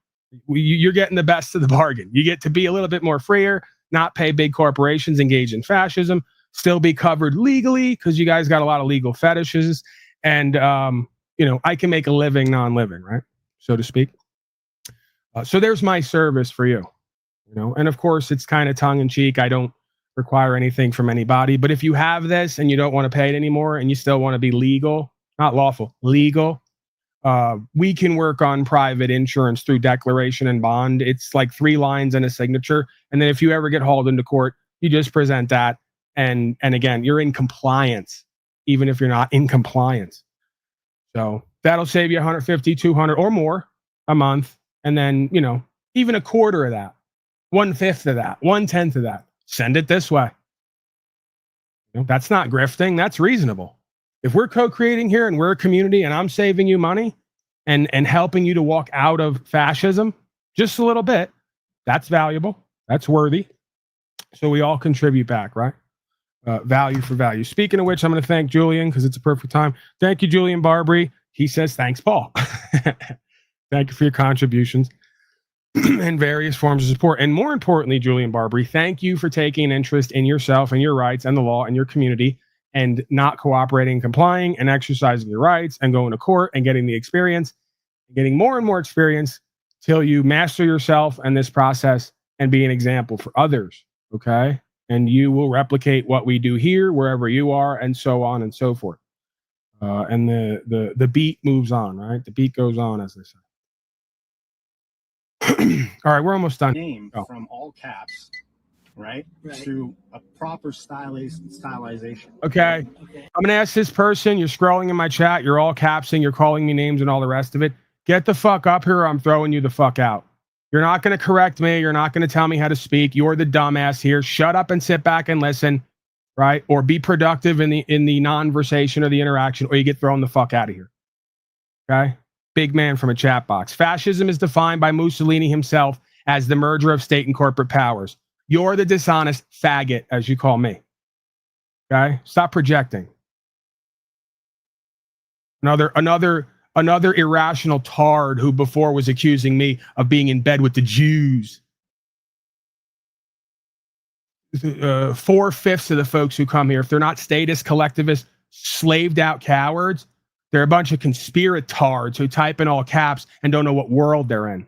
S4: You're getting the best of the bargain. You get to be a little bit more freer, not pay big corporations, engage in fascism, still be covered legally because you guys got a lot of legal fetishes, and you know I can make a living non-living, right, so to speak. So there's my service for you, you know, and of course it's kind of tongue in cheek. I don't require anything from anybody, but if you have this and you don't want to pay it anymore and you still want to be legal, not lawful, legal, we can work on private insurance through declaration and bond. It's like 3 lines and a signature. And then if you ever get hauled into court, you just present that. And again, you're in compliance, even if you're not in compliance. So that'll save you 150, 200 or more a month. And then, you know, even a quarter of that, 1/5 of that, 1/10 of that, send it this way. You know, that's not grifting. That's reasonable. If we're co-creating here and we're a community and I'm saving you money and helping you to walk out of fascism just a little bit, that's valuable. That's worthy. So we all contribute back, right? Value for value. Speaking of which, I'm going to thank Julian because it's a perfect time. Thank you, Julian Barbary. He says, thanks, Paul. Thank you for your contributions and various forms of support. And more importantly, Julian Barbary, thank you for taking an interest in yourself and your rights and the law and your community and not cooperating and complying and exercising your rights and going to court and getting the experience, getting more and more experience till you master yourself and this process and be an example for others, okay? And you will replicate what we do here, wherever you are, and so on and so forth. And the beat moves on, right? The beat goes on, as they say. All right, we're almost done.
S2: Name from all caps, right, to a proper stylization.
S4: Okay. I'm going to ask this person, you're scrolling in my chat, you're all capsing, you're calling me names and all the rest of it. Get the fuck up here or I'm throwing you the fuck out. You're not going to correct me. You're not going to tell me how to speak. You're the dumbass here. Shut up and sit back and listen, right? Or be productive in the conversation or the interaction, or you get thrown the fuck out of here. Okay? Big man from a chat box. Fascism is defined by Mussolini himself as the merger of state and corporate powers. You're the dishonest faggot, as you call me. Okay? Stop projecting. Another irrational tard who before was accusing me of being in bed with the Jews. 4/5 of the folks who come here, if they're not statist, collectivist, slaved out cowards, they're a bunch of conspiratards who type in all caps and don't know what world they're in.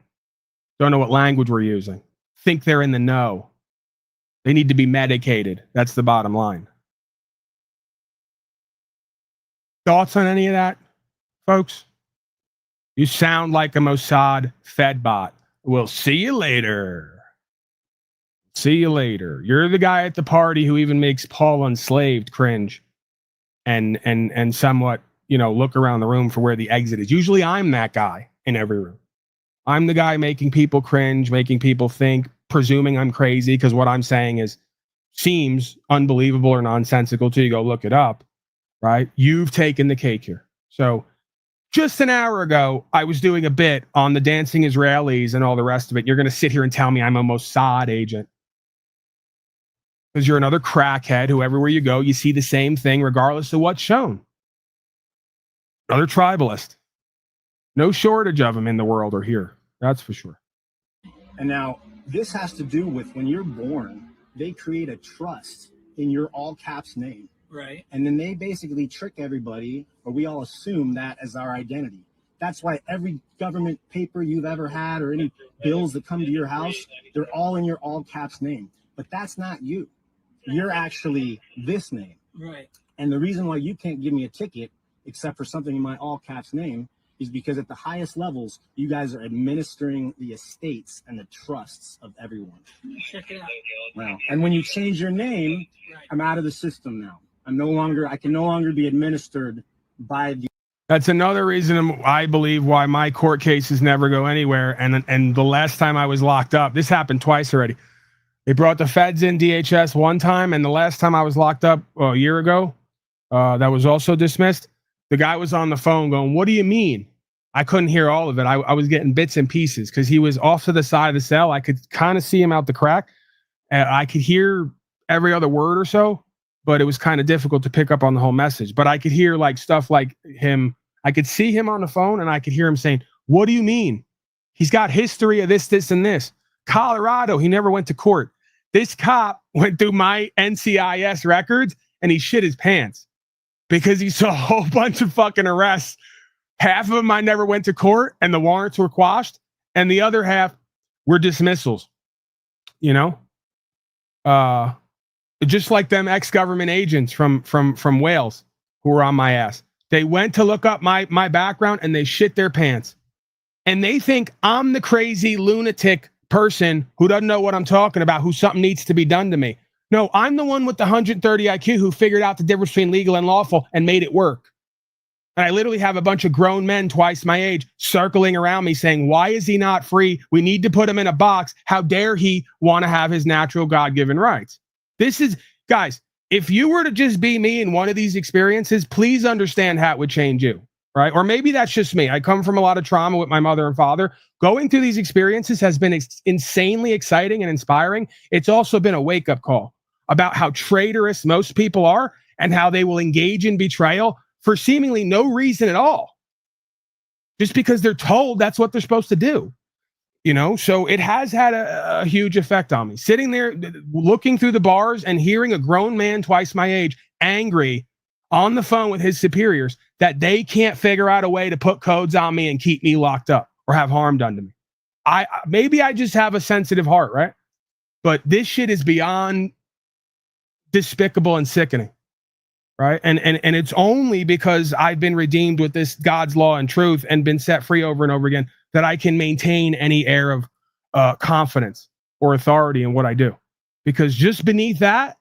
S4: Don't know what language we're using. Think they're in the know. They need to be medicated. That's the bottom line. Thoughts on any of that, folks? You sound like a Mossad Fed bot. We'll see you later. See you later. You're the guy at the party who even makes Paul Enslaved cringe and somewhat, you know, look around the room for where the exit is. Usually I'm that guy in every room. I'm the guy making people cringe, making people think, presuming I'm crazy because what I'm saying seems unbelievable or nonsensical till you go look it up, right? You've taken the cake here. So just an hour ago, I was doing a bit on the dancing Israelis and all the rest of it. You're going to sit here and tell me I'm a Mossad agent. Because you're another crackhead who everywhere you go, you see the same thing regardless of what's shown. Another tribalist. No shortage of them in the world or here. That's for sure.
S2: And now this has to do with when you're born, they create a trust in your all caps name.
S17: Right.
S2: And then they basically trick everybody, or we all assume that as our identity. That's why every government paper you've ever had or any bills that come to your house, they're all in your all caps name. But that's not you. You're actually this name.
S17: Right.
S2: And the reason why you can't give me a ticket, except for something in my all caps name, is because at the highest levels, you guys are administering the estates and the trusts of everyone.
S17: Check it out.
S2: Wow. And when you change your name, I'm out of the system now. I can no longer be administered by the.
S4: That's another reason I believe why my court cases never go anywhere. And the last time I was locked up, this happened twice already. They brought the feds in DHS one time, and the last time I was locked up a year ago, that was also dismissed. The guy was on the phone going, "What do you mean?" I couldn't hear all of it. I was getting bits and pieces because he was off to the side of the cell. I could kind of see him out the crack. I could hear every other word or so, but it was kind of difficult to pick up on the whole message. But I could hear like stuff like him. I could see him on the phone, and I could hear him saying, "What do you mean? He's got history of this, this, and this. Colorado, he never went to court. This cop went through my NCIS records, and he shit his pants because he saw a whole bunch of fucking arrests. Half of them I never went to court, and the warrants were quashed, and the other half were dismissals. You know, just like them ex-government agents from Wales who were on my ass. They went to look up my background, and they shit their pants. And they think I'm the crazy lunatic person who doesn't know what I'm talking about, who something needs to be done to me. No, I'm the one with the 130 IQ who figured out the difference between legal and lawful and made it work. And I literally have a bunch of grown men twice my age circling around me saying, "Why is he not free? We need to put him in a box. How dare he want to have his natural God-given rights?" This is, guys, if you were to just be me in one of these experiences, please understand how it would change you, right? Or maybe that's just me. I come from a lot of trauma with my mother and father. Going through these experiences has been insanely exciting and inspiring. It's also been a wake-up call about how traitorous most people are and how they will engage in betrayal for seemingly no reason at all, just because they're told that's what they're supposed to do. You know, so it has had a huge effect on me. Sitting there looking through the bars and hearing a grown man twice my age angry on the phone with his superiors that they can't figure out a way to put codes on me and keep me locked up or have harm done to me. Maybe I just have a sensitive heart, right? But this shit is beyond despicable and sickening, right? And it's only because I've been redeemed with this God's law and truth and been set free over and over again that I can maintain any air of confidence or authority in what I do. Because just beneath that,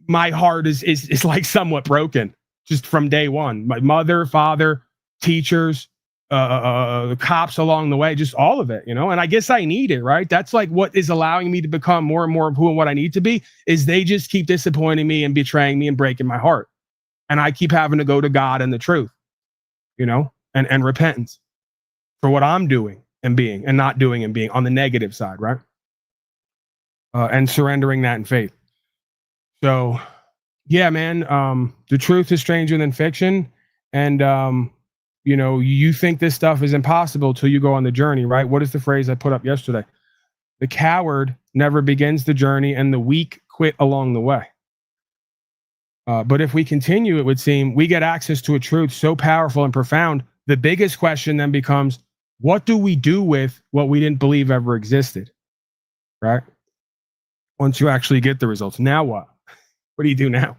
S4: my heart is like somewhat broken just from day one. My mother, father, teachers, cops along the way, just all of it, you know? And I guess I need it, right? That's like what is allowing me to become more and more of who and what I need to be, is they just keep disappointing me and betraying me and breaking my heart. And I keep having to go to God and the truth, you know, and repentance for what I'm doing and being and not doing and being on the negative side, right? And surrendering that in faith. So, yeah, man, the truth is stranger than fiction. And, you know, you think this stuff is impossible till you go on the journey, right? What is the phrase I put up yesterday? The coward never begins the journey and the weak quit along the way. But if we continue, it would seem we get access to a truth so powerful and profound. The biggest question then becomes, what do we do with what we didn't believe ever existed, right? Once you actually get the results, now what? What do you do now?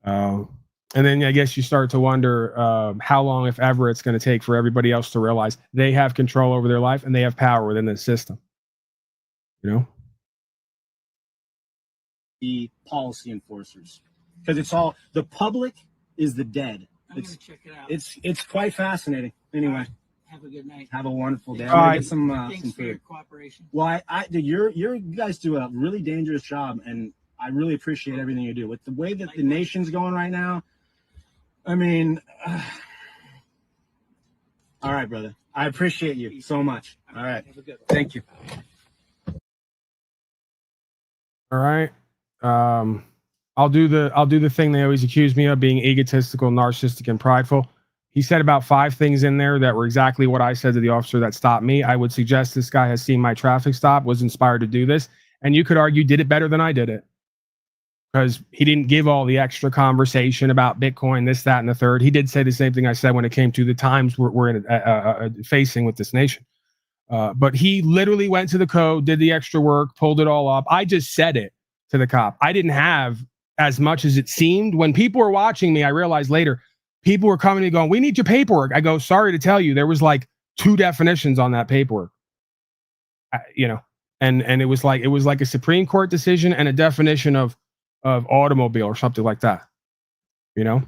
S4: And then I guess you start to wonder how long, if ever, it's going to take for everybody else to realize they have control over their life and they have power within the system. You know?
S2: The policy enforcers. Because it's all, the public is the dead.
S17: I'm gonna check it out.
S2: It's quite fascinating. Anyway.
S17: Have a good night.
S2: Have a wonderful day. I'm
S17: All
S2: gonna
S17: right.
S2: get some
S17: Thanks for your
S2: food.
S17: cooperation.
S2: Well, dude, you guys do a really dangerous job, and I really appreciate everything you do. With the way that the nation's going right now, I mean, all right, brother. I appreciate you so much. All right. Thank you.
S4: All right. I'll do the thing they always accuse me of, being egotistical, narcissistic, and prideful. He said about 5 things in there that were exactly what I said to the officer that stopped me. I would suggest this guy has seen my traffic stop, was inspired to do this, and you could argue did it better than I did it. because he didn't give all the extra conversation about Bitcoin, this, that, and the third. He did say the same thing I said when it came to the times we're facing with this nation. But he literally went to the code, did the extra work, pulled it all up. I just said it to the cop. I didn't have as much as it seemed. When people were watching me, I realized later, people were coming and going, we need your paperwork. I go, sorry to tell you, there was like 2 definitions on that paperwork. You know, and it was like a Supreme Court decision and a definition of automobile or something like that, you know.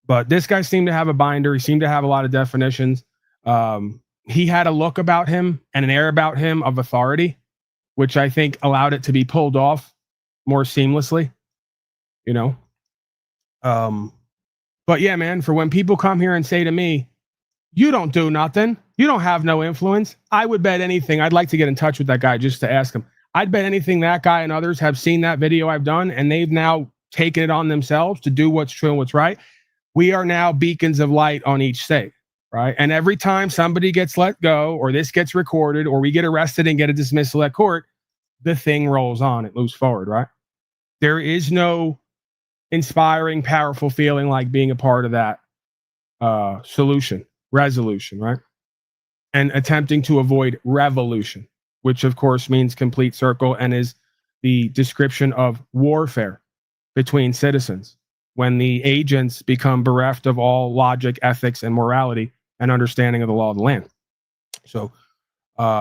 S4: But this guy seemed to have a binder. He seemed to have a lot of definitions. He had a look about him and an air about him of authority, which I think allowed it to be pulled off more seamlessly, you know. But yeah, man, for when people come here and say to me, you don't do nothing, you don't have no influence, I would bet anything. I'd like to get in touch with that guy just to ask him. I'd bet anything that guy and others have seen that video I've done, and they've now taken it on themselves to do what's true and what's right. We are now beacons of light on each state, right? And every time somebody gets let go, or this gets recorded, or we get arrested and get a dismissal at court, the thing rolls on. It moves forward, right? There is no inspiring, powerful feeling like being a part of that resolution, right? And attempting to avoid revolution, which of course means complete circle and is the description of warfare between citizens when the agents become bereft of all logic, ethics, and morality and understanding of the law of the land. So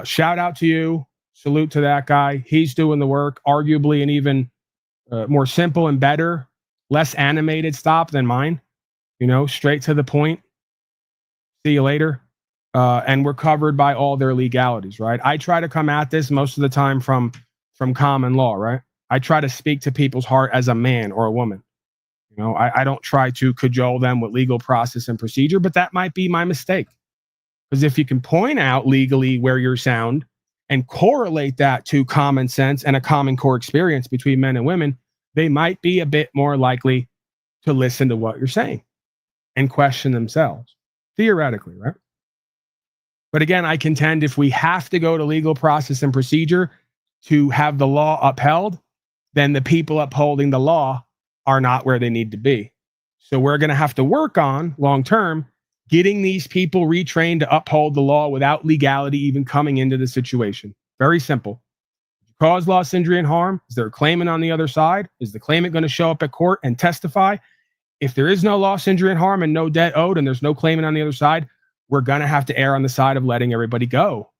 S4: shout out to you. Salute to that guy. He's doing the work, arguably an even more simple and better, less animated stop than mine. You know, straight to the point. See you later. And we're covered by all their legalities, right? I try to come at this most of the time from common law, right? I try to speak to people's heart as a man or a woman. You know, I don't try to cajole them with legal process and procedure, but that might be my mistake. Because if you can point out legally where you're sound and correlate that to common sense and a common core experience between men and women, they might be a bit more likely to listen to what you're saying and question themselves, theoretically, right? But again, I contend if we have to go to legal process and procedure to have the law upheld, then the people upholding the law are not where they need to be. So we're going to have to work on, long term, getting these people retrained to uphold the law without legality even coming into the situation. Very simple. Cause loss, injury, and harm. Is there a claimant on the other side? Is the claimant going to show up at court and testify? If there is no loss, injury, and harm and no debt owed and there's no claimant on the other side, we're going to have to err on the side of letting everybody go.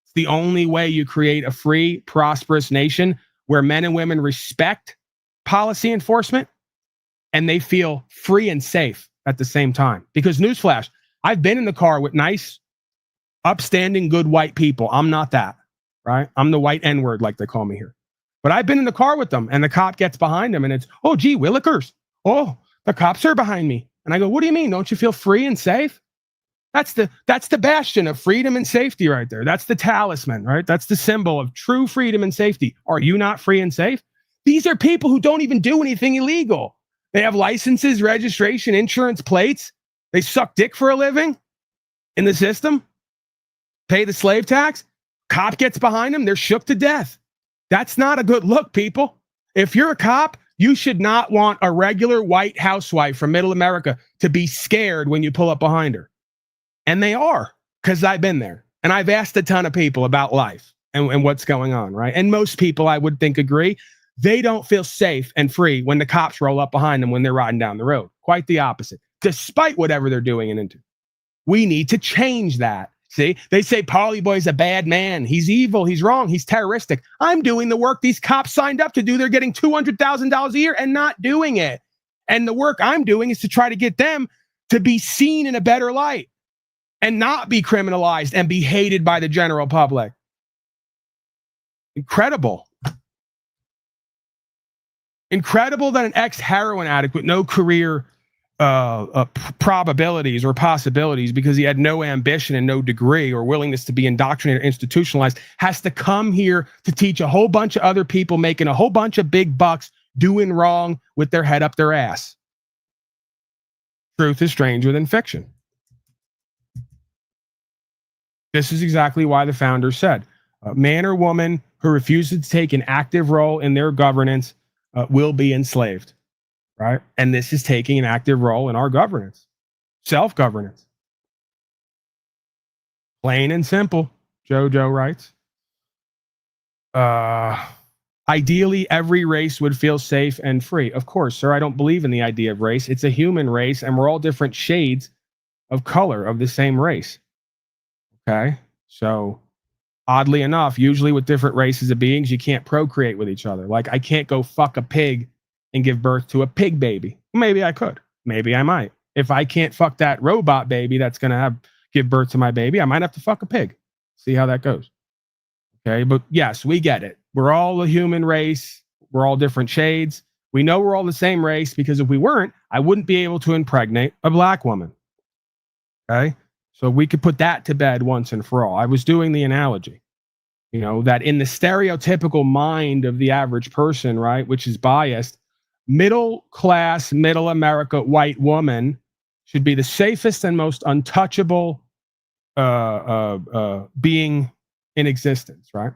S4: It's the only way you create a free, prosperous nation where men and women respect policy enforcement and they feel free and safe at the same time. Because newsflash, I've been in the car with nice, upstanding, good white people. I'm not that, right? I'm the white N-word, like they call me here. But I've been in the car with them and the cop gets behind them and it's, oh, gee, Willikers. Oh, the cops are behind me. And I go, what do you mean? Don't you feel free and safe? That's the bastion of freedom and safety right there. That's the talisman, right? That's the symbol of true freedom and safety. Are you not free and safe? These are people who don't even do anything illegal. They have licenses, registration, insurance, plates. They suck dick for a living in the system, pay the slave tax. Cop gets behind them. They're shook to death. That's not a good look, people. If you're a cop, you should not want a regular white housewife from middle America to be scared when you pull up behind her. And they are, because I've been there. And I've asked a ton of people about life and what's going on, right? And most people, I would think, agree. They don't feel safe and free when the cops roll up behind them when they're riding down the road. Quite the opposite, despite whatever they're doing and into. We need to change that. See, they say Paulie Boy's a bad man. He's evil. He's wrong. He's terroristic. I'm doing the work these cops signed up to do. They're getting $200,000 a year and not doing it. And the work I'm doing is to try to get them to be seen in a better light and not be criminalized and be hated by the general public. Incredible. Incredible that an ex-heroin addict with no career probabilities or possibilities because he had no ambition and no degree or willingness to be indoctrinated or institutionalized has to come here to teach a whole bunch of other people making a whole bunch of big bucks doing wrong with their head up their ass. Truth is stranger than fiction. This is exactly why the founders said, a man or woman who refuses to take an active role in their governance will be enslaved, right? And this is taking an active role in our governance, self-governance. Plain and simple, Jojo writes. Ideally, every race would feel safe and free. Of course, sir, I don't believe in the idea of race. It's a human race, and we're all different shades of color of the same race. Okay? So, oddly enough, usually with different races of beings, you can't procreate with each other. Like, I can't go fuck a pig and give birth to a pig baby. Maybe I could. Maybe I might. If I can't fuck that robot baby that's going to give birth to my baby, I might have to fuck a pig. See how that goes. Okay, but yes, we get it. We're all a human race. We're all different shades. We know we're all the same race because if we weren't, I wouldn't be able to impregnate a black woman. Okay, so we could put that to bed once and for all. I was doing the analogy, you know, that in the stereotypical mind of the average person, right, which is biased, middle class, middle America white woman should be the safest and most untouchable being in existence, right?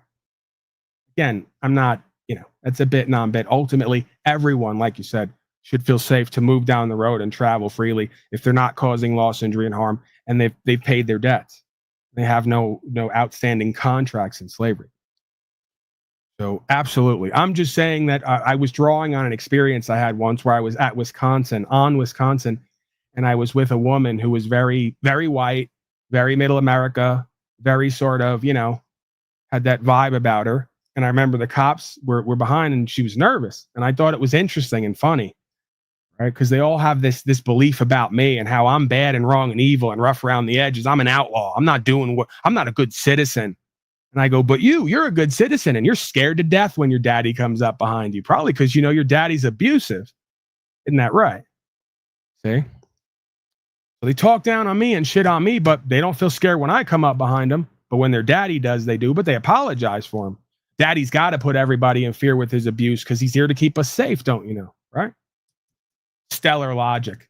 S4: Again, I'm not, you know, that's a bit non-bit. Ultimately, everyone, like you said, should feel safe to move down the road and travel freely if they're not causing loss, injury, and harm, and they've paid their debts. They have no outstanding contracts in slavery. So absolutely. I'm just saying that I was drawing on an experience I had once where I was at Wisconsin, and I was with a woman who was very, very white, very middle America, very sort of, you know, had that vibe about her. And I remember the cops were behind and she was nervous. And I thought it was interesting and funny, right? Because they all have this belief about me and how I'm bad and wrong and evil and rough around the edges. I'm an outlaw. I'm not a good citizen. And I go, but you're a good citizen and you're scared to death when your daddy comes up behind you. Probably because you know your daddy's abusive. Isn't that right? See? So they talk down on me and shit on me, but they don't feel scared when I come up behind them. But when their daddy does, they do. But they apologize for him. Daddy's got to put everybody in fear with his abuse because he's here to keep us safe, don't you know? Right? Stellar logic.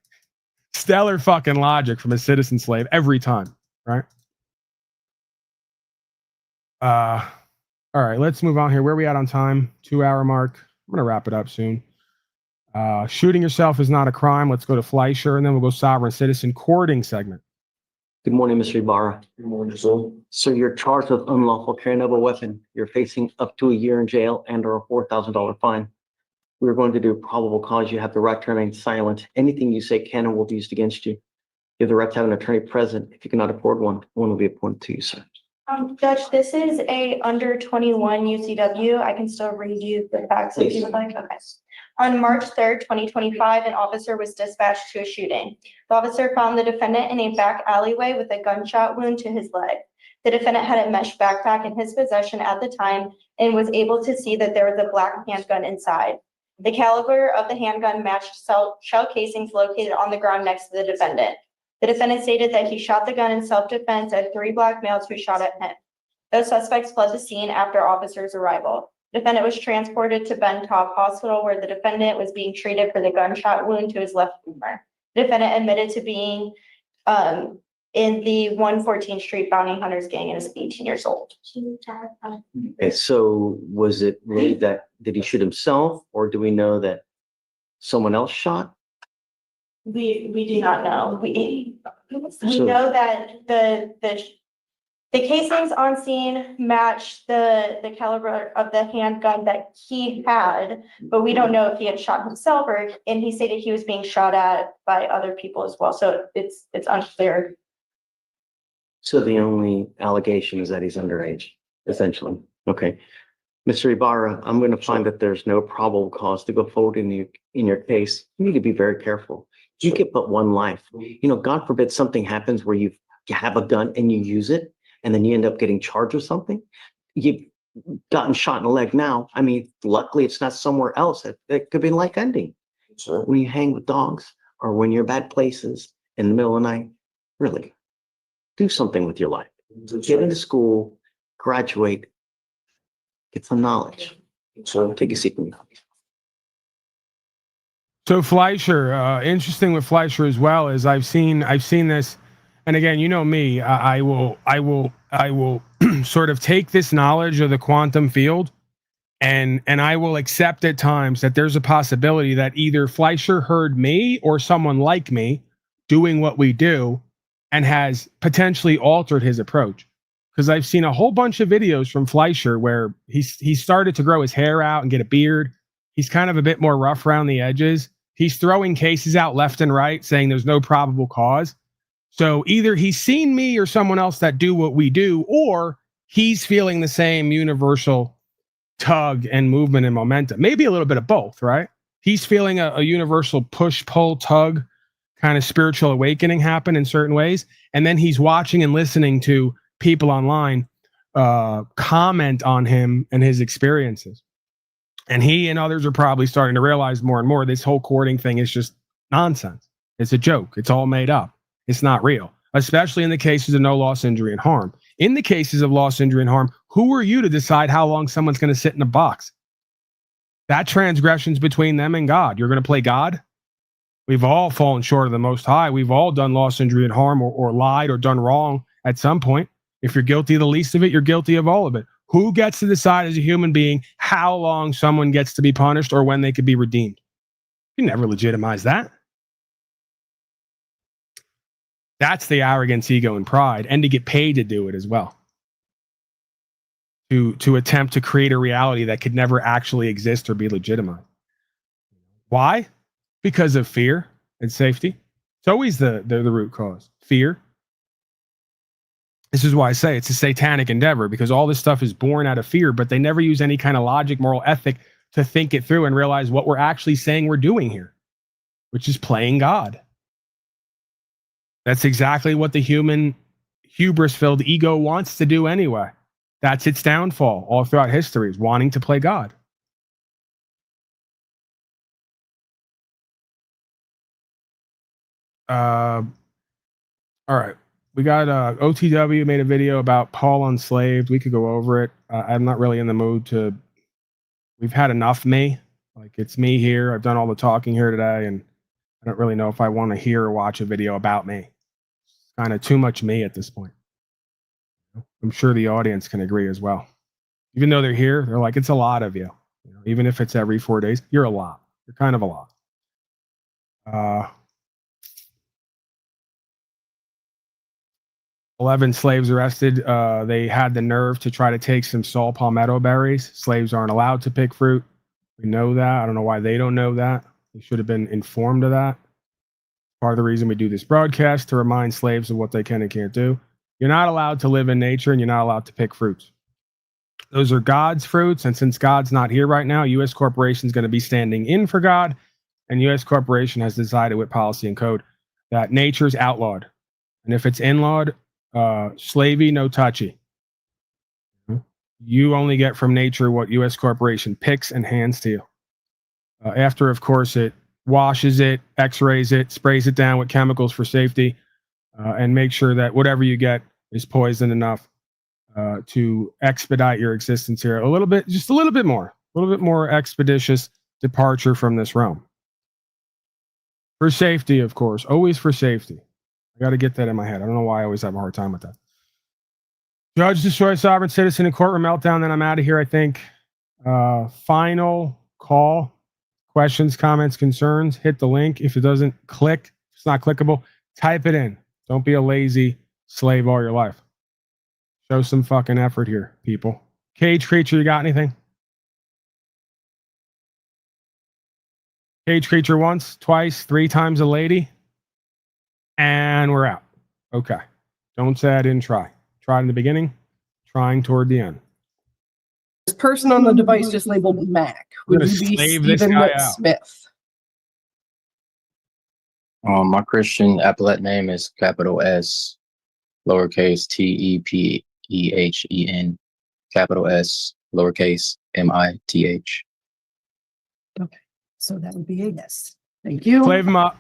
S4: Stellar fucking logic from a citizen slave every time. Right? All right, let's move on here. Where are we at on time? 2-hour mark. I'm going to wrap it up soon. Shooting yourself is not a crime. Let's go to Fleischer, and then we'll go sovereign citizen courting segment.
S18: Good morning, Mr. Ibarra. Good morning, sir. So you're charged with unlawful carrying of a weapon. You're facing up to a year in jail and or a $4,000 fine. We're going to do probable cause. You have the right to remain silent. Anything you say can and will be used against you. You have the right to have an attorney present. If you cannot afford one will be appointed to you, sir.
S19: Judge, this is a under 21 UCW. I can still read you the facts if you would like. Okay. On March 3rd, 2025, an officer was dispatched to a shooting. The officer found the defendant in a back alleyway with a gunshot wound to his leg. The defendant had a mesh backpack in his possession at the time and was able to see that there was a black handgun inside. The caliber of the handgun matched shell casings located on the ground next to the defendant. The defendant stated that he shot the gun in self-defense at 3 black males who shot at him. Those suspects fled the scene after officers' arrival. The defendant was transported to Ben Taub Hospital, where the defendant was being treated for the gunshot wound to his left femur. The defendant admitted to being in the 114th Street Bounty Hunters gang and is 18 years old.
S18: Okay, so was it made that, did he shoot himself or do we know that someone else shot?
S19: We do not know. We know that the casings on scene match the caliber of the handgun that he had, but we don't know if he had shot himself and he stated he was being shot at by other people as well. So it's unclear.
S18: So the only allegation is that he's underage, essentially. Okay. Mr. Ibarra, I'm going to find that there's no probable cause to go forward in your case. You need to be very careful. You get but one life. You know, God forbid something happens where you have a gun and you use it, and then you end up getting charged with something. You've gotten shot in the leg now. I mean, luckily it's not somewhere else. It could be life ending. Sure. When you hang with dogs or when you're bad places in the middle of the night, really, do something with your life. Get into school, graduate, get some knowledge. So take a seat from me.
S4: So Fleischer, interesting with Fleischer as well is I've seen this, and again, you know me, I will sort of take this knowledge of the quantum field And I will accept at times that there's a possibility that either Fleischer heard me or someone like me doing what we do and has potentially altered his approach. Because I've seen a whole bunch of videos from Fleischer where he started to grow his hair out and get a beard. He's kind of a bit more rough around the edges. He's throwing cases out left and right, saying there's no probable cause. So either he's seen me or someone else that do what we do, or he's feeling the same universal tug and movement and momentum. Maybe a little bit of both, right? He's feeling a universal push, pull, tug kind of spiritual awakening happen in certain ways. And then he's watching and listening to people online comment on him and his experiences. And he and others are probably starting to realize more and more this whole courting thing is just nonsense. It's a joke. It's all made up. It's not real, especially in the cases of no loss, injury, and harm. In the cases of loss, injury, and harm, who are you to decide how long someone's going to sit in a box? That transgression's between them and God. You're going to play God? We've all fallen short of the Most High. We've all done loss, injury, and harm, or lied or done wrong at some point. If you're guilty of the least of it, you're guilty of all of it. Who gets to decide as a human being how long someone gets to be punished or when they could be redeemed? You never legitimize that. That's the arrogance, ego, and pride, and to get paid to do it as well. To attempt to create a reality that could never actually exist or be legitimized. Why? Because of fear and safety. It's always the root cause. Fear. This is why I say it's a satanic endeavor, because all this stuff is born out of fear, but they never use any kind of logic, moral ethic to think it through and realize what we're actually saying we're doing here, which is playing God. That's exactly what the human hubris-filled ego wants to do anyway. That's its downfall all throughout history, is wanting to play God. All right. We got OTW made a video about Paul Unslaved. We could go over it. I'm not really in the mood to. We've had enough me. Like, it's me here. I've done all the talking here today, and I don't really know if I want to hear or watch a video about me. It's kind of too much me at this point. I'm sure the audience can agree as well. Even though they're here, they're like, it's a lot of you. Even if it's every 4 days, you're a lot. You're kind of a lot. 11 slaves arrested. They had the nerve to try to take some Saul palmetto berries. Slaves aren't allowed to pick fruit. We know that. I don't know why they don't know that. They should have been informed of that. Part of the reason we do this broadcast, to remind slaves of what they can and can't do. You're not allowed to live in nature, and you're not allowed to pick fruits. Those are God's fruits, and since God's not here right now, U.S. corporation is going to be standing in for God, and U.S. corporation has decided with policy and code that nature's outlawed. And if it's inlawed, slavey, no touchy. You only get from nature what U.S. corporation picks and hands to you. After, of course, it washes it, x-rays it, sprays it down with chemicals for safety, and make sure that whatever you get is poisoned enough to expedite your existence here a little bit, just a little bit more expeditious departure from this realm. For safety, of course, always for safety. I got to get that in my head. I don't know why I always have a hard time with that. Judge destroys sovereign citizen in courtroom meltdown. Then I'm out of here, I think. Final call. Questions, comments, concerns. Hit the link. If it doesn't click, if it's not clickable, type it in. Don't be a lazy slave all your life. Show some fucking effort here, people. Cage Creature, you got anything? Cage Creature once, twice, 3 times a lady. And we're out. Okay. Don't say I didn't try. Tried in the beginning, trying toward the end.
S20: This person on the device just labeled Mac. Would you be Stephen Smith?
S21: My Christian appellate name is capital S, lowercase TEPEHEN, capital S, lowercase MITH.
S20: Okay, so that would be a yes. Thank you.
S4: Slave him up.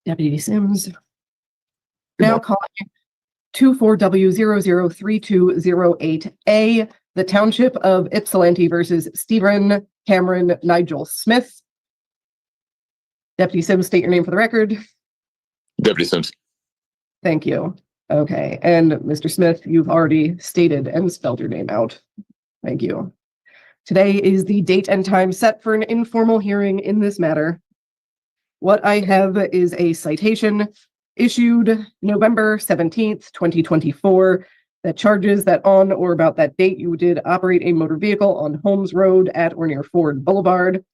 S20: Deputy Sims. Now calling 24W003208A, the Township of Ypsilanti versus Stephen Cameron Nigel Smith. Deputy Sims, state your name for the record.
S22: Deputy Sims.
S20: Thank you. Okay, and Mr. Smith, you've already stated and spelled your name out. Thank you. Today is the date and time set for an informal hearing in this matter. What I have is a citation issued November 17th, 2024, that charges that on or about that date you did operate a motor vehicle on Holmes Road at or near Ford Boulevard.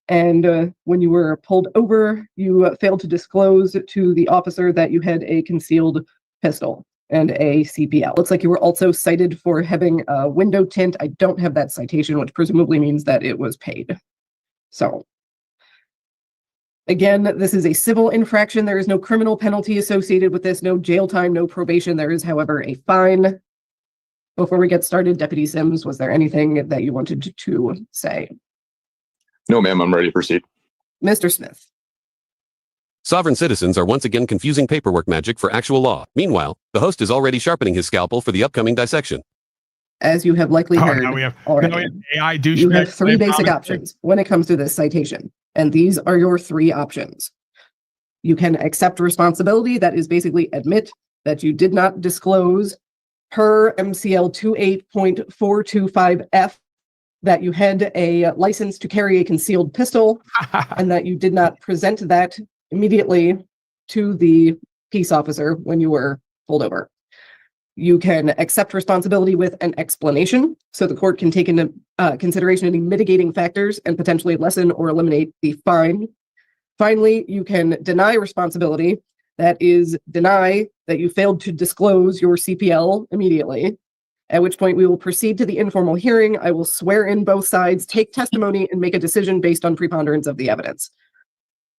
S20: And when you were pulled over, you failed to disclose to the officer that you had a concealed pistol and a CPL. Looks like you were also cited for having a window tint. I don't have that citation, which presumably means that it was paid. So, again, this is a civil infraction. There is no criminal penalty associated with this, no jail time, no probation. There is, however, a fine. Before we get started, Deputy Sims, was there anything that you wanted to say?
S1: No, ma'am, I'm ready to proceed.
S20: Mr. Smith.
S22: Sovereign citizens are once again confusing paperwork magic for actual law. Meanwhile, the host is already sharpening his scalpel for the upcoming dissection.
S20: As you have likely heard already,
S4: AI
S20: you have three basic options when it comes to this citation, and these are your three options. You can accept responsibility, that is basically admit that you did not disclose per MCL 28.425F that you had a license to carry a concealed pistol and that you did not present that immediately to the peace officer when you were pulled over. You can accept responsibility with an explanation, so the court can take into consideration any mitigating factors and potentially lessen or eliminate the fine. Finally, you can deny responsibility, that is, deny that you failed to disclose your CPL immediately, at which point we will proceed to the informal hearing. I will swear in both sides, take testimony, and make a decision based on preponderance of the evidence.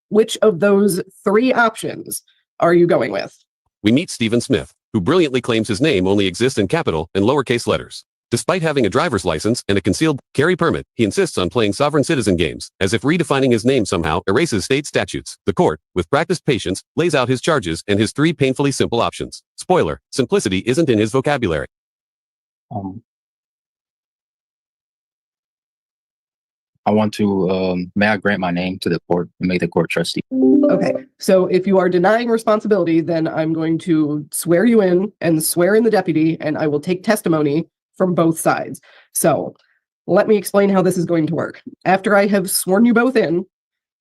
S20: Which of those three options are you going with?
S22: We meet Stephen Smith, who brilliantly claims his name only exists in capital and lowercase letters. Despite having a driver's license and a concealed carry permit, he insists on playing sovereign citizen games, as if redefining his name somehow erases state statutes. The court, with practiced patience, lays out his charges and his three painfully simple options. Spoiler, simplicity isn't in his vocabulary.
S21: I want to, may I grant my name to the court and make the court trustee?
S20: Okay, so if you are denying responsibility, then I'm going to swear you in and swear in the deputy, and I will take testimony from both sides. So let me explain how this is going to work. After I have sworn you both in,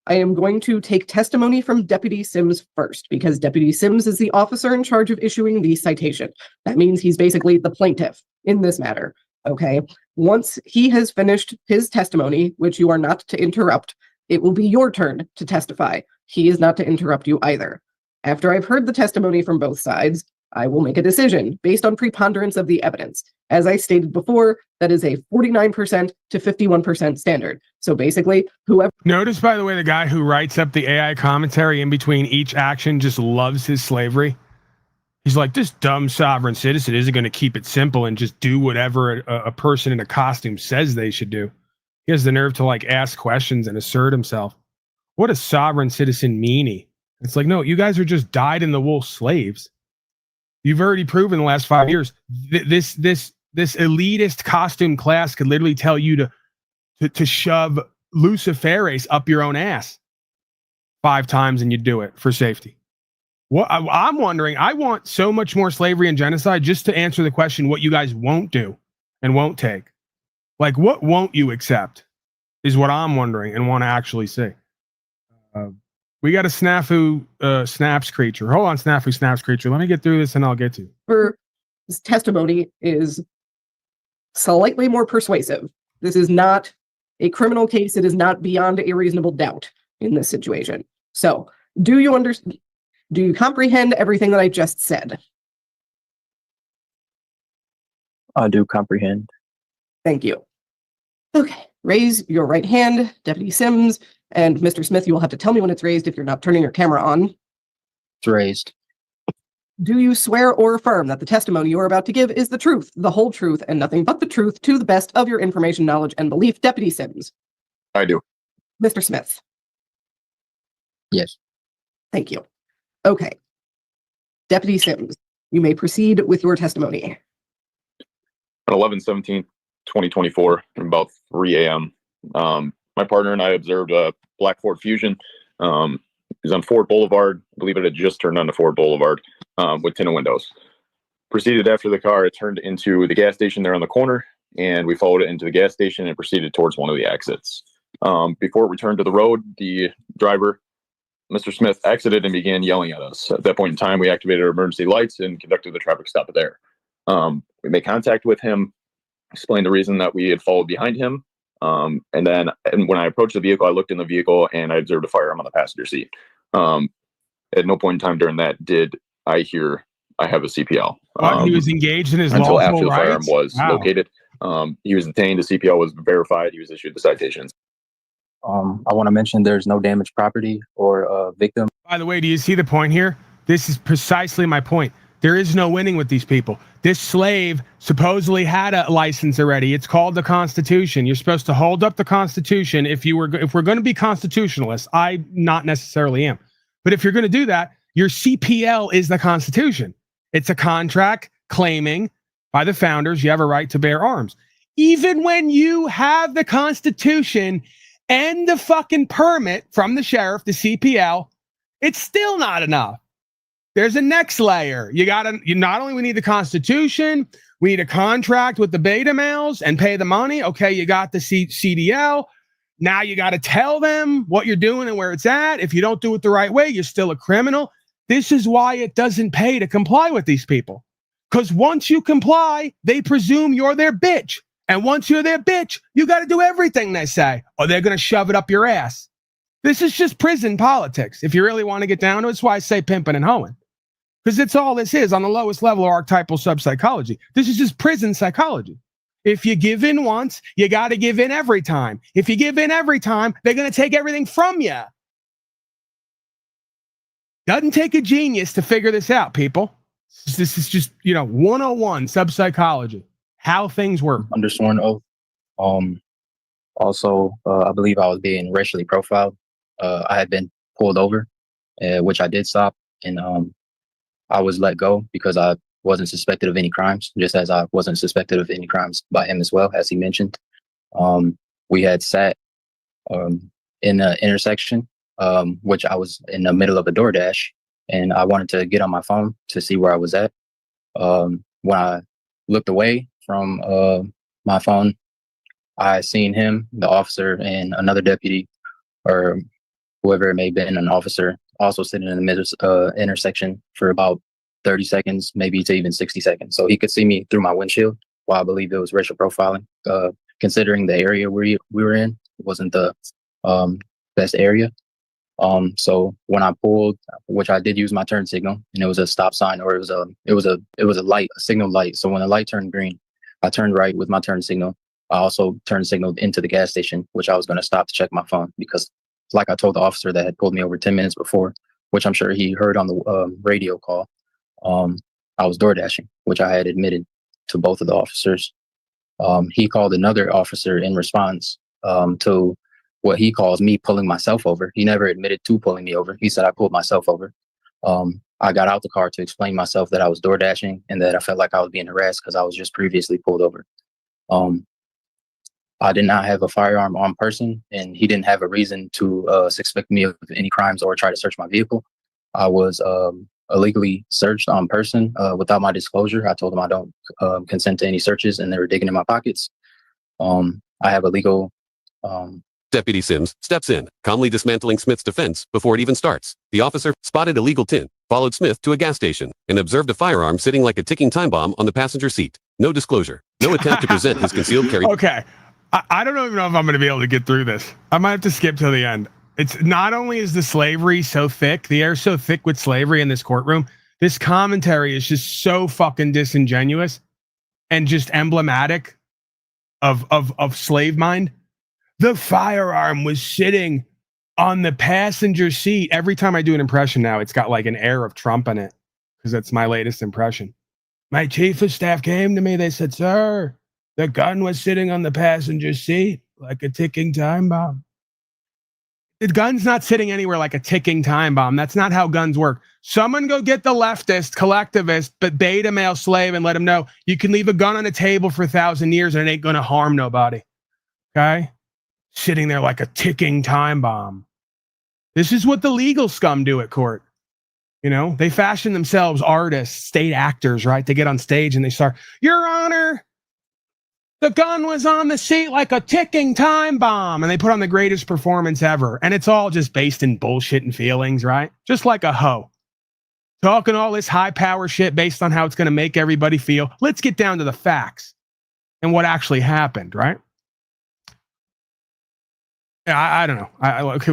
S20: I am going to take testimony from Deputy Sims first, because Deputy Sims is the officer in charge of issuing the citation. That means he's basically the plaintiff in this matter, okay? Once he has finished his testimony, which you are not to interrupt, it will be your turn to testify. He is not to interrupt you either. After I've heard the testimony from both sides, I will make a decision based on preponderance of the evidence. As I stated before, that is a 49% to 51% standard. So basically, whoever...
S4: Notice, by the way, the guy who writes up the AI commentary in between each action just loves his slavery. He's like, this dumb sovereign citizen isn't going to keep it simple and just do whatever a person in a costume says they should do. He has the nerve to like ask questions and assert himself. What a sovereign citizen meanie. It's like, no, you guys are just dyed-in-the-wool slaves. You've already proven the last 5 years. This elitist costume class could literally tell you to shove Luciferase up your own ass 5 times and you do it for safety. What I'm wondering, I want so much more slavery and genocide just to answer the question what you guys won't do and won't take. Like, what won't you accept is what I'm wondering and want to actually see. We got a snafu snaps creature. Hold on, snafu snaps creature. Let me get through this and I'll get to you.
S20: His testimony is slightly more persuasive. This is not a criminal case. It is not beyond a reasonable doubt in this situation. So, do you understand? Do you comprehend everything that I just said?
S21: I do comprehend.
S20: Thank you. Okay, raise your right hand, Deputy Sims, and Mr. Smith, you will have to tell me when it's raised if you're not turning your camera on.
S21: It's raised.
S20: Do you swear or affirm that the testimony you are about to give is the truth, the whole truth, and nothing but the truth to the best of your information, knowledge, and belief, Deputy Sims?
S1: I do.
S20: Mr. Smith?
S21: Yes.
S20: Thank you. Okay. Deputy Sims, you may proceed with your testimony.
S1: On 11/17/2024, at about 3 a.m., my partner and I observed a black Ford Fusion. It was on Ford Boulevard. I believe it had just turned onto Ford Boulevard with tinted windows. proceeded after the car. It turned into the gas station there on the corner, and we followed it into the gas station and proceeded towards one of the exits. Before it returned to the road, the driver, Mr. Smith, exited and began yelling at us. At that point in time, we activated our emergency lights and conducted the traffic stop there. We made contact with him, explained the reason that we had followed behind him. And when I approached the vehicle, I looked in the vehicle and I observed a firearm on the passenger seat. At no point in time during that did I hear I have a CPL.
S4: He was engaged in his
S1: until
S4: lawful
S1: after the firearm
S4: rights?
S1: was
S4: Wow.
S1: located. He was detained. The CPL was verified. He was issued the citations.
S21: I want to mention there's no damaged property or victim.
S4: By the way, do you see the point here? This is precisely my point. There is no winning with these people. This slave supposedly had a license already. It's called the Constitution. You're supposed to hold up the Constitution. If we're going to be constitutionalists, I not necessarily am. But if you're going to do that, your CPL is the Constitution. It's a contract claiming by the founders you have a right to bear arms. Even when you have the Constitution and the fucking permit from the sheriff, the CPL, it's still not enough. There's a next layer. You not only we need the Constitution, we need a contract with the beta males and pay the money. Okay, you got the CDL. Now you got to tell them what you're doing and where it's at. If you don't do it the right way, you're still a criminal. This is why it doesn't pay to comply with these people. Because once you comply, they presume you're their bitch. And once you're their bitch, you got to do everything they say, or they're going to shove it up your ass. This is just prison politics. If you really want to get down to it, it's why I say pimping and hoeing. Because it's all this is on the lowest level of archetypal subpsychology. This is just prison psychology. If you give in once, you got to give in every time. If you give in every time, they're going to take everything from you. Doesn't take a genius to figure this out, people. This is just, 101 subpsychology, how things work.
S21: Under sworn oath. Also, I believe I was being racially profiled. I had been pulled over, which I did stop, and I was let go because I wasn't suspected of any crimes, just as I wasn't suspected of any crimes by him as well, as he mentioned. We had sat in the intersection, which I was in the middle of a DoorDash, and I wanted to get on my phone to see where I was at. When I looked away from my phone, I seen him, the officer, and another deputy, or whoever it may have been, an officer, also sitting in the middle intersection for about 30 seconds, maybe to even 60 seconds. So he could see me through my windshield. While I believe it was racial profiling, considering the area we were in, it wasn't the best area. So when I pulled, which I did use my turn signal, and it was a stop sign, or it was a light, a signal light. So when the light turned green, I turned right with my turn signal. I also turn signaled into the gas station, which I was going to stop to check my phone because, like I told the officer that had pulled me over 10 minutes before, which I'm sure he heard on the radio call, I was door dashing, which I had admitted to both of the officers. He called another officer in response to what he calls me pulling myself over. He never admitted to pulling me over. He said I pulled myself over. I got out the car to explain myself that I was door dashing and that I felt like I was being harassed because I was just previously pulled over. I did not have a firearm on person, and he didn't have a reason to suspect me of any crimes or try to search my vehicle. I was illegally searched on person without my disclosure. I told him I don't consent to any searches, and they were digging in my pockets. I have a legal...
S22: Deputy Sims steps in, calmly dismantling Smith's defense before it even starts. The officer spotted a legal tint, followed Smith to a gas station, and observed a firearm sitting like a ticking time bomb on the passenger seat. No disclosure. No attempt to present his concealed carry.
S4: Okay. I don't even know if I'm going to be able to get through this. I might have to skip till the end. It's not only is the slavery so thick, the air's so thick with slavery in this courtroom, this commentary is just so fucking disingenuous and just emblematic of slave mind. The firearm was sitting on the passenger seat. Every time I do an impression now, it's got like an air of Trump in it because that's my latest impression. My chief of staff came to me. They said, "Sir, the gun was sitting on the passenger seat like a ticking time bomb." The gun's not sitting anywhere like a ticking time bomb. That's not how guns work. Someone go get the leftist, collectivist, but beta male slave and let him know you can leave a gun on a table for 1,000 years and it ain't going to harm nobody. Okay? Sitting there like a ticking time bomb. This is what the legal scum do at court. You know, they fashion themselves artists, state actors, right? They get on stage and they start, Your Honor, the gun was on the seat like a ticking time bomb. And they put on the greatest performance ever. And it's all just based in bullshit and feelings, right? Just like a hoe. Talking all this high power shit based on how it's going to make everybody feel. Let's get down to the facts and what actually happened, right? Yeah, I don't know.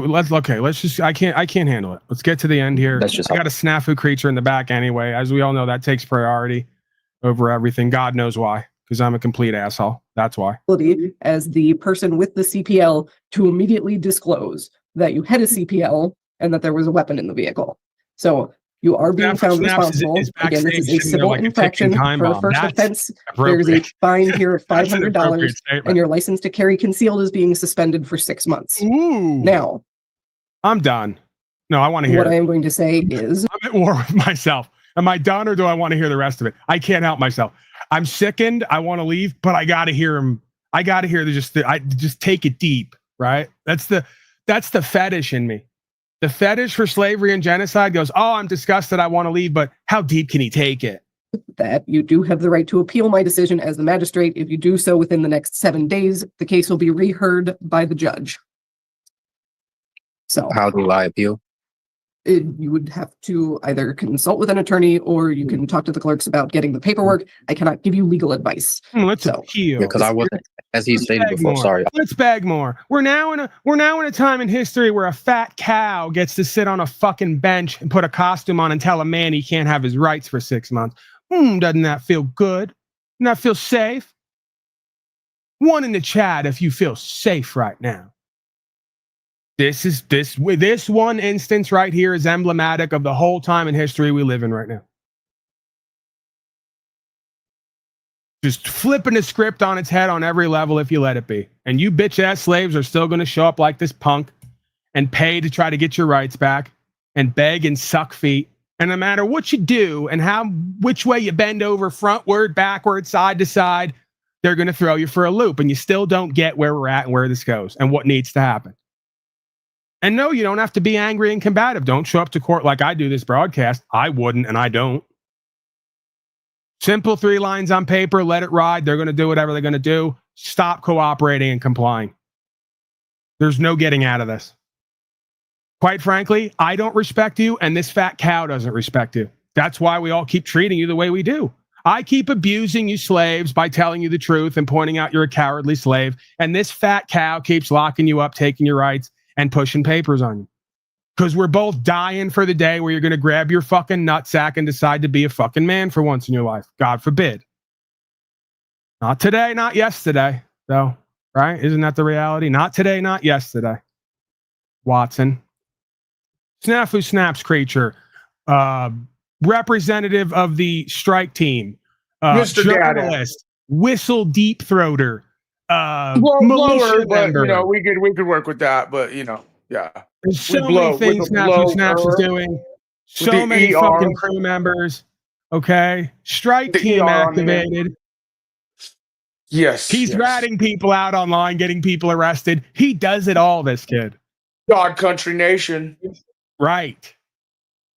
S4: Let's just. I can't handle it. Let's get to the end here.
S21: That's just
S4: I got a snafu creature in the back anyway. As we all know, that takes priority over everything. God knows why, because I'm a complete asshole. That's why.
S20: As the person with the CPL to immediately disclose that you had a CPL and that there was a weapon in the vehicle. So you are being found responsible. Again, this is a civil infraction for a first offense. There's a fine here of $500, and your license to carry concealed is being suspended for 6 months.
S4: Ooh.
S20: Now,
S4: I'm done. No, I want to hear
S20: what
S4: it.
S20: I am going to say is,
S4: I'm at war with myself. Am I done, or do I want to hear the rest of it? I can't help myself. I'm sickened. I want to leave, but I got to hear him. I got to hear I just take it deep, right? That's the fetish in me. The fetish for slavery and genocide goes, oh, I'm disgusted, I want to leave, but how deep can he take it?
S20: that you do have the right to appeal my decision as the magistrate. If you do so within the next 7 days, the case will be reheard by the judge. So
S21: how do I appeal?
S20: You would have to either consult with an attorney or you can talk to the clerks about getting the paperwork. I cannot give you legal advice.
S4: Let's appeal.
S21: Because I wasn't, as he stated before. Sorry.
S4: Let's beg more. We're now in a time in history where a fat cow gets to sit on a fucking bench and put a costume on and tell a man he can't have his rights for 6 months. Doesn't that feel good? Doesn't that feel safe? One in the chat if you feel safe right now. This one instance right here is emblematic of the whole time in history we live in right now. Just flipping the script on its head on every level if you let it be. And you bitch-ass slaves are still going to show up like this punk and pay to try to get your rights back and beg and suck feet. And no matter what you do and which way you bend over, frontward, backward, side to side, they're going to throw you for a loop. And you still don't get where we're at and where this goes and what needs to happen. And no, you don't have to be angry and combative. Don't show up to court like I do this broadcast. I wouldn't, and I don't. Simple 3 lines on paper, let it ride. They're going to do whatever they're going to do. Stop cooperating and complying. There's no getting out of this. Quite frankly, I don't respect you, and this fat cow doesn't respect you. That's why we all keep treating you the way we do. I keep abusing you slaves by telling you the truth and pointing out you're a cowardly slave, and this fat cow keeps locking you up, taking your rights, and pushing papers on you. Because we're both dying for the day where you're going to grab your fucking nutsack and decide to be a fucking man for once in your life. God forbid. Not today, not yesterday, though. Right? Isn't that the reality? Not today, not yesterday. Watson. Snafu Snaps creature. Representative of the strike team.
S5: Mr.
S4: Journalist. Whistle deep throater.
S5: Blower, but you know, we could work with that, but you know, yeah.
S4: There's so many things Snaps is doing. So many fucking crew members. Okay. Strike team activated.
S5: Yes.
S4: He's ratting people out online, getting people arrested. He does it all, this kid.
S5: God Country Nation.
S4: Right.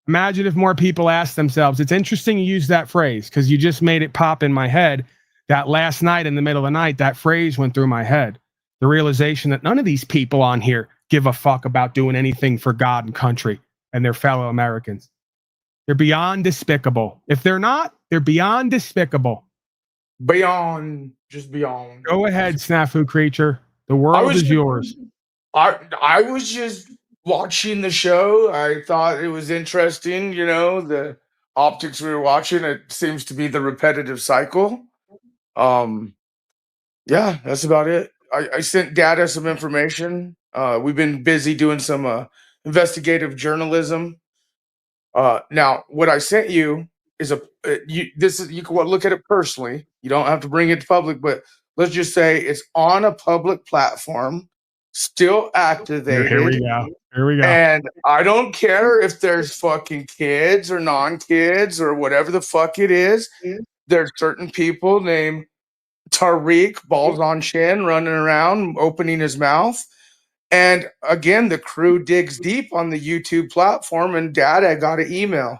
S4: Imagine if more people asked themselves. It's interesting you use that phrase because you just made it pop in my head. That last night in the middle of the night, that phrase went through my head. The realization that none of these people on here give a fuck about doing anything for God and country and their fellow Americans. They're beyond despicable. If they're not, they're beyond despicable.
S5: Just beyond.
S4: Go ahead, Snafu creature. The world is yours.
S5: I was just watching the show. I thought it was interesting, you know, the optics we were watching. It seems to be the repetitive cycle. Yeah, that's about it. I sent Data some information. We've been busy doing some investigative journalism. Now, what I sent you is you can look at it personally. You don't have to bring it to public, but let's just say it's on a public platform, still activated.
S4: Here we go. Here we go.
S5: And I don't care if there's fucking kids or non-kids or whatever the fuck it is. There's certain people named Tariq, balls on chin, running around, opening his mouth. And again, the crew digs deep on the YouTube platform, and Data got an email.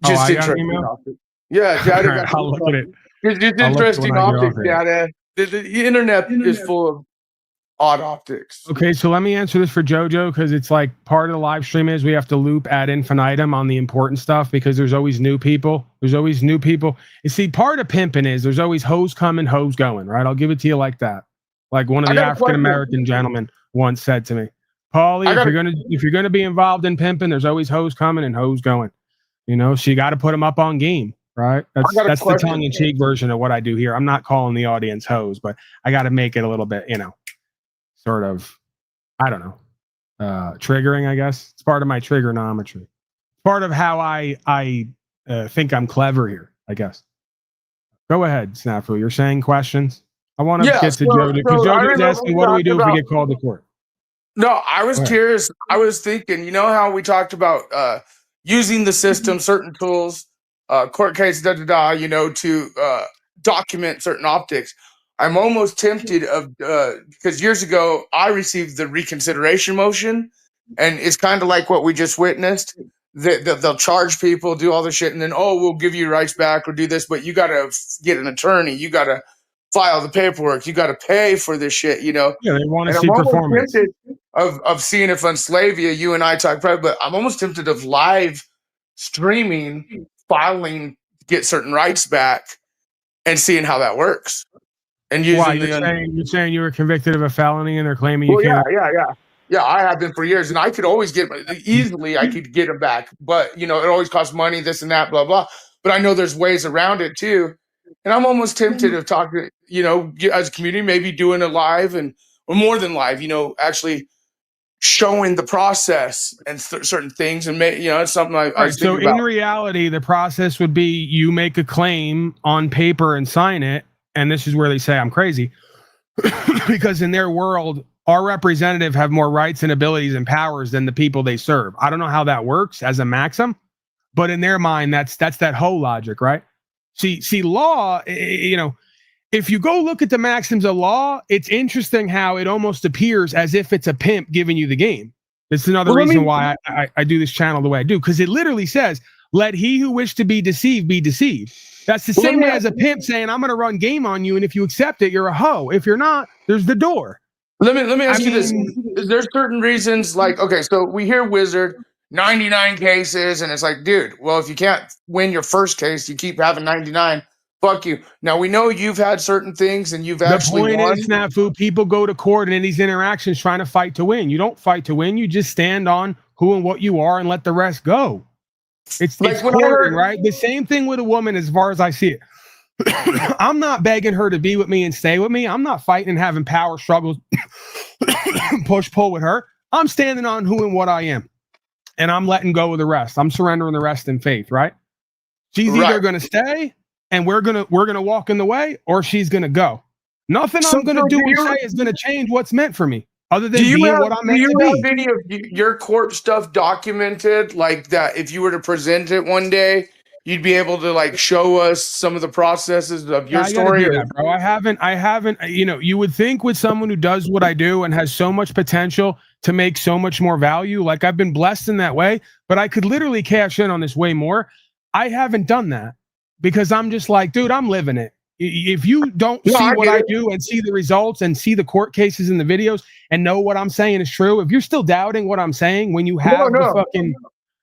S5: Just
S4: I got an
S5: interesting
S4: email?
S5: optics. Yeah, data got
S4: I'll look at it.
S5: Just
S4: I'll look when
S5: interesting
S4: I get off
S5: optics,
S4: here.
S5: data. The internet is full of odd optics.
S4: Okay, so let me answer this for JoJo, because it's like part of the live stream is we have to loop ad infinitum on the important stuff, because there's always new people. There's always new people. You see, part of pimping is there's always hoes coming, hoes going, right? I'll give it to you like that. Like one of
S5: I
S4: the
S5: got a
S4: African American gentlemen once said to me, Paulie, if you're gonna be involved in pimping, there's always hoes coming and hoes going. You know, so you got to put them up on game, right? That's the tongue-in-cheek version of what I do here. I'm not calling the audience hoes, but I got to make it a little bit, sort of, I don't know, triggering, I guess. It's part of my trigonometry. Part of how I think I'm clever here, I guess. Go ahead, Snafu. You're saying questions? I want to get to Jojo, because Jojo's asking, what do we do if we get called to court?
S5: No, I was curious. I was thinking, you know how we talked about using the system, certain tools, court case, to document certain optics. I'm almost tempted of because years ago I received the reconsideration motion, and it's kind of like what we just witnessed. They'll charge people, do all this shit, and then we'll give you your rights back or do this, but you got to get an attorney, you got to file the paperwork, you got to pay for this shit,
S4: Yeah, they want to
S5: And
S4: see
S5: I'm almost
S4: performance.
S5: tempted of seeing if on Slavia you and I talk private, but I'm almost tempted of live streaming, filing, get certain rights back, and seeing how that works. And using
S4: Why, you're saying you were convicted of a felony and they're claiming you can't?
S5: Yeah, I have been for years, and I could always get I could get them back, but it always costs money, this and that, blah blah. But I know there's ways around it too, and I'm almost tempted of talking, as a community, maybe doing a live or more than live, actually showing the process and certain things, and it's something I was
S4: So
S5: thinking about.
S4: in reality, the process would be you make a claim on paper and sign it, and this is where they say I'm crazy, because in their world, our representative have more rights and abilities and powers than the people they serve. I don't know how that works as a maxim, but in their mind, that's that whole logic, right? See, law, if you go look at the maxims of law, it's interesting how it almost appears as if it's a pimp giving you the game. This is another reason why I do this channel the way I do, because it literally says, let he who wish to be deceived be deceived. That's the same way as a pimp saying, I'm going to run game on you, and if you accept it, you're a hoe. If you're not, there's the door.
S5: Let me ask you this. Is there certain reasons, like, okay, so we hear Wizard, 99 cases, and it's like, dude, well, if you can't win your first case, you keep having 99. Fuck you. Now, we know you've had certain things and you've actually won.
S4: The point is, Snafu, people go to court and in these interactions trying to fight to win. You don't fight to win. You just stand on who and what you are and let the rest go. It's courting, right? The same thing with a woman as far as I see it. I'm not begging her to be with me and stay with me. I'm not fighting and having power struggles, push-pull with her. I'm standing on who and what I am. And I'm letting go of the rest. I'm surrendering the rest in faith, right? She's either going to stay and we're gonna walk in the way, or she's gonna go. Nothing I'm gonna do or say is gonna change what's meant for me, other than being what I'm meant to be.
S5: Do you have any of your court stuff documented, like that? If you were to present it one day, you'd be able to like show us some of the processes of your story.
S4: Do that, bro. I haven't. You would think with someone who does what I do and has so much potential to make so much more value, like I've been blessed in that way, but I could literally cash in on this way more. I haven't done that. Because I'm just like, dude, I'm living it. If you don't see what I do and see the results and see the court cases and the videos and know what I'm saying is true, if you're still doubting what I'm saying when you have the fucking,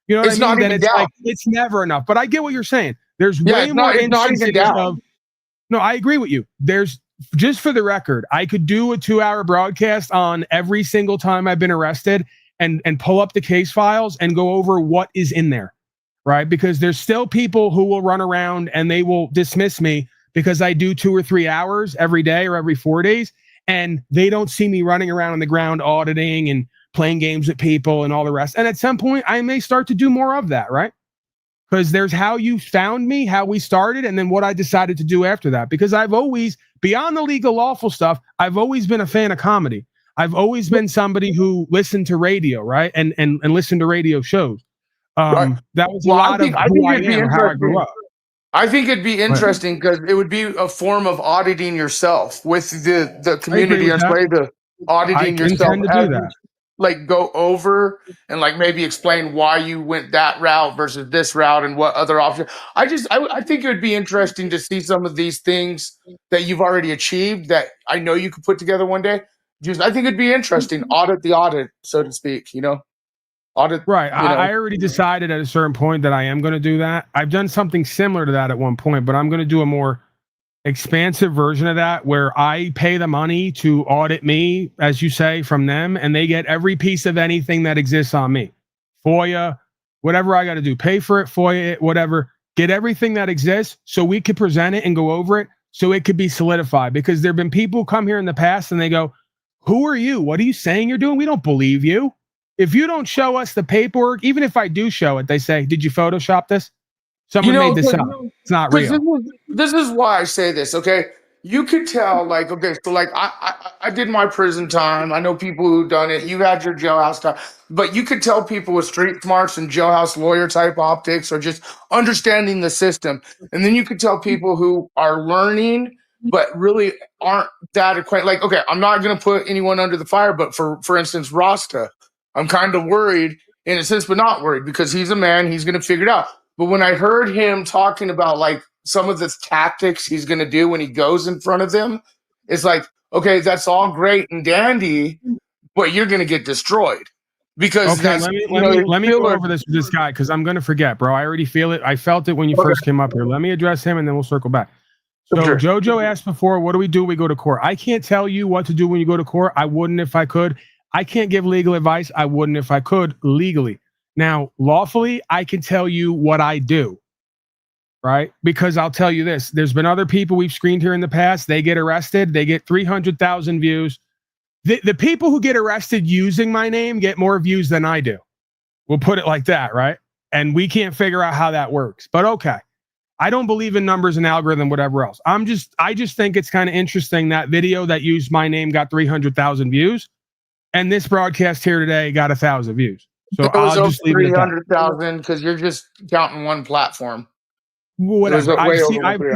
S4: you know what I mean? Then it's like, it's never enough. But I get what you're saying. There's way more instances of, no, I agree with you. There's, just for the record, I could do a 2-hour broadcast on every single time I've been arrested and pull up the case files and go over what is in there. Right? Because there's still people who will run around and they will dismiss me because I do 2 or 3 hours every day or every 4 days. And they don't see me running around on the ground auditing and playing games with people and all the rest. And at some point I may start to do more of that, right? Because there's how you found me, how we started, and then what I decided to do after that. Because I've always, beyond the legal lawful stuff, I've always been a fan of comedy. I've always been somebody who listened to radio, right? And listened to radio shows. That was a lot of who I am, how I grew up.
S5: I think it'd be interesting because it would be a form of auditing yourself with the community as way to auditing yourself.
S4: I intend to do that.
S5: like go over and like maybe explain why you went that route versus this route and what other options? I think it would be interesting to see some of these things that you've already achieved that I know you could put together one day. Just I think it'd be interesting, audit the audit, so to speak, audit.
S4: Right. I already decided at a certain point that I am going to do that. I've done something similar to that at one point, but I'm going to do a more expansive version of that where I pay the money to audit me, as you say, from them, and they get every piece of anything that exists on me. FOIA, whatever I got to do, pay for it, FOIA it, whatever, get everything that exists so we could present it and go over it so it could be solidified. Because there have been people who come here in the past and they go, who are you? What are you saying you're doing? We don't believe you. If you don't show us the paperwork, even if I do show it, they say, did you Photoshop this? Someone made this up. It's not real.
S5: This is why I say this, okay? You could tell, like, okay, so like I did my prison time. I know people who've done it. You had your jailhouse time, but you could tell people with street smarts and jailhouse lawyer type optics or just understanding the system. And then you could tell people who are learning but really aren't that acquainted. Like, okay, I'm not gonna put anyone under the fire, but for instance, Rasta, I'm kind of worried in a sense, but not worried because he's a man, he's gonna figure it out. But when I heard him talking about like some of the tactics he's going to do when he goes in front of them, it's like, okay, that's all great and dandy, but you're going to get destroyed because
S4: okay. Let me go over this with this guy because I'm going to forget, bro. I already feel it. I felt it when you first came up here. Let me address him and then we'll circle back. So
S5: Sure.
S4: Jojo asked before, what do we do? We go to court. I can't tell you what to do when you go to court. I wouldn't if I could. I can't give legal advice. I wouldn't if I could legally. Now, lawfully, I can tell you what I do, right? Because I'll tell you this. There's been other people we've screened here in the past. They get arrested. They get 300,000 views. The people who get arrested using my name get more views than I do. We'll put it like that, right? And we can't figure out how that works. But okay. I don't believe in numbers and algorithm, whatever else. I just think it's kind of interesting that video that used my name got 300,000 views. And this broadcast here today got 1,000 views. So I'll just leave it at that.
S5: 300,000 because you're just counting one platform.
S4: Whatever.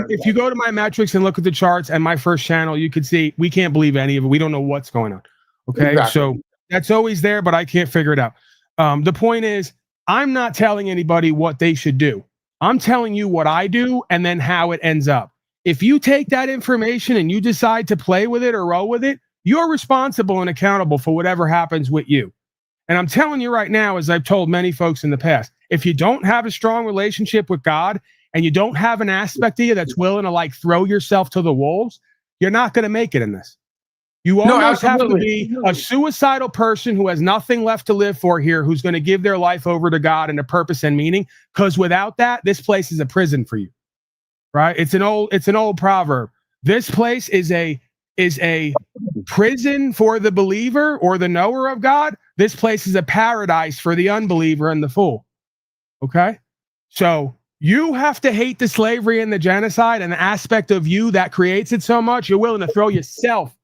S4: If you go to my metrics and look at the charts and my first channel, you could see we can't believe any of it. We don't know what's going on. Okay.
S5: Exactly.
S4: So that's always there, but I can't figure it out. The point is, I'm not telling anybody what they should do. I'm telling you what I do and then how it ends up. If you take that information and you decide to play with it or roll with it, you're responsible and accountable for whatever happens with you. And I'm telling you right now, as I've told many folks in the past, if you don't have a strong relationship with God and you don't have an aspect of you that's willing to like throw yourself to the wolves, you're not going to make it in this. You almost have to be a suicidal person who has nothing left to live for here, who's going to give their life over to God and a purpose and meaning. Because without that, this place is a prison for you, right? It's an old proverb. This place is a prison for the believer or the knower of God. This place is a paradise for the unbeliever and the fool. Okay? So you have to hate the slavery and the genocide and the aspect of you that creates it so much, you're willing to throw yourself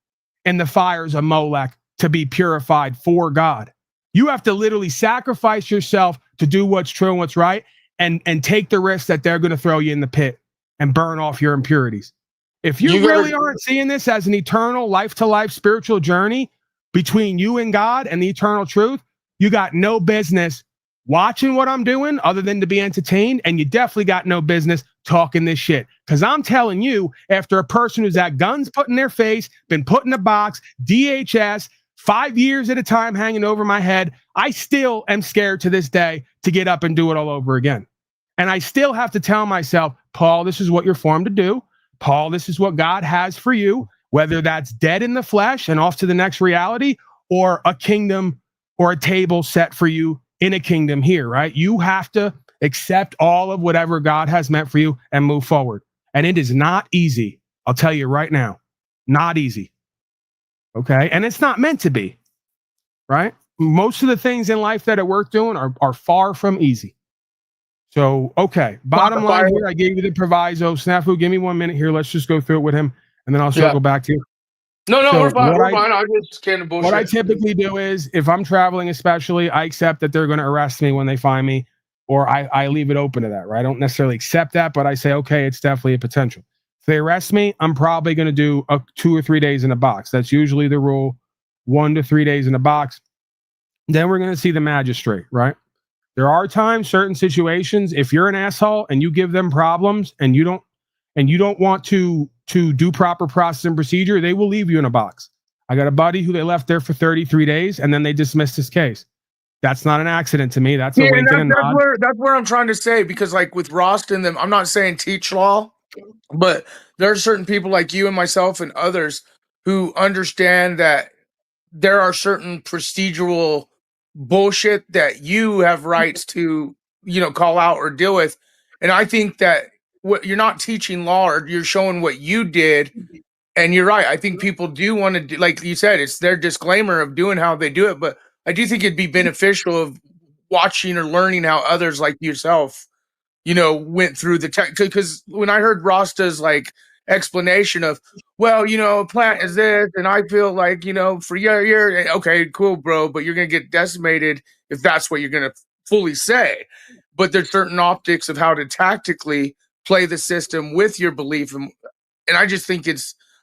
S4: in the fires of Molech to be purified for God. You have to literally sacrifice yourself to do what's true and what's right and take the risk that they're going to throw you in the pit and burn off your impurities. If you really aren't seeing this as an eternal life-to-life spiritual journey between you and God and the eternal truth, you got no business watching what I'm doing other than to be entertained, and you definitely got no business talking this shit. Because I'm telling you, after a person who's had guns put in their face, been put in a box, DHS, 5 years at a time hanging over my head, I still am scared to this day to get up and do it all over again. And I still have to tell myself, Paul, this is what you're formed to do. Paul, this is what God has for you, whether that's dead in the flesh and off to the next reality, or a kingdom or a table set for you in a kingdom here, right? You have to accept all of whatever God has meant for you and move forward. And it is not easy. I'll tell you right now, not easy. Okay. And it's not meant to be, right? Most of the things in life that are worth doing are far from easy. So, okay. Bottom line here, I gave you the proviso. Snafu, give me 1 minute here. Let's just go through it with him and then I'll circle back to you.
S5: No,
S4: So
S5: we're fine.
S4: what
S5: We're
S4: I-
S5: fine. I just can't bullshit.
S4: What I typically do is, if I'm traveling especially, I accept that they're going to arrest me when they find me, or I leave it open to that, right? I don't necessarily accept that, but I say, okay, it's definitely a potential. If they arrest me, I'm probably going to do 2 or 3 days in a box. That's usually the rule, 1 to 3 days in a box. Then we're going to see the magistrate, right? There are times, certain situations, if you're an asshole and you give them problems and you don't want to do proper process and procedure, they will leave you in a box. I got a buddy who they left there for 33 days and then they dismissed his case. That's not an accident to me. That's a wink and a nod.
S5: That's where I'm trying to say, because like with Rost and them, I'm not saying teach law, but there are certain people like you and myself and others who understand that there are certain procedural bullshit that you have rights to, call out or deal with. And I think that what you're not teaching law, or you're showing what you did. And you're right. I think people do want to do, like you said, it's their disclaimer of doing how they do it. But I do think it'd be beneficial of watching or learning how others like yourself, went through the tech. Because when I heard Rasta's like explanation of, well, a plant is this, and I feel like, for your okay, cool, bro, but you're gonna get decimated if that's what you're gonna fully say. But there's certain optics of how to tactically play the system with your belief, and I just think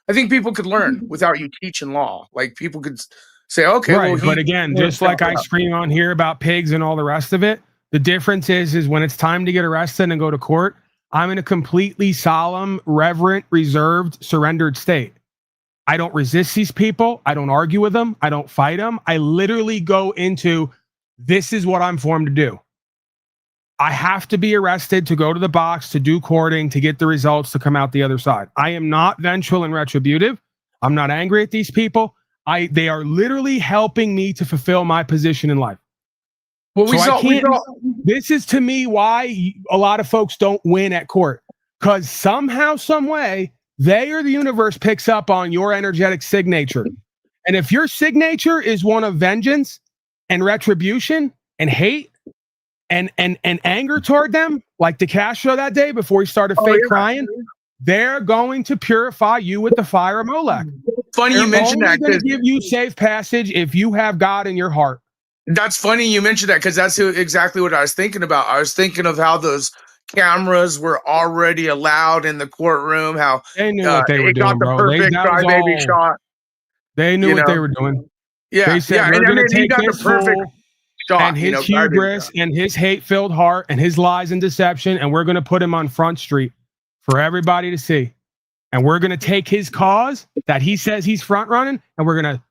S5: I think people could learn without you teaching law. Like people could say, okay,
S4: right.
S5: well,
S4: But again, just like I scream on here about pigs and all the rest of it, the difference is when it's time to get arrested and go to court, I'm in a completely solemn, reverent, reserved, surrendered state. I don't resist these people. I don't argue with them. I don't fight them. I literally go into, this is what I'm formed to do. I have to be arrested to go to the box, to do courting, to get the results, to come out the other side. I am not vengeful and retributive. I'm not angry at these people. They are literally helping me to fulfill my position in life. Well, this is to me why a lot of folks don't win at court, because somehow, some way, they or the universe picks up on your energetic signature. And if your signature is one of vengeance and retribution and hate and anger toward them, like the Castro that day before he started crying, they're going to purify you with the fire of Molech.
S5: Funny you mentioned that.
S4: They're only going to give you safe passage if you have God in your heart.
S5: That's funny you mentioned that, because that's exactly what I was thinking about. I was thinking of how those cameras were already allowed in the courtroom, how
S4: they knew what they were doing, bro.
S5: Perfect crybaby shot.
S4: They knew what they were doing.
S5: Yeah,
S4: they said, we're going to take this fool
S5: shot,
S4: and his hubris and his hate-filled heart and his lies and deception, and we're going to put him on Front Street for everybody to see. And we're going to take his cause that he says he's front-running, and we're going to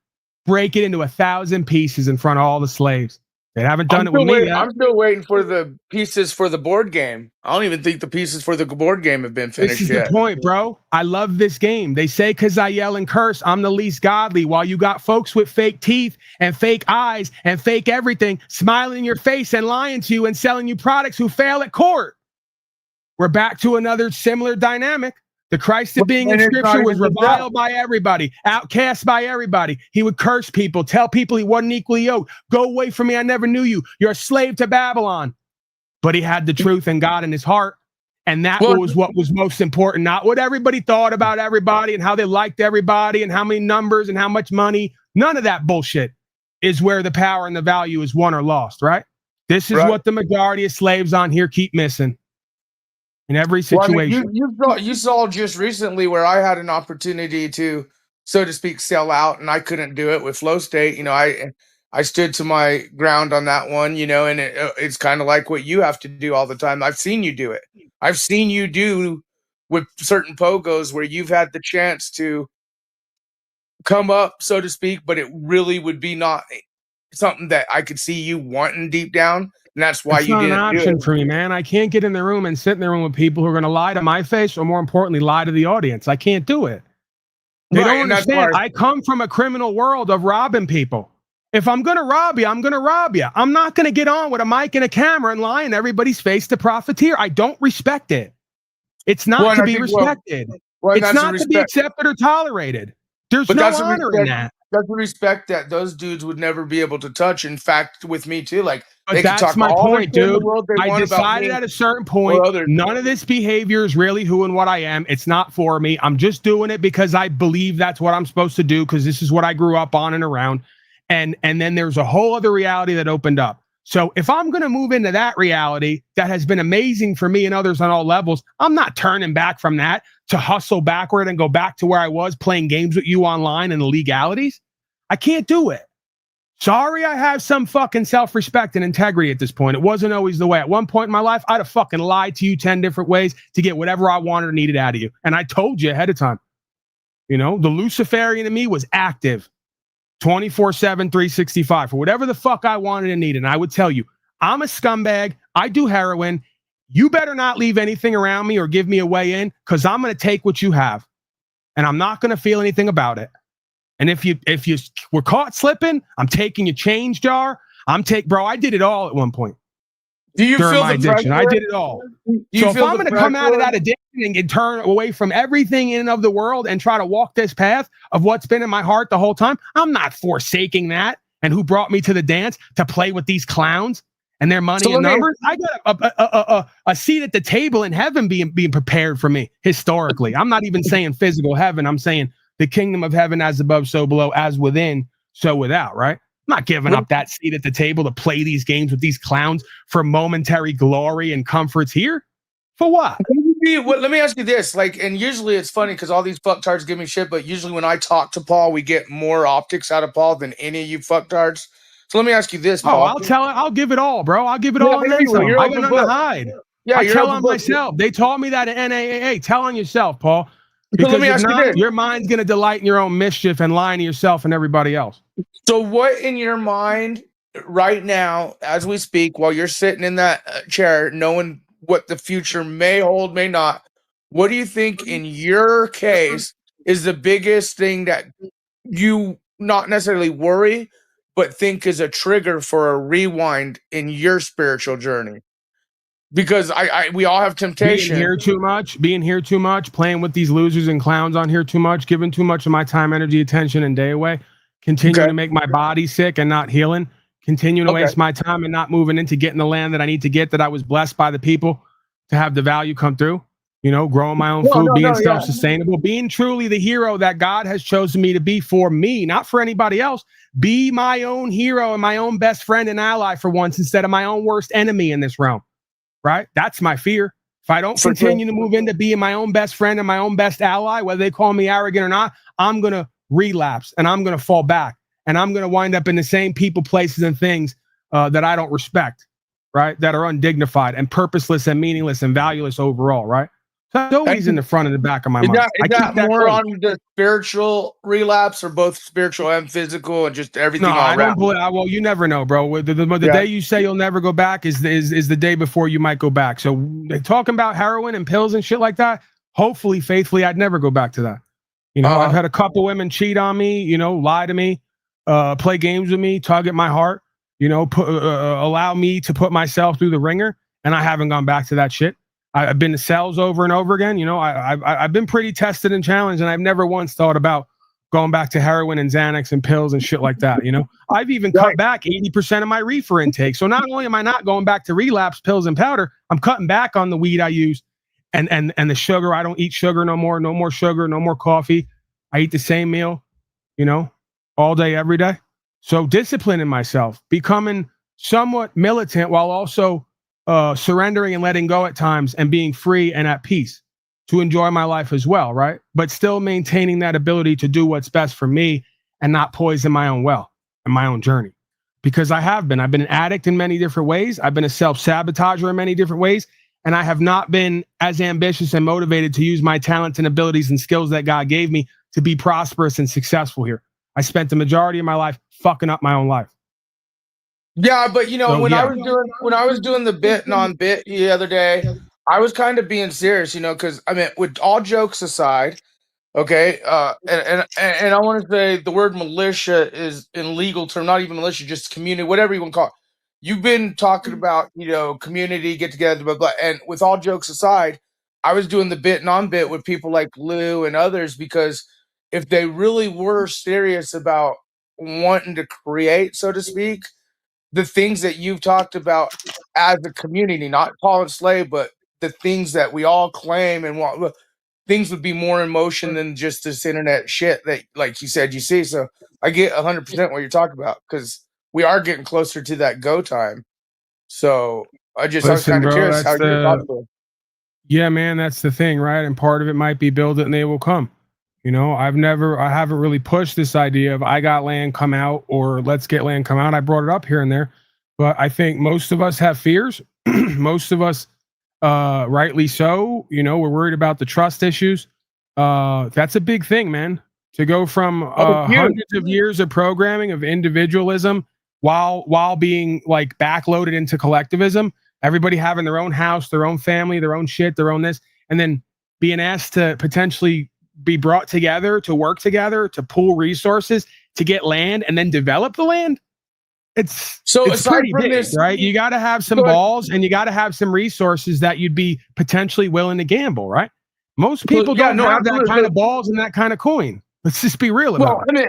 S4: break it into 1,000 pieces in front of all the slaves. They haven't done it with me yet.
S5: I'm still waiting for the pieces for the board game. I don't even think the pieces for the board game have been finished yet.
S4: This is the point, bro. I love this game. They say because I yell and curse, I'm the least godly, while you got folks with fake teeth and fake eyes and fake everything smiling in your face and lying to you and selling you products who fail at court. We're back to another similar dynamic. The Christ of being in scripture was reviled by everybody, outcast by everybody. He would curse people, tell people he wasn't equally yoked. Go away from me, I never knew you. You're a slave to Babylon. But he had the truth and God in his heart. And that was what was most important, not what everybody thought about everybody and how they liked everybody and how many numbers and how much money. None of that bullshit is where the power and the value is won or lost, right? This is what the majority of slaves on here keep missing. In every situation.
S5: Well, I mean, you saw just recently where I had an opportunity to, so to speak, sell out, and I couldn't do it with Flow State. I stood to my ground on that one, and it's kind of like what you have to do all the time. I've seen you do it. I've seen you do with certain pogos where you've had the chance to come up, so to speak, but it really would be not something that I could see you wanting deep down. And that's why you didn't do it. It's not an option
S4: for me, man. I can't get in the room and sit in the room with people who are going to lie to my face, or more importantly, lie to the audience. I can't do it. They don't understand. I come from a criminal world of robbing people. If I'm going to rob you, I'm going to rob you. I'm not going to get on with a mic and a camera and lie in everybody's face to profiteer. I don't respect it. It's not to be respected. It's not to be accepted or tolerated. There's no honor in that.
S5: That's the respect that those dudes would never be able to touch. In fact, with me too, like,
S4: but that's my point, dude. I decided at a certain point, none of this behavior is really who and what I am. It's not for me. I'm just doing it because I believe that's what I'm supposed to do, because this is what I grew up on and around. And then there's a whole other reality that opened up. So if I'm going to move into that reality that has been amazing for me and others on all levels, I'm not turning back from that to hustle backward and go back to where I was playing games with you online and the legalities. I can't do it. Sorry, I have some fucking self-respect and integrity at this point. It wasn't always the way. At one point in my life, I'd have fucking lied to you 10 different ways to get whatever I wanted or needed out of you. And I told you ahead of time. You know, the Luciferian in me was active 24/7, 365 for whatever the fuck I wanted and needed. And I would tell you, I'm a scumbag. I do heroin. You better not leave anything around me or give me a way in, because I'm going to take what you have. And I'm not going to feel anything about it. And if you were caught slipping, I'm taking your change jar. Bro, I did it all at one point.
S5: Do you
S4: during
S5: feel
S4: my
S5: the
S4: addiction?
S5: pressure?
S4: I did it all.
S5: Do you
S4: So if
S5: feel
S4: I'm
S5: the
S4: going to come out of
S5: pressure?
S4: that addiction and turn away from everything in and of the world and try to walk this path of what's been in my heart the whole time, I'm not forsaking that. And who brought me to the dance to play with these clowns and their money and numbers? I got a seat at the table in heaven being prepared for me historically. I'm not even saying physical heaven. I'm saying the kingdom of heaven as above, so below, as within, so without, right? I'm not giving up that seat at the table to play these games with these clowns for momentary glory and comforts here. For what?
S5: Let me ask you this. Like, and usually it's funny because all these fucktards give me shit, but usually when I talk to Paul, we get more optics out of Paul than any of you fucktards. So let me ask you this, Paul.
S4: I'll give it all, bro. I'll give it all and then some. I got nothing to hide.
S5: Yeah,
S4: I tell on myself. They taught me that at NAAA. Tell on yourself, Paul. Because
S5: let me ask you this.
S4: Your mind's going to delight in your own mischief and lying to yourself and everybody else.
S5: So what in your mind right now, as we speak, while you're sitting in that chair, knowing what the future may hold, may not, what do you think in your case is the biggest thing that you not necessarily worry, but think is a trigger for a rewind in your spiritual journey? Because we all have temptation.
S4: Being here too much, playing with these losers and clowns on here too much, giving too much of my time, energy, attention, and day away, continuing to make my body sick and not healing, continuing to waste my time and not moving into getting the land that I need to get, that I was blessed by the people to have the value come through, you know, growing my own food, being self-sustainable, being truly the hero that God has chosen me to be for me, not for anybody else. Be my own hero and my own best friend and ally for once, instead of my own worst enemy in this realm. Right? That's my fear. If I don't continue to move into being my own best friend and my own best ally, whether they call me arrogant or not, I'm going to relapse and I'm going to fall back and I'm going to wind up in the same people, places, and things that I don't respect, right? That are undignified and purposeless and meaningless and valueless overall, right? So that's always in the front and the back of my mind.
S5: Is that more on the spiritual relapse, or both spiritual and physical, and just everything all
S4: I
S5: around?
S4: don't believe. Well, you never know, bro. The day you say you'll never go back is the day before you might go back. So talking about heroin and pills and shit like that, hopefully, faithfully, I'd never go back to that. You know, I've had a couple women cheat on me, you know, lie to me, play games with me, tug at my heart, you know, allow me to put myself through the ringer, and I haven't gone back to that shit. I've been to cells over and over again. You know, I've been pretty tested and challenged, and I've never once thought about going back to heroin and Xanax and pills and shit like that. You know, I've even cut back 80% of my reefer intake. So not only am I not going back to relapse pills and powder, I'm cutting back on the weed I use and the sugar. I don't eat sugar no more. No more sugar. No more coffee. I eat the same meal, you know, all day, every day. So disciplining myself, becoming somewhat militant while also surrendering and letting go at times, and being free and at peace to enjoy my life as well, right? But still maintaining that ability to do what's best for me and not poison my own well and my own journey. Because I've been an addict in many different ways. I've been a self-sabotager in many different ways. And I have not been as ambitious and motivated to use my talents and abilities and skills that God gave me to be prosperous and successful here. I spent the majority of my life fucking up my own life.
S5: Yeah, but you know, when I was doing the bit non-bit the other day, I was kind of being serious, you know, because I mean, with all jokes aside, okay, and I want to say the word militia is in legal term, not even militia, just community, whatever you want to call it. You've been talking about, you know, community, get together, blah blah. And with all jokes aside, I was doing the bit non-bit with people like Lou and others, because if they really were serious about wanting to create, so to speak, the things that you've talked about as a community, not Paul and Slave, but the things that we all claim and want, things would be more in motion than just this internet shit that, like you said, you see. So I get 100% what you're talking about, because we are getting closer to that go time. So I was kind of curious how you're talking.
S4: Yeah, man, that's the thing, right? And part of it might be build it and they will come. You know, I haven't really pushed this idea of I got land, come out, or let's get land, come out. I brought it up here and there, but I think most of us have fears. Most of us, rightly so, you know, we're worried about the trust issues. That's a big thing, man. To go from hundreds of years of programming of individualism while being like backloaded into collectivism, everybody having their own house, their own family, their own shit, their own this, and then being asked to potentially be brought together, to work together, to pool resources, to get land and then develop the land. It's pretty big, right? You got to have some balls and you got to have some resources that you'd be potentially willing to gamble, right? Most people don't have that kind of balls and that kind of coin. Let's just be real about it.
S5: I mean,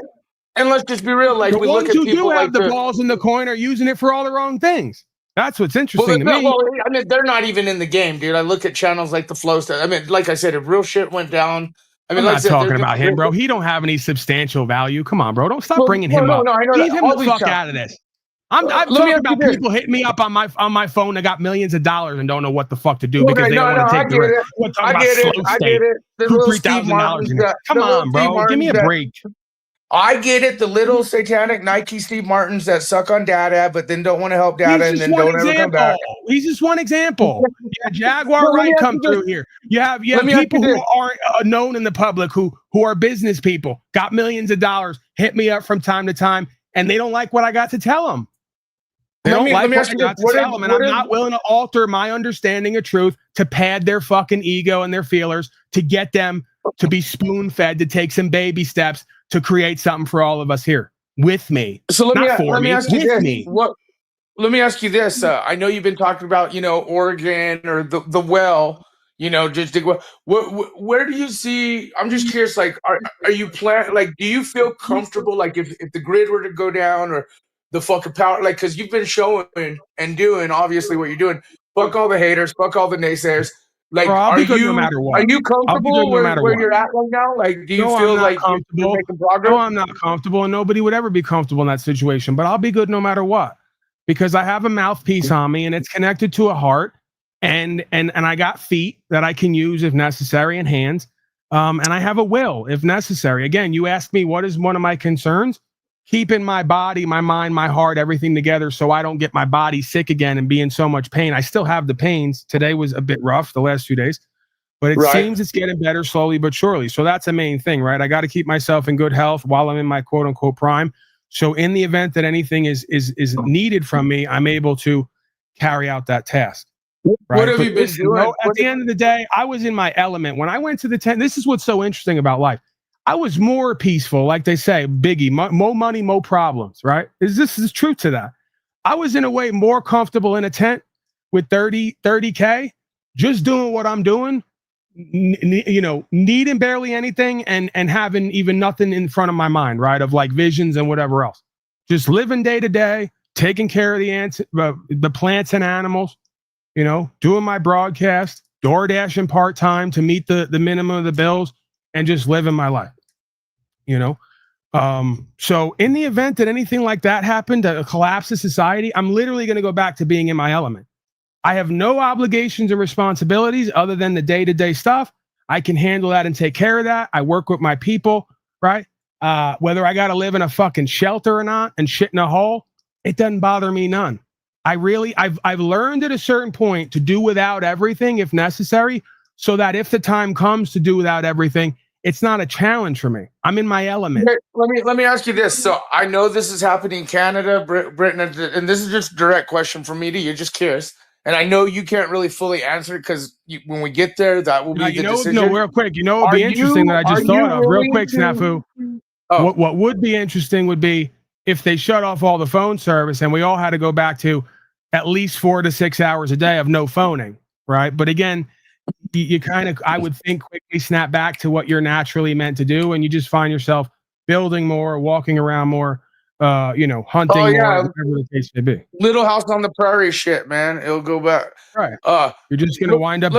S5: and let's just be real. Like,
S4: the
S5: we
S4: ones
S5: look at
S4: who
S5: people
S4: do have
S5: like
S4: the balls in the coin are using it for all the wrong things. That's what's interesting to me.
S5: Well, I mean, they're not even in the game, dude. I look at channels like the Flow stuff. I mean, like I said, if real shit went down, I mean,
S4: I'm
S5: like
S4: not
S5: I said,
S4: talking about him, bro. He don't have any substantial value. Come on, bro. Don't stop bringing him up.
S5: No, I know
S4: Leave
S5: that.
S4: him
S5: All
S4: the
S5: these
S4: fuck
S5: channels.
S4: out of this. I'm
S5: Let me
S4: talking
S5: ask
S4: about
S5: you this.
S4: people hitting me up on my phone that got millions of dollars and don't know what the fuck to do because they don't want to take the risk. We're talking about slow
S5: I
S4: state.
S5: get it. The
S4: Who
S5: little Steve
S4: $3,000
S5: Martins
S4: in it?
S5: that-
S4: Come
S5: the little
S4: on,
S5: Steve
S4: bro. Give me a
S5: Martins that-
S4: break.
S5: I get it. The little satanic Nike Steve Martins that suck on data, but then don't want to help data and then don't ever come back.
S4: He's just one example. Yeah, Jaguar
S5: Well, let me
S4: Right
S5: ask
S4: come
S5: you this.
S4: through here. You have
S5: Let me ask
S4: people
S5: you
S4: who
S5: this.
S4: aren't known in the public who are business people, got millions of dollars, hit me up from time to time, and they don't like what I got to tell them. They
S5: Let
S4: don't
S5: me
S4: like what
S5: ask
S4: I
S5: you
S4: got
S5: this.
S4: to tell them, and I'm not willing to alter my understanding of truth to pad their fucking ego and their feelers to get them to be spoon-fed, to take some baby steps to create something for all of us here with me.
S5: So let me ask you
S4: with
S5: this.
S4: me.
S5: Let me ask you this. I know you've been talking about, you know, Oregon or the well, you know, just dig well. Where do you see? I'm just curious. Like, are you like? Do you feel comfortable? Like, if the grid were to go down or the fucking power, like, because you've been showing and doing obviously what you're doing. Fuck all the haters. Fuck all the naysayers. Like,
S4: Bro, I'll
S5: are
S4: be good
S5: you
S4: no matter what.
S5: are you
S4: I'll be good
S5: comfortable
S4: no matter
S5: where
S4: what.
S5: you're at right now? Like, do you
S4: No,
S5: feel
S4: I'm not
S5: like you're
S4: comfortable.
S5: making progress?
S4: No, I'm not comfortable, and nobody would ever be comfortable in that situation. But I'll be good no matter what, because I have a mouthpiece on me, and it's connected to a heart, and I got feet that I can use if necessary, and hands, and I have a will if necessary. Again, you asked me what is one of my concerns. Keeping my body, my mind, my heart, everything together so I don't get my body sick again and be in so much pain. I still have the pains. Today was a bit rough, the last 2 days. But it seems it's getting better slowly but surely. So that's the main thing, right? I got to keep myself in good health while I'm in my quote unquote prime. So in the event that anything is needed from me, I'm able to carry out that task. Right?
S5: What have
S4: But
S5: you been
S4: listen,
S5: doing?
S4: at the end of the day, I was in my element. When I went to the tent, this is what's so interesting about life. I was more peaceful, like they say, Biggie, more money, more problems, right? This is truth to that. I was in a way more comfortable in a tent with 30K, just doing what I'm doing, you know, needing barely anything and having even nothing in front of my mind, right? Of like visions and whatever else. Just living day to day, taking care of the plants and animals, you know, doing my broadcast, door dashing part-time to meet the minimum of the bills and just living my life, you know? So in the event that anything like that happened, a collapse of society, I'm literally going to go back to being in my element. I have no obligations or responsibilities other than the day-to-day stuff. I can handle that and take care of that. I work with my people, right? Whether I got to live in a fucking shelter or not and shit in a hole, it doesn't bother me none. I've learned at a certain point to do without everything if necessary, so that if the time comes to do without everything, it's not a challenge for me. I'm in my element.
S5: Let me ask you this. So I know this is happening in Canada, Britain, and this is just a direct question from me to you. Just curious, and I know you can't really fully answer it because when we get there, that will be the decision.
S4: No, real quick. You know, it'd be interesting that I just thought of real quick, Snafu. What would be interesting would be if they shut off all the phone service and we all had to go back to at least 4 to 6 hours a day of no phoning, right? But again, you kind of, I would think, quickly snap back to what you're naturally meant to do, and you just find yourself building more, walking around more, you know, hunting more, whatever the case may be.
S5: Little House on the Prairie shit, man. It'll go back.
S4: Right. You're just gonna wind up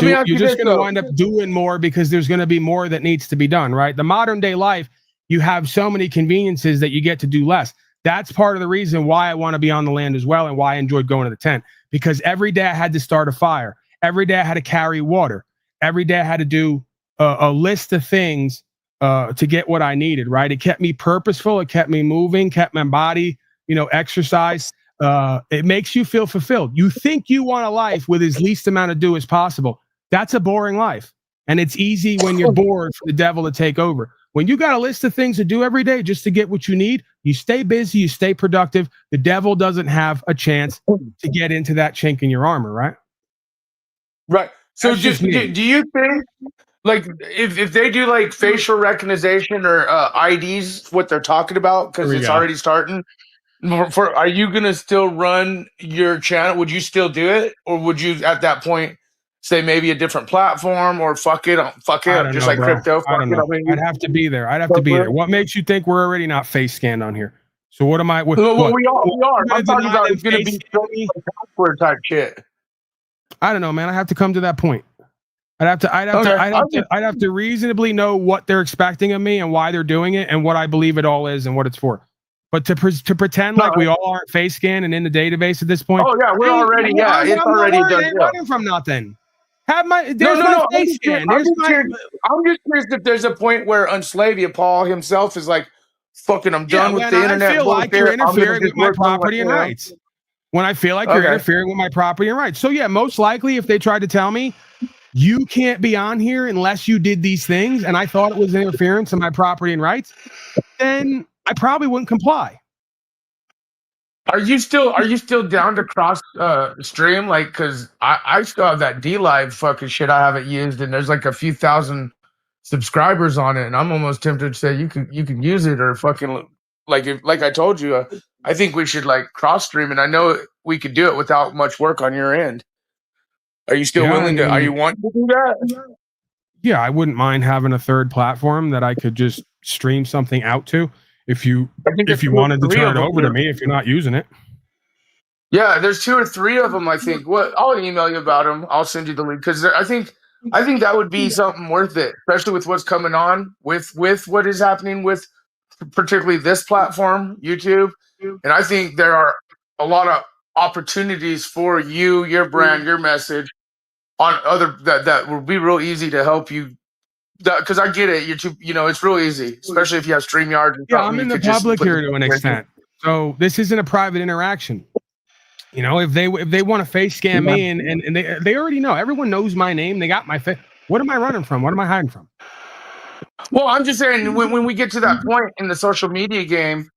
S4: doing more because there's gonna be more that needs to be done, right? The modern day life, you have so many conveniences that you get to do less. That's part of the reason why I want to be on the land as well, and why I enjoyed going to the tent, because every day I had to start a fire. Every day I had to carry water. Every day I had to do a list of things to get what I needed, right? It kept me purposeful. It kept me moving, kept my body, exercise. It makes you feel fulfilled. You think you want a life with as least amount of do as possible. That's a boring life. And it's easy when you're bored for the devil to take over. When you got a list of things to do every day just to get what you need, you stay busy, you stay productive. The devil doesn't have a chance to get into that chink in your armor, right?
S5: Right. So
S4: That's just me.
S5: do you think, like, if they do like facial recognition or IDs, what they're talking about, because
S4: Here we
S5: it's
S4: go.
S5: already starting, are you gonna still run your channel? Would you still do it, or would you at that point say maybe a different platform, or fuck it,
S4: I don't
S5: just
S4: know,
S5: like
S4: bro.
S5: crypto?
S4: I don't know. I'd have to be there. I'd have to be there. What makes you think we're already not face scanned on here? So what am I? What,
S5: Well,
S4: what,
S5: we are.
S4: I'm
S5: I'm talking
S4: deny
S5: about
S4: them
S5: it's gonna
S4: face
S5: be
S4: scanning me?
S5: password type shit.
S4: I don't know, man. I have to come to that point. I'd have to reasonably know what they're expecting of me and why they're doing it and what I believe it all is and what it's for. But to pretend like we all aren't face scanned and in the database at this point.
S5: Oh yeah, we're already. Yeah, it's
S4: I'm
S5: already
S4: not worried.
S5: done.
S4: I ain't running from nothing. There's my
S5: I'm
S4: face
S5: just curious-
S4: scan.
S5: I'm just curious if there's a point where Unslavia Paul himself is like, "Fucking, I'm done with the internet."
S4: I feel like you're interfering with my property and rights. When I feel like you're interfering with my property and rights. So yeah, most likely if they tried to tell me you can't be on here unless you did these things, and I thought it was interference in my property and rights, then I probably wouldn't comply.
S5: Are you still down to cross stream? Like, cause I still have that D Live fucking shit I haven't used, and there's like a few thousand subscribers on it, and I'm almost tempted to say you can use it, or fucking like I told you, I think we should like cross stream, and I know we could do it without much work on your end. Are you still willing to? Are you wanting to do that?
S4: Yeah, I wouldn't mind having a third platform that I could just stream something out to if you wanted to turn it over to me if you're not using it.
S5: Yeah, there's 2 or 3 of them. I think. I'll email you about them. I'll send you the link because I think that would be something worth it, especially with what's coming on with what is happening with particularly this platform, YouTube. And I think there are a lot of opportunities for you, your brand, your message on other that will be real easy to help you. Because I get it, YouTube. It's real easy, especially if you have StreamYard. And
S4: yeah, I'm in the public here to an extent, so this isn't a private interaction. If they want to face scam me and they already know, everyone knows my name, they got my face. What am I running from? What am I hiding from?
S5: Well, I'm just saying when we get to that point in the social media game,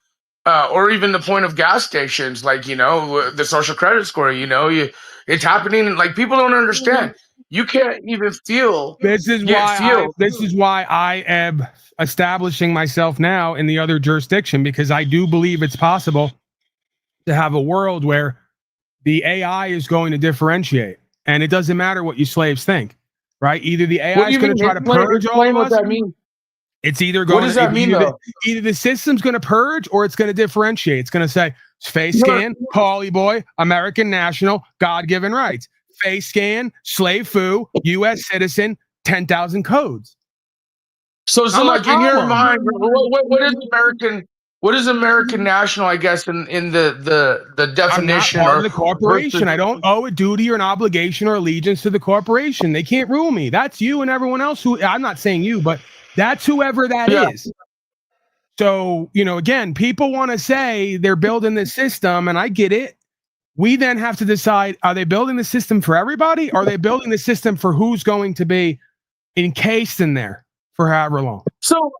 S5: or even the point of gas stations, like the social credit score, it's happening, and like people don't understand. You can't even feel.
S4: This is why I am establishing myself now in the other jurisdiction, because I do believe it's possible to have a world where the AI is going to differentiate, and it doesn't matter what you slaves think, right? Either the AI is going to try to purge all of us.
S5: What that means.
S4: It's either going.
S5: What does that mean, though?
S4: Either the system's going to purge or it's going to differentiate. It's going to say face scan, Paulie boy, American national, God-given rights. Face scan, slave foo, U.S. citizen, 10,000 codes.
S5: So like in your mind, what is American? What is American national? I guess in the definition.
S4: I'm not part of the corporation. I don't owe a duty or an obligation or allegiance to the corporation. They can't rule me. That's you and everyone else who. I'm not saying you, but that's whoever that is. So again, people want to say they're building this system, and I get it. We then have to decide: are they building the system for everybody? Or are they building the system for who's going to be encased in there for however long?
S5: So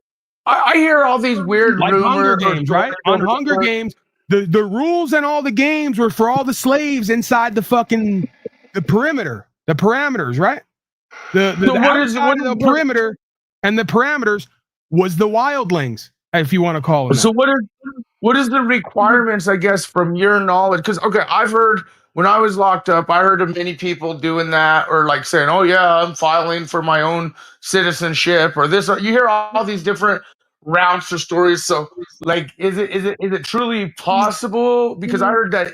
S5: I hear all these weird
S4: like
S5: rumors,
S4: Hunger Games, right? On Hunger Games, the rules and all the games were for all the slaves inside the perimeter, the parameters, right? The perimeter and the parameters was the wildlings, if you want to call it.
S5: So what is the requirements, I guess, from your knowledge? Because I've heard when I was locked up, I heard of many people doing that, or like saying, "Oh yeah, I'm filing for my own citizenship," or this. You hear all these different routes or stories. So, like, is it truly possible? Because I heard that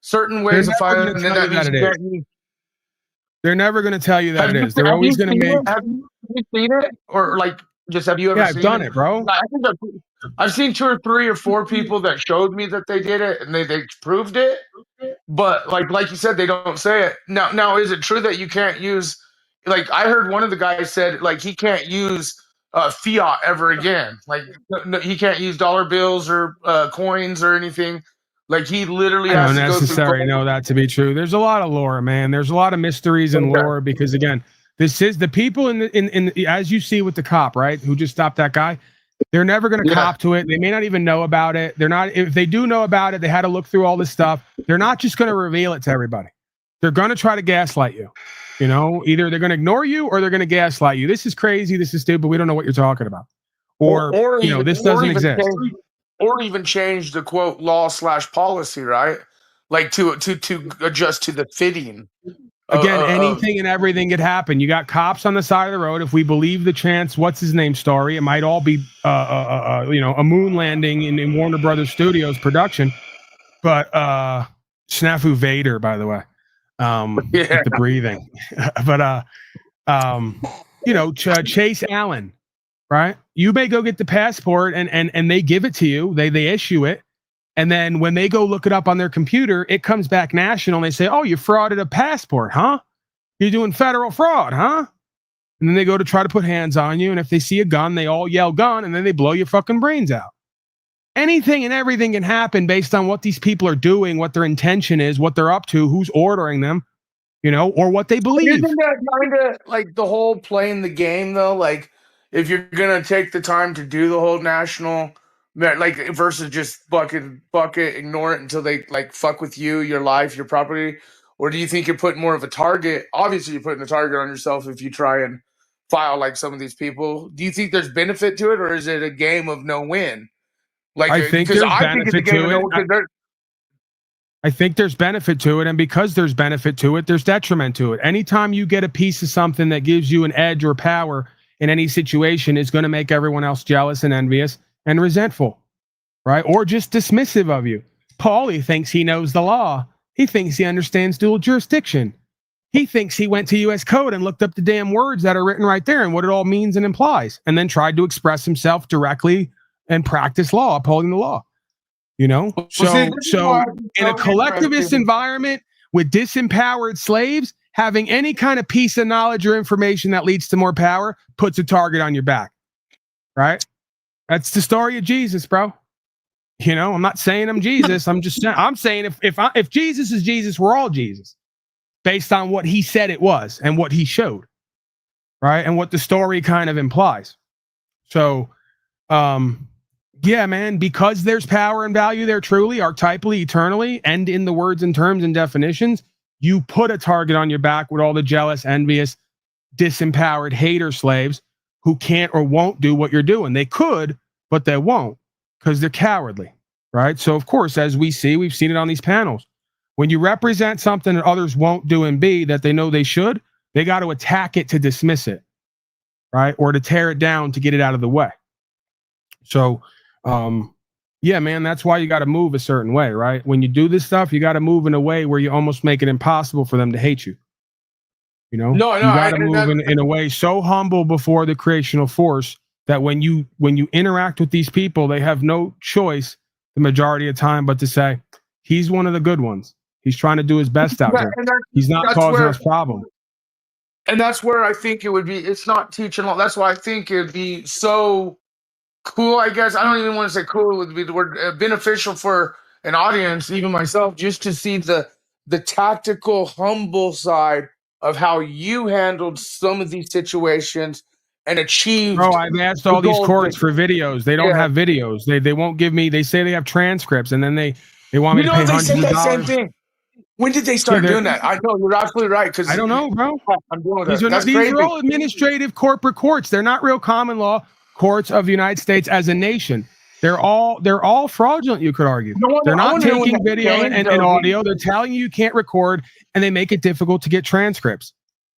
S5: certain ways of filing, and then that means you can't use.
S4: They're never going to tell you that it is. They're always going to make.
S5: Have you seen it, or like, just have you ever?
S4: Yeah,
S5: seen
S4: I've done it, bro.
S5: I think I've seen 2 or 3 or 4 people that showed me that they did it and they proved it. But like you said, they don't say it. Now is it true that you can't use? Like I heard one of the guys said like he can't use fiat ever again. Like he can't use dollar bills or coins or anything. Like he literally
S4: I
S5: has
S4: don't
S5: to go through
S4: necessarily
S5: gold.
S4: know that to be true. There's a lot of lore, man. There's a lot of mysteries and
S5: Okay.
S4: lore because again, this is the people in as you see with the cop, right? Who just stopped that guy. They're never going to cop to it. They may not even know about it. They're not, if they do know about it, they had to look through all this stuff. They're not just going to reveal it to everybody. They're going to try to gaslight you. You know, either they're going to ignore you or they're going to gaslight you. This is crazy. This is stupid. We don't know what you're talking about. Or you know, this doesn't exist.
S5: Or even change the quote law/policy, right? Like to adjust to the fitting.
S4: Again, anything and everything could happen. You got cops on the side of the road. If we believe the Chance, what's his name story, it might all be, you know, a moon landing in Warner Brothers Studios production. But Snafu Vader, by the way, with the breathing. But you know, Chase Allen, right? You may go get the passport and they give it to you. They issue it. And then when they go look it up on their computer, it comes back national and they say, oh, you frauded a passport, huh? You're doing federal fraud, huh? And then they go to try to put hands on you. And if they see a gun, they all yell gun and then they blow your fucking brains out. Anything and everything can happen based on what these people are doing, what their intention is, what they're up to, who's ordering them, you know, or what they believe.
S5: Isn't that kind of like the whole playing the game though? Like if you're going to take the time to do the whole national, like versus just bucket, ignore it until they like fuck with you, your life, your property, or do you think you're putting more of a target? Obviously, you're putting a target on yourself if you try and file like some of these people. Do you think there's benefit to it, or is it a game of no win? Like
S4: I think there's benefit to it. I think there's benefit to it, and because there's benefit to it, there's detriment to it. Anytime you get a piece of something that gives you an edge or power in any situation, is going to make everyone else jealous and envious and resentful, right? Or just dismissive of you. Paulie thinks he knows the law. He thinks he understands dual jurisdiction. He thinks he went to US Code and looked up the damn words that are written right there and what it all means and implies, and then tried to express himself directly and practice law, upholding the law. You know? So in a collectivist environment with disempowered slaves, having any kind of piece of knowledge or information that leads to more power puts a target on your back, right? That's the story of Jesus, bro. You know, I'm not saying I'm Jesus. I'm saying if Jesus is Jesus, we're all Jesus, based on what he said it was and what he showed, right? And what the story kind of implies. So, yeah, man, because there's power and value there truly, archetypally, eternally, and in the words and terms and definitions, you put a target on your back with all the jealous, envious, disempowered hater slaves who can't or won't do what you're doing. They could, but they won't because they're cowardly, right? So, of course, as we see, we've seen it on these panels. When you represent something that others won't do and be that they know they should, they got to attack it to dismiss it, right? Or to tear it down to get it out of the way. So, yeah, man, that's why you got to move a certain way, right? When you do this stuff, you got to move in a way where you almost make it impossible for them to hate you. You know, you got to move in a way so humble before the creational force that when you interact with these people, they have no choice the majority of time but to say, he's one of the good ones. He's trying to do his best out here. He's not causing us problems.
S5: And that's where I think it would be, it's not teaching law. That's why I think it'd be so cool, I guess. I don't even want to say cool, it would be the word beneficial for an audience, even myself, just to see the tactical, humble side of how you handled some of these situations and achieved.
S4: Bro, I've asked all these courts for videos. They don't have videos. They won't give me. They say they have transcripts, and then they want me to pay hundreds of dollars.
S5: Same thing. When did they start doing that? I know you're absolutely right. Because
S4: I don't know, bro.
S5: I'm doing
S4: these are all administrative corporate courts. They're not real common law courts of the United States as a nation. They're all fraudulent, you could argue. They're not taking video and audio. They're telling you can't record, and they make it difficult to get transcripts.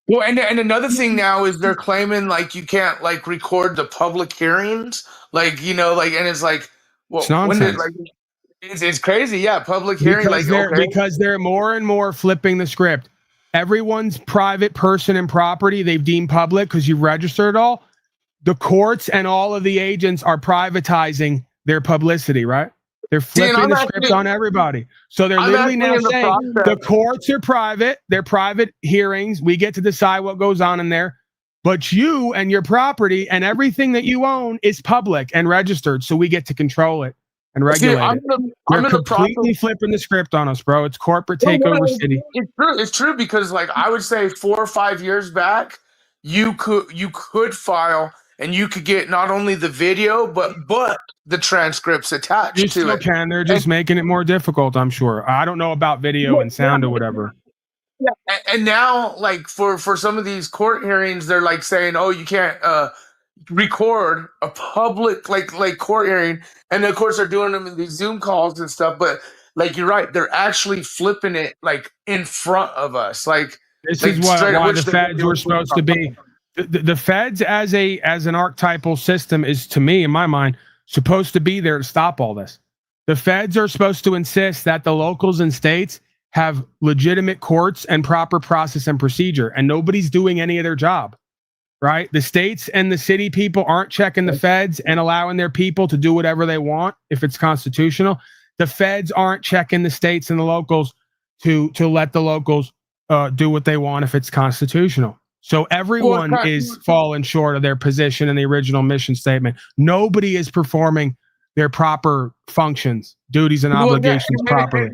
S5: Well, and another thing now is they're claiming like you can't like record the public hearings, like, you know, like, and it's like, well,
S4: it's nonsense.
S5: It's crazy, yeah. Public hearing,
S4: because they're more and more flipping the script. Everyone's private person and property they've deemed public because you've registered it all. The courts and all of the agents are privatizing their publicity, right? They're flipping the script on everybody. So they're literally now saying the courts are private. They're private hearings. We get to decide what goes on in there. But you and your property and everything that you own is public and registered, so we get to control it and regulate it. They're completely flipping the script on us, bro. It's corporate takeover city.
S5: It's true. It's true because, like, I would say 4 or 5 years back, you could file and you could get not only the video but the transcripts attached
S4: You
S5: to
S4: still
S5: it.
S4: can. They're just making it more difficult, I'm sure. I don't know about video and sound or whatever.
S5: Yeah, and now, like, for some of these court hearings, they're like saying, "Oh, you can't record a public like court hearing," and of course they're doing them in these Zoom calls and stuff. But like, you're right, they're actually flipping it like in front of us. Like,
S4: This
S5: like
S4: is why the feds
S5: do
S4: were supposed to be. The feds as an archetypal system is, to me, in my mind, supposed to be there to stop all this. The feds are supposed to insist that the locals and states have legitimate courts and proper process and procedure, and nobody's doing any of their job, right? The states and the city people aren't checking the feds and allowing their people to do whatever they want if it's constitutional. The feds aren't checking the states and the locals to let the locals do what they want if it's constitutional. So everyone is falling short of their position in the original mission statement. Nobody is performing their proper functions, duties, and obligations properly.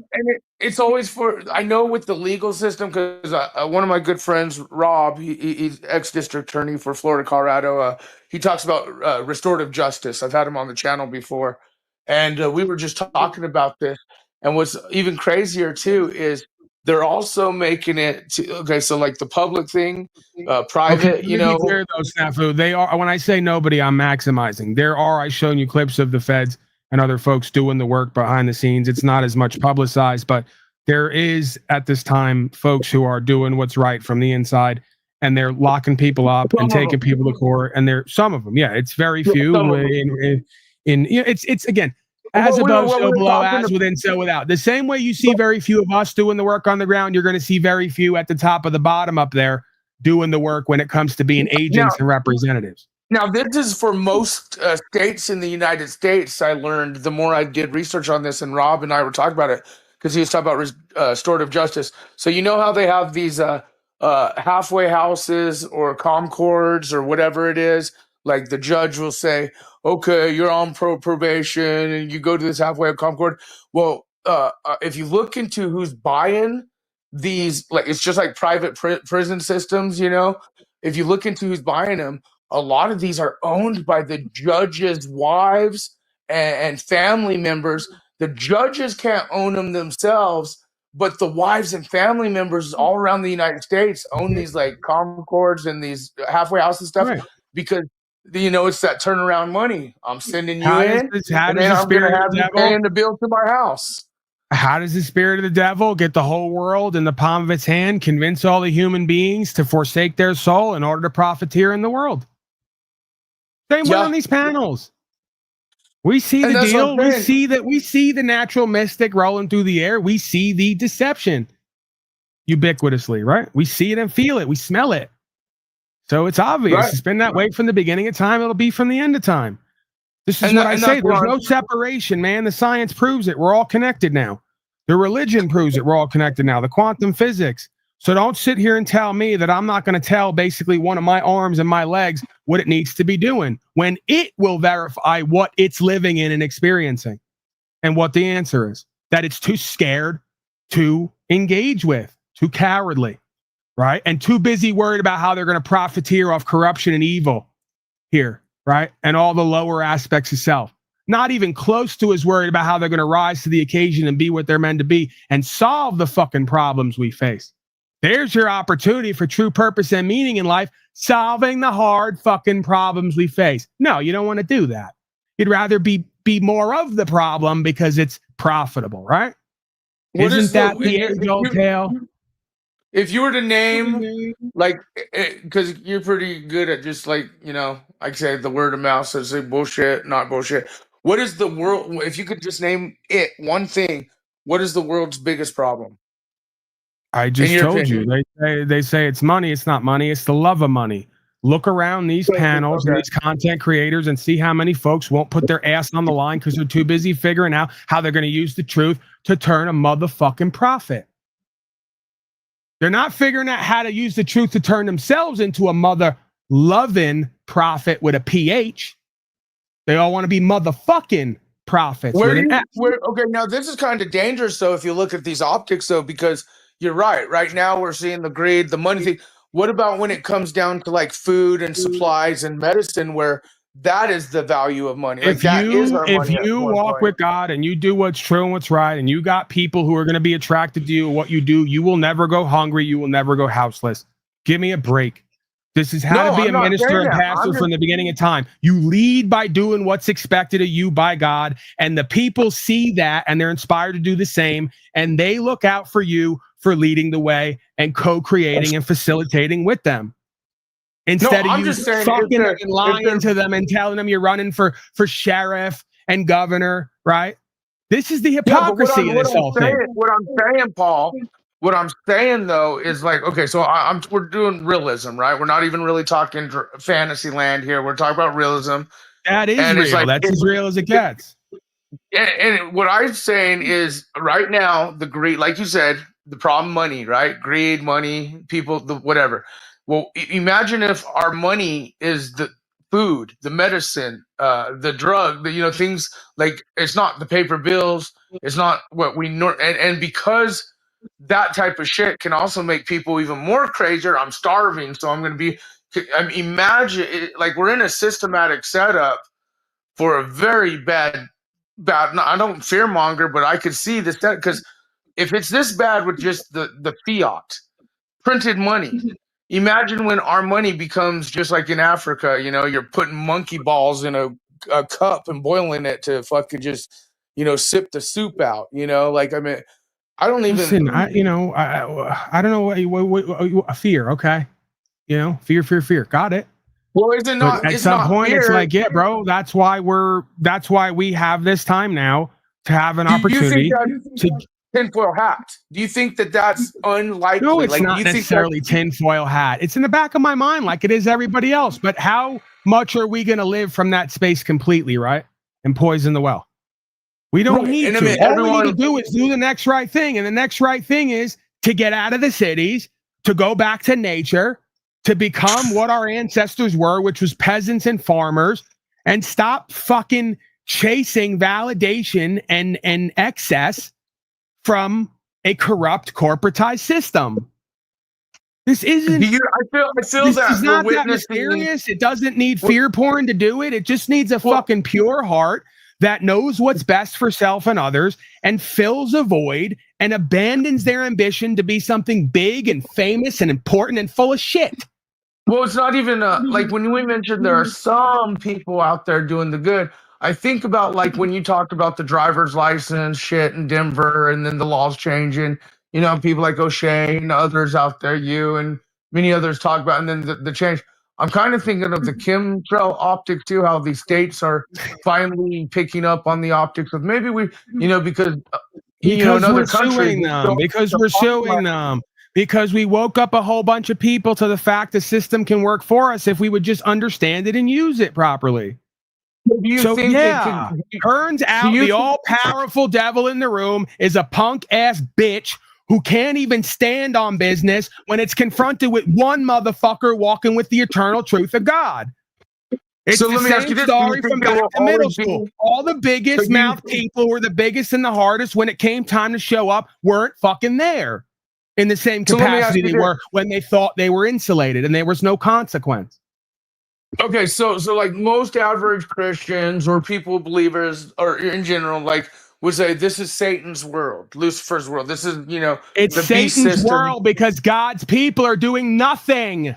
S5: It's always for, I know with the legal system, because one of my good friends, Rob, he's ex-district attorney for Florida, Colorado. He talks about restorative justice. I've had him on the channel before. And we were just talking about this. And what's even crazier, too, is they're also making it okay. So like the public thing, private,
S4: you know, those snafu. They are, when I say nobody, I'm maximizing. I've shown you clips of the feds and other folks doing the work behind the scenes. It's not as much publicized, but there is at this time folks who are doing what's right from the inside, and they're locking people up and taking people to court. And some of them, yeah, it's very few. It's again, as above, so below, as within, so without. The same way you see very few of us doing the work on the ground, you're going to see very few at the top of the bottom up there doing the work when it comes to being agents and representatives.
S5: Now, this is for most states in the United States. I learned the more I did research on this, and Rob and I were talking about it because he was talking about restorative justice. So you know how they have these halfway houses or concords or whatever it is. Like the judge will say, "Okay, you're on probation, and you go to this halfway concord." Well, if you look into who's buying these, like it's just like private prison systems, you know. If you look into who's buying them, a lot of these are owned by the judges' wives and family members. The judges can't own them themselves, but the wives and family members all around the United States own these like concords and these halfway houses and stuff, because you know it's that turnaround money. I'm sending you in, and then I'm going to have you paying the bill to my house.
S4: How does the spirit of the devil get the whole world in the palm of its hand, convince all the human beings to forsake their soul in order to profiteer in the world? Same way on these panels. We see the deal. We see the natural mystic rolling through the air. We see the deception ubiquitously, right? We see it and feel it. We smell it. So it's obvious. Right. It's been that way from the beginning of time. It'll be from the end of time. This is what I say. There's no separation, man. The science proves it. We're all connected now. The religion proves it. We're all connected now. The quantum physics. So don't sit here and tell me that I'm not going to tell basically one of my arms and my legs what it needs to be doing when it will verify what it's living in and experiencing. And what the answer is, that it's too scared to engage with, too cowardly, right? And too busy worried about how they're going to profiteer off corruption and evil here, right? And all the lower aspects of self. Not even close to as worried about how they're going to rise to the occasion and be what they're meant to be and solve the fucking problems we face. There's your opportunity for true purpose and meaning in life, solving the hard fucking problems we face. No, you don't want to do that. You'd rather be more of the problem because it's profitable, right? Isn't that the age-old tale?
S5: If you were to name, like, because you're pretty good at just like, you know, I say the word of mouth, so say bullshit, not bullshit. What is the world, if you could just name it, one thing, what is the world's biggest problem?
S4: I just told you. They say it's money. It's not money. It's the love of money. Look around these panels and these content creators and see how many folks won't put their ass on the line because they're too busy figuring out how they're going to use the truth to turn a motherfucking profit. They're not figuring out how to use the truth to turn themselves into a motherfucking loving profit with a PH. They all want to be motherfucking prophets with an F.
S5: Okay, now this is kind of dangerous, though, if you look at these optics, though, because you're right. Right now, we're seeing the greed, the money thing. What about when it comes down to like food and supplies and medicine, where that is the value of money? Like
S4: If
S5: that is our
S4: you
S5: money.
S4: walk with God and you do what's true and what's right, and you got people who are going to be attracted to you, what you do, you will never go hungry. You will never go houseless. Give me a break. This is how to be a minister and pastor from the beginning of time. You lead by doing what's expected of you by God, and the people see that and they're inspired to do the same, and they look out for you for leading the way and co-creating and facilitating with them. Instead of you fucking and lying to them and telling them you're running for sheriff and governor, right? This is the hypocrisy of this whole thing.
S5: What I'm saying, Paul, what I'm saying though is like, okay, so we're doing realism, right? We're not even really talking fantasy land here. We're talking about realism.
S4: That is real. Like, that's as real as it gets.
S5: And what I'm saying is right now, the greed, like you said, the problem, money, right? Greed, money, people, the whatever. Well, imagine if our money is the food, the medicine, the drug, things like, it's not the paper bills. It's not what we know. And because that type of shit can also make people even more crazier. I'm starving, so I'm going to be. Imagine like we're in a systematic setup for a very bad. I don't fearmonger, but I could see this because if it's this bad with just the fiat printed money, imagine when our money becomes just like in Africa. You're putting monkey balls in a cup and boiling it to fucking just sip the soup out. Like I mean. I don't even.
S4: Listen, I don't know what fear. Okay, fear. Got it.
S5: Well, is it not?
S4: But at some point, it's like, yeah, bro. That's why we have this time now to have an opportunity to
S5: tinfoil hat. Do you think that that's unlikely?
S4: No, it's not necessarily tinfoil hat. It's in the back of my mind, like it is everybody else. But how much are we going to live from that space completely, right? And poison the well. We don't need to. All we need to do is do the next right thing. And the next right thing is to get out of the cities, to go back to nature, to become what our ancestors were, which was peasants and farmers, and stop fucking chasing validation and excess from a corrupt corporatized system. This isn't.
S5: I feel
S4: this
S5: that
S4: is not that mysterious. It doesn't need fear porn to do it. It just needs a fucking pure heart that knows what's best for self and others and fills a void and abandons their ambition to be something big and famous and important and full of shit.
S5: Well, it's not even like when we mentioned there are some people out there doing the good. I think about like when you talked about the driver's license shit in Denver and then the laws changing, people like O'Shea and others out there, you and many others talk about, and then the change. I'm kind of thinking of the chemtrail optics too, how these states are finally picking up on the optics of maybe we, because
S4: we're suing them, because we woke up a whole bunch of people to the fact the system can work for us if we would just understand it and use it properly. Turns out the all-powerful devil in the room is a punk-ass bitch who can't even stand on business when it's confronted with one motherfucker walking with the eternal truth of God. It's the same story from back to middle school. All the biggest mouth people were the biggest and the hardest when it came time to show up weren't fucking there in the same capacity they were when they thought they were insulated and there was no consequence.
S5: Okay, so like most average Christians or people believers or in general, like would say this is Satan's world, Lucifer's world. This is,
S4: it's
S5: the
S4: Satan's world because God's people are doing nothing.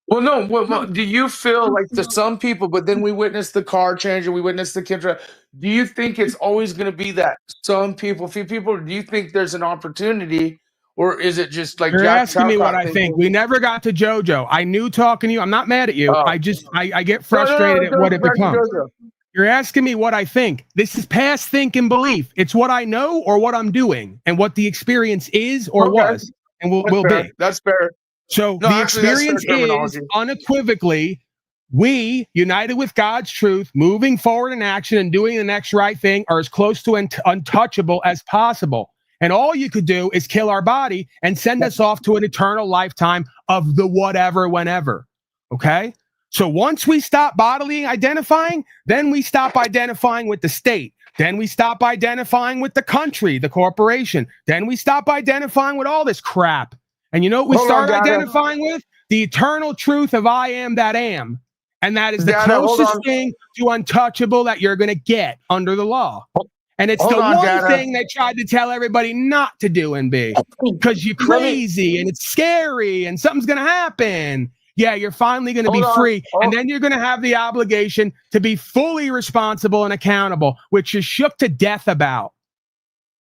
S5: Well, no. Well, do you feel like some people, but then we witnessed the car change and we witnessed the chemtrail. Do you think it's always going to be that some people, few people? Do you think there's an opportunity? Or is it just like
S4: you're asking me what I think? We never got to JoJo. I knew talking to you. I'm not mad at you. I get frustrated at what it becomes. You're asking me what I think. This is past think and belief. It's what I know or what I'm doing and what the experience is or was and will be.
S5: That's fair.
S4: So the experience is unequivocally we, united with God's truth, moving forward in action and doing the next right thing, are as close to untouchable as possible. And all you could do is kill our body and send us off to an eternal lifetime of the whatever, whenever. Okay? So once we stop bodily identifying, then we stop identifying with the state. Then we stop identifying with the country, the corporation. Then we stop identifying with all this crap. And you know what we start identifying with? The eternal truth of I am that am. And that is the closest thing to untouchable that you're going to get under the law. And it's the one thing they tried to tell everybody not to do and be. Because you're crazy and it's scary and something's going to happen. Yeah, you're finally going to be free. And then you're going to have the obligation to be fully responsible and accountable, which you're shook to death about.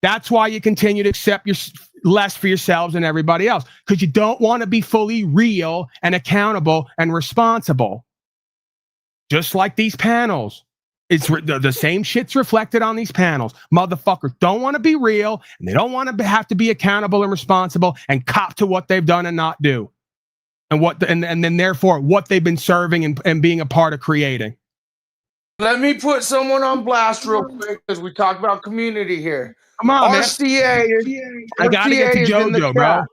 S4: That's why you continue to accept your less for yourselves and everybody else, because you don't want to be fully real and accountable and responsible. Just like these panels. It's the same shit's reflected on these panels. Motherfuckers don't want to be real, and they don't want to have to be accountable and responsible and cop to what they've done and not do. And then therefore what they've been serving and being a part of creating.
S5: Let me put someone on blast real quick because we talk about community here.
S4: Come on,
S5: RCA.
S4: I gotta get to JoJo, bro.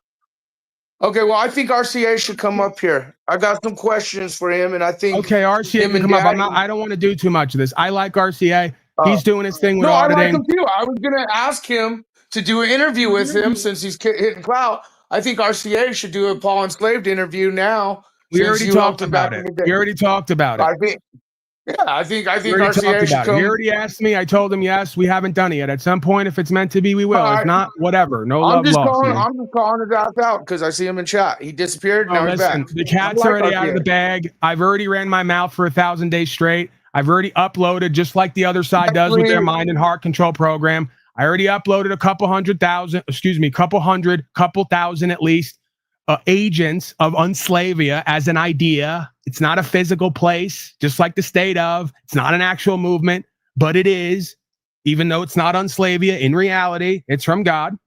S5: Okay, well, I think RCA should come up here. I got some questions for him, and I think
S4: RCA can come up. I don't want to do too much of this. I like RCA. He's doing his thing with auditing.
S5: I like him too. I was gonna ask him to do an interview with him since he's hitting clout. I think RCA should do a Paul Enslaved interview now.
S4: We already talked about it. We already talked about it.
S5: I think RCA should come.
S4: He already asked me. I told him yes. We haven't done it yet. At some point, if it's meant to be, we will. If not, whatever. No love lost.
S5: I'm just calling it out because I see him in chat. He disappeared. Now he's back.
S4: The cat's already out of the bag. I've already ran my mouth for 1,000 days straight. I've already uploaded, just like the other side does with their mind and heart control program. I already uploaded a couple thousand at least, agents of Unslavia as an idea. It's not a physical place, just like the state of. It's not an actual movement, but it is, even though it's not Unslavia. In reality, it's from God.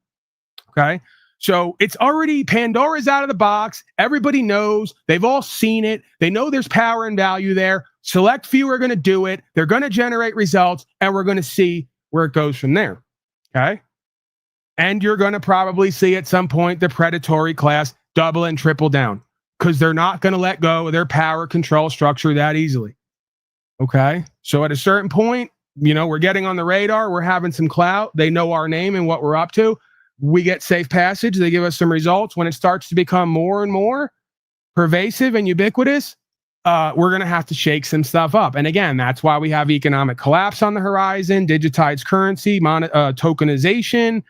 S4: Okay? So it's already, Pandora's out of the box. Everybody knows. They've all seen it. They know there's power and value there. Select few are going to do it. They're going to generate results, and we're going to see where it goes from there. Okay? And you're going to probably see at some point the predatory class double and triple down, because they're not going to let go of their power control structure that easily. Okay? So at a certain point, we're getting on the radar. We're having some clout. They know our name and what we're up to. We get safe passage. They give us some results. When it starts to become more and more pervasive and ubiquitous, we're going to have to shake some stuff up. And again, that's why we have economic collapse on the horizon, digitized currency, tokenization,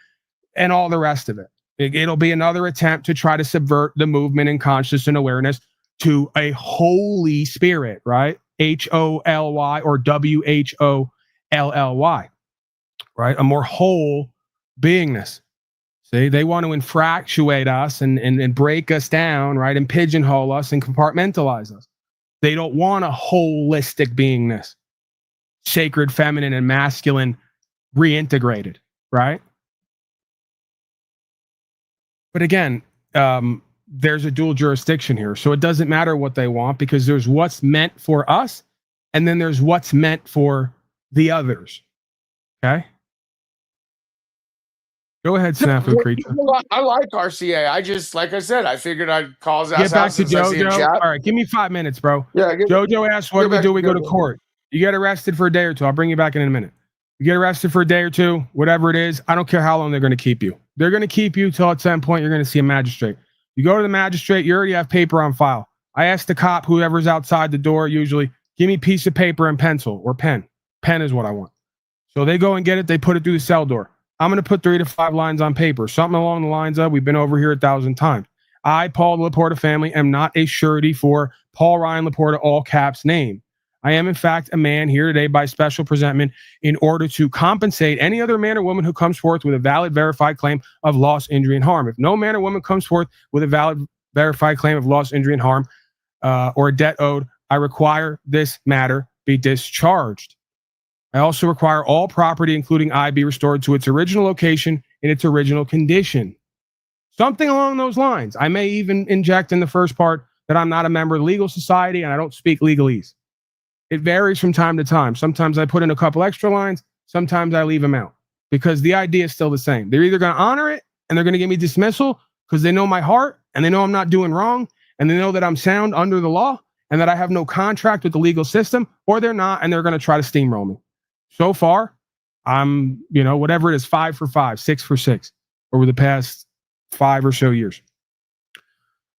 S4: and all the rest of it. It'll be another attempt to try to subvert the movement and consciousness and awareness to a Holy Spirit, right? HOLY or WHOLLY, right? A more whole beingness. See, they want to infractuate us and break us down, right? And pigeonhole us and compartmentalize us. They don't want a holistic beingness, sacred, feminine, and masculine reintegrated, right? But again, there's a dual jurisdiction here. So it doesn't matter what they want, because there's what's meant for us, and then there's what's meant for the others. Okay? Go ahead, Snafu Creature.
S5: I like RCA. I just, like I said, I figured I'd call his ass
S4: Get back
S5: out
S4: to
S5: since I see him
S4: JoJo.
S5: chat.
S4: All right, give me 5 minutes, bro.
S5: Yeah,
S4: JoJo asked, what do? We go to court. You get arrested for a day or two. I'll bring you back in a minute. You get arrested for a day or two, whatever it is. I don't care how long they're going to keep you. They're going to keep you till at some point you're going to see a magistrate. You go to the magistrate, you already have paper on file. I ask the cop, whoever's outside the door, usually, give me a piece of paper and pencil or pen. Pen is what I want. So they go and get it. They put it through the cell door. I'm going to put 3 to 5 lines on paper, something along the lines of, we've been over here 1,000 times. I, Paul Laporta family, am not a surety for Paul Ryan Laporta, all caps name. I am, in fact, a man here today by special presentment in order to compensate any other man or woman who comes forth with a valid, verified claim of loss, injury, and harm. If no man or woman comes forth with a valid, verified claim of loss, injury, and harm, or a debt owed, I require this matter be discharged. I also require all property, including I, be restored to its original location in its original condition. Something along those lines. I may even inject in the first part that I'm not a member of the legal society and I don't speak legalese. It varies from time to time. Sometimes I put in a couple extra lines. Sometimes I leave them out, because the idea is still the same. They're either going to honor it and they're going to give me dismissal because they know my heart and they know I'm not doing wrong and they know that I'm sound under the law and that I have no contract with the legal system, or they're not, and they're going to try to steamroll me. So far, I'm, whatever it is, 5 for 5, 6 for 6 over the past 5 or so years.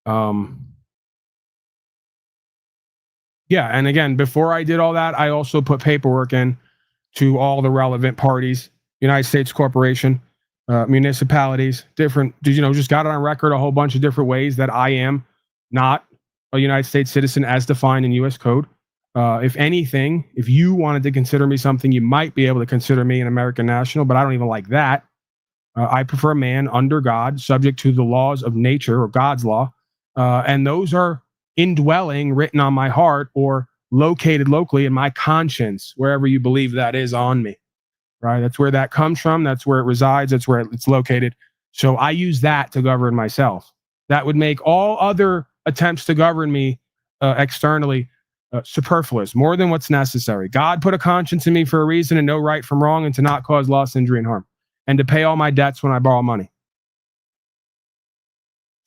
S4: Yeah, and again, before I did all that, I also put paperwork in to all the relevant parties, United States Corporation, municipalities, different, just got it on record a whole bunch of different ways that I am not a United States citizen as defined in U.S. Code. If anything, if you wanted to consider me something, you might be able to consider me an American national, but I don't even like that. I prefer a man under God, subject to the laws of nature or God's law. And those are indwelling, written on my heart, or located locally in my conscience, wherever you believe that is on me, right? That's where that comes from. That's where it resides. That's where it's located. So I use that to govern myself. That would make all other attempts to govern me externally superfluous, more than what's necessary. God put a conscience in me for a reason, and know right from wrong, and to not cause loss, injury, and harm, and to pay all my debts when I borrow money.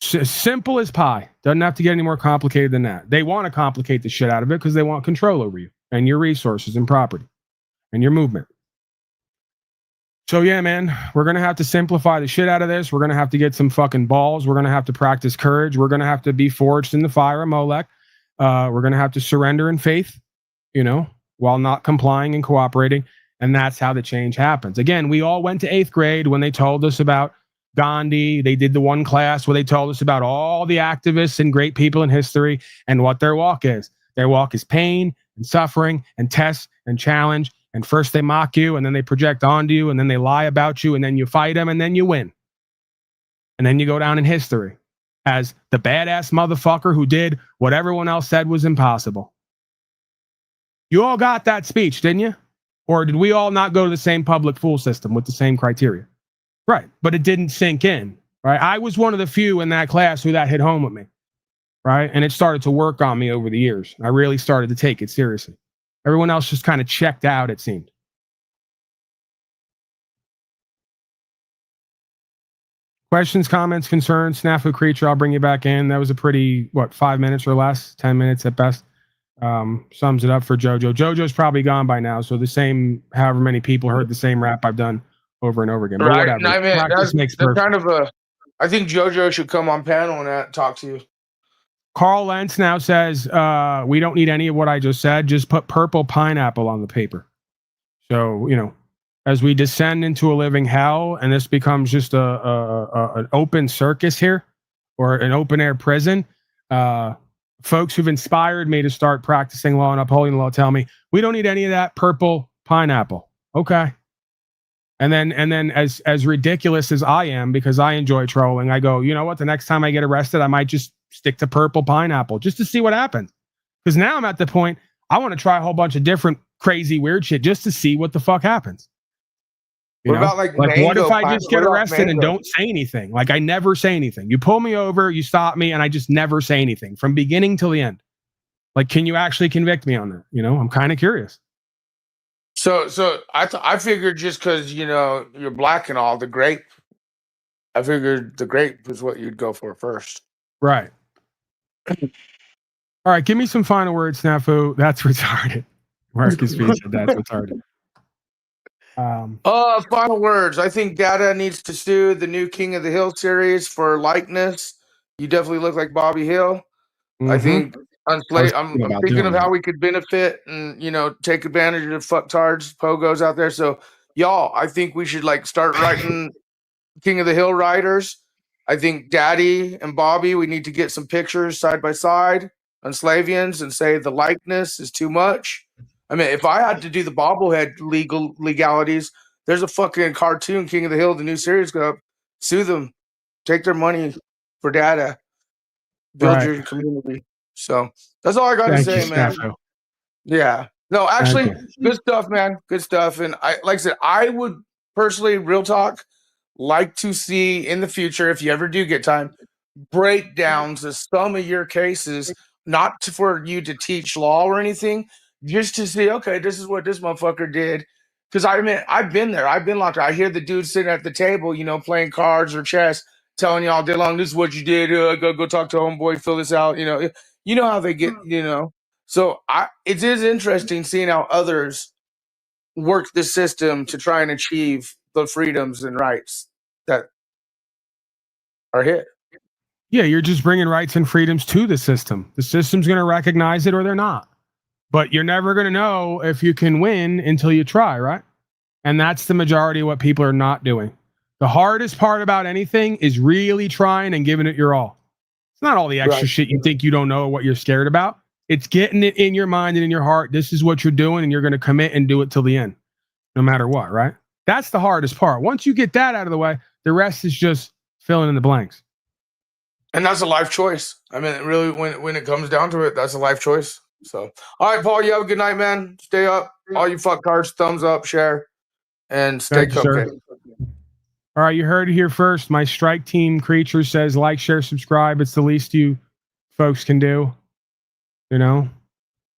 S4: Simple as pie. Doesn't have to get any more complicated than that. They want to complicate the shit out of it because they want control over you and your resources and property and your movement. So yeah, man, we're going to have to simplify the shit out of this. We're going to have to get some fucking balls. We're going to have to practice courage. We're going to have to be forged in the fire of Molech. We're going to have to surrender in faith, while not complying and cooperating. And that's how the change happens. Again, we all went to 8th grade when they told us about Gandhi. They did the one class where they told us about all the activists and great people in history and what their walk is. Their walk is pain and suffering and tests and challenge. And first they mock you, and then they project onto you, and then they lie about you, and then you fight them, and then you win. And then you go down in history as the badass motherfucker who did what everyone else said was impossible. You all got that speech, didn't you? Or did we all not go to the same public school system with the same criteria? Right. But it didn't sink in. Right. I was one of the few in that class who that hit home with me. Right. And it started to work on me over the years. I really started to take it seriously. Everyone else just kind of checked out, it seemed. Questions, comments, concerns, snafu creature, I'll bring you back in. That was a pretty, 5 minutes or less, 10 minutes at best. Sums it up for Jojo. Jojo's probably gone by now, so the same, however many people heard the same rap I've done over and over again. But
S5: Right.
S4: whatever.
S5: I mean,
S4: Practice makes
S5: that's
S4: perfect.
S5: kind of I think JoJo should come on panel and talk to you.
S4: Carl Lentz now says, we don't need any of what I just said. Just put purple pineapple on the paper. So, as we descend into a living hell, and this becomes just an open circus here, or an open air prison, folks who've inspired me to start practicing law and upholding the law tell me, we don't need any of that purple pineapple. Okay. And then as ridiculous as I am, because I enjoy trolling, I go, you know what? The next time I get arrested, I might just stick to purple pineapple just to see what happens. Because now I'm at the point, I want to try a whole bunch of different crazy weird shit just to see what the fuck happens.
S5: What about like
S4: what if I
S5: mango
S4: just get
S5: what about
S4: arrested and
S5: mango?
S4: don't say anything? Like I never say anything. You pull me over, you stop me, and I just never say anything from beginning till the end. Like, can you actually convict me on that? I'm kind of curious.
S5: So I figured just because you're black and all, the grape. I figured the grape was what you'd go for first.
S4: Right. All right, give me some final words, Snafu. That's retarded. Marcus V said that's retarded.
S5: Final words. I think Data needs to sue the new King of the Hill series for likeness. You definitely look like Bobby Hill. I think I'm thinking of how we could benefit and take advantage of fucktards, pogos out there. So y'all, I think we should start writing King of the Hill writers. I think Daddy and Bobby, we need to get some pictures side by side on Slavians and say the likeness is too much. I mean, if I had to do the bobblehead legalities, there's a fucking cartoon, King of the Hill, the new series go up. Sue them. Take their money for data. Build your community. So that's all I got to say, man.
S4: Snafu.
S5: Yeah. No, actually, good stuff, man. Good stuff. And like I said, I would personally, real talk, like to see in the future, if you ever do get time, breakdowns of some of your cases, not for you to teach law or anything, just to see, okay, this is what this motherfucker did. Because I mean, I've been there. I've been locked up. I hear the dude sitting at the table, playing cards or chess, telling you all day long, this is what you did. Go talk to homeboy, fill this out. You know how they get, So it is interesting seeing how others work the system to try and achieve the freedoms and rights that are hit.
S4: Yeah, you're just bringing rights and freedoms to the system. The system's going to recognize it or they're not. But you're never going to know if you can win until you try, right? And that's the majority of what people are not doing. The hardest part about anything is really trying and giving it your all. It's not all the extra shit you think you don't know what you're scared about. It's getting it in your mind and in your heart. This is what you're doing, and you're going to commit and do it till the end, no matter what, right? That's the hardest part. Once you get that out of the way, the rest is just filling in the blanks.
S5: And that's a life choice. I mean, really, when it comes down to it, that's a life choice. So, all right, Paul, you have a good night, man. Stay up. All you fuck cards, thumbs up, share, and stay cupcake.
S4: All right, you heard it here first. My strike team creature says like, share, subscribe. It's the least you folks can do. You know,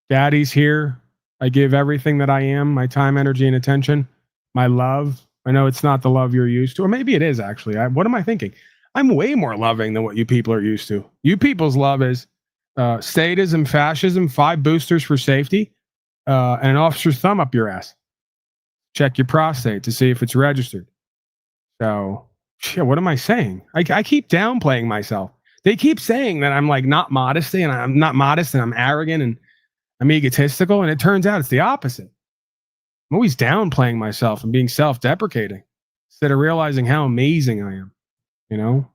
S4: Daddy's here. I give everything that I am, my time, energy, and attention, my love. I know it's not the love you're used to, or maybe it is actually. What am I thinking? I'm way more loving than what you people are used to. You people's love is statism, fascism, 5 boosters for safety, and an officer's thumb up your ass. Check your prostate to see if it's registered. So, shit, what am I saying? I keep downplaying myself. They keep saying that I'm like not modesty, and I'm not modest, and I'm arrogant, and I'm egotistical, and it turns out it's the opposite. I'm always downplaying myself and being self-deprecating instead of realizing how amazing I am. You know,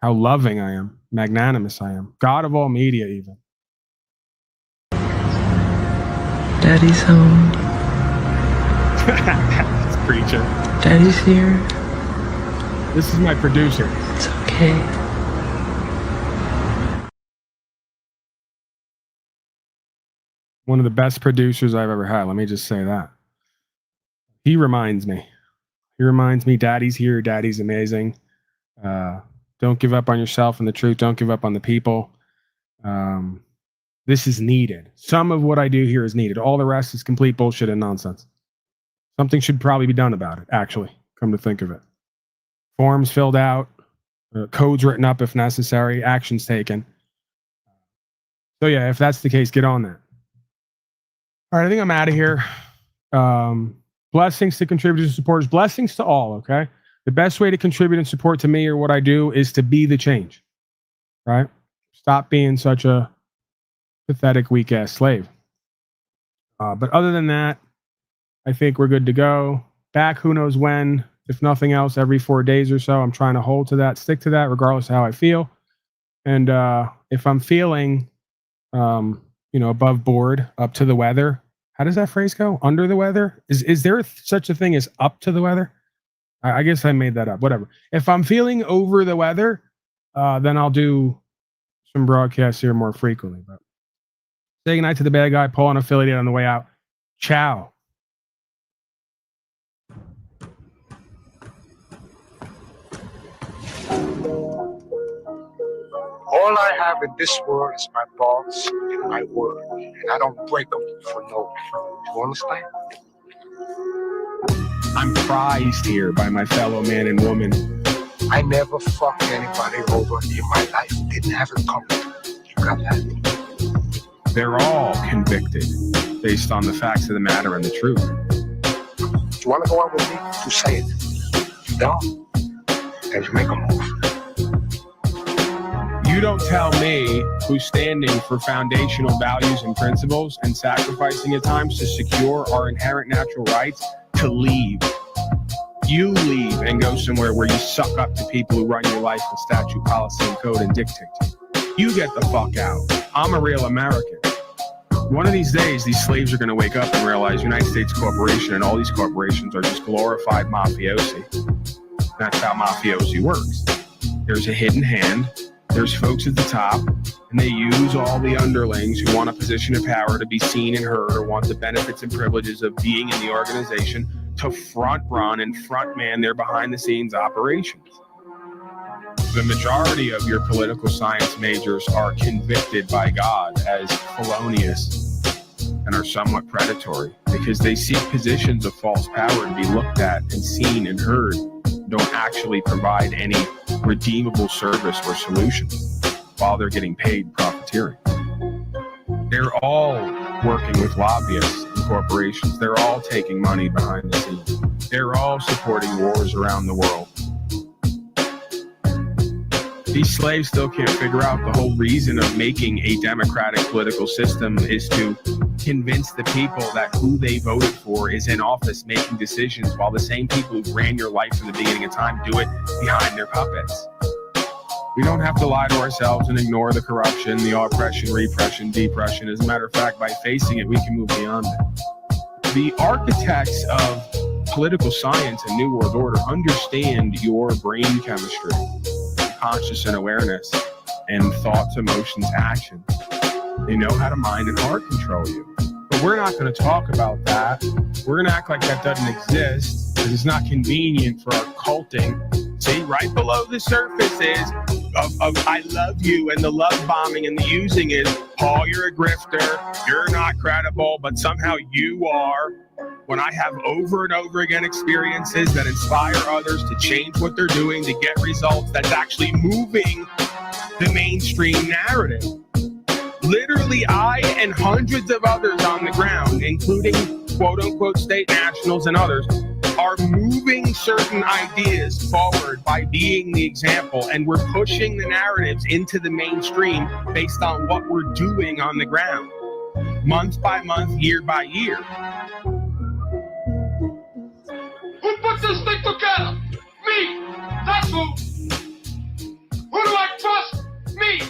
S4: how loving I am, magnanimous I am, God of all media, even.
S6: Daddy's home.
S4: It's preacher.
S6: Daddy's here.
S4: This is my producer.
S6: It's okay.
S4: One of the best producers I've ever had. Let me just say that. He reminds me. Daddy's here. Daddy's amazing. Don't give up on yourself and the truth. Don't give up on the people. This is needed. Some of what I do here is needed. All the rest is complete bullshit and nonsense. Something should probably be done about it, actually, come to think of it. Forms filled out, codes written up if necessary, actions taken. So yeah, if that's the case, get on that. All right, I think I'm out of here. Blessings to contributors and supporters. Blessings to all, okay? The best way to contribute and support to me or what I do is to be the change, right? Stop being such a pathetic, weak-ass slave. But other than that, I think we're good to go. Back who knows when, if nothing else, every 4 days or so. I'm trying to hold to that, stick to that, regardless of how I feel. And if I'm feeling, above board, up to the weather, how does that phrase go? Under the weather? Is there such a thing as up to the weather? I guess I made that up. Whatever. If I'm feeling over the weather, then I'll do some broadcasts here more frequently. But say goodnight to the bad guy, Paul, and affiliate on the way out. Ciao.
S7: All I have in this world is my thoughts and my word, and I don't break them for no reason. You understand?
S4: I'm prized here by my fellow man and woman.
S7: I never fucked anybody over in my life. Didn't have it coming. You got that?
S4: They're all convicted based on the facts of the matter and the truth.
S7: You want to go out with me? You say it. You don't? Then you make a move.
S4: You don't tell me who's standing for foundational values and principles and sacrificing at times to secure our inherent natural rights to leave. You leave and go somewhere where you suck up to people who run your life with statute, policy, and code and dictate to you. You get the fuck out. I'm a real American. One of these days, these slaves are going to wake up and realize United States Corporation and all these corporations are just glorified mafiosi. That's how mafiosi works. There's a hidden hand. There's folks at the top, and they use all the underlings who want a position of power to be seen and heard or want the benefits and privileges of being in the organization to front run and front man their behind-the-scenes operations. The majority of your political science majors are convicted by God as felonious and are somewhat predatory because they seek positions of false power to be looked at and seen and heard, don't actually provide any redeemable service or solution while they're getting paid profiteering. They're all working with lobbyists and corporations. They're all taking money behind the scenes. They're all supporting wars around the world. These slaves still can't figure out the whole reason of making a democratic political system is to convince the people that who they voted for is in office making decisions, while the same people who ran your life from the beginning of time do it behind their puppets. We don't have to lie to ourselves and ignore the corruption, the oppression, repression, depression. As a matter of fact, by facing it, we can move beyond it. The architects of political science and New World Order understand your brain chemistry, conscious and awareness, and thoughts, emotions, actions. They know how to mind and heart control you. But we're not going to talk about that. We're going to act like that doesn't exist because it's not convenient for our culting. See, right below the surface is of I love you, and the love bombing and the using is, Paul, you're a grifter, you're not credible, but somehow you are. When I have over and over again experiences that inspire others to change what they're doing to get results, that's actually moving the mainstream narrative. Literally, I and hundreds of others on the ground, including quote-unquote state nationals and others, are moving certain ideas forward by being the example, and we're pushing the narratives into the mainstream based on what we're doing on the ground, month by month, year by year.
S3: Who put this thing together? Me! That's who! Who do I trust? Me!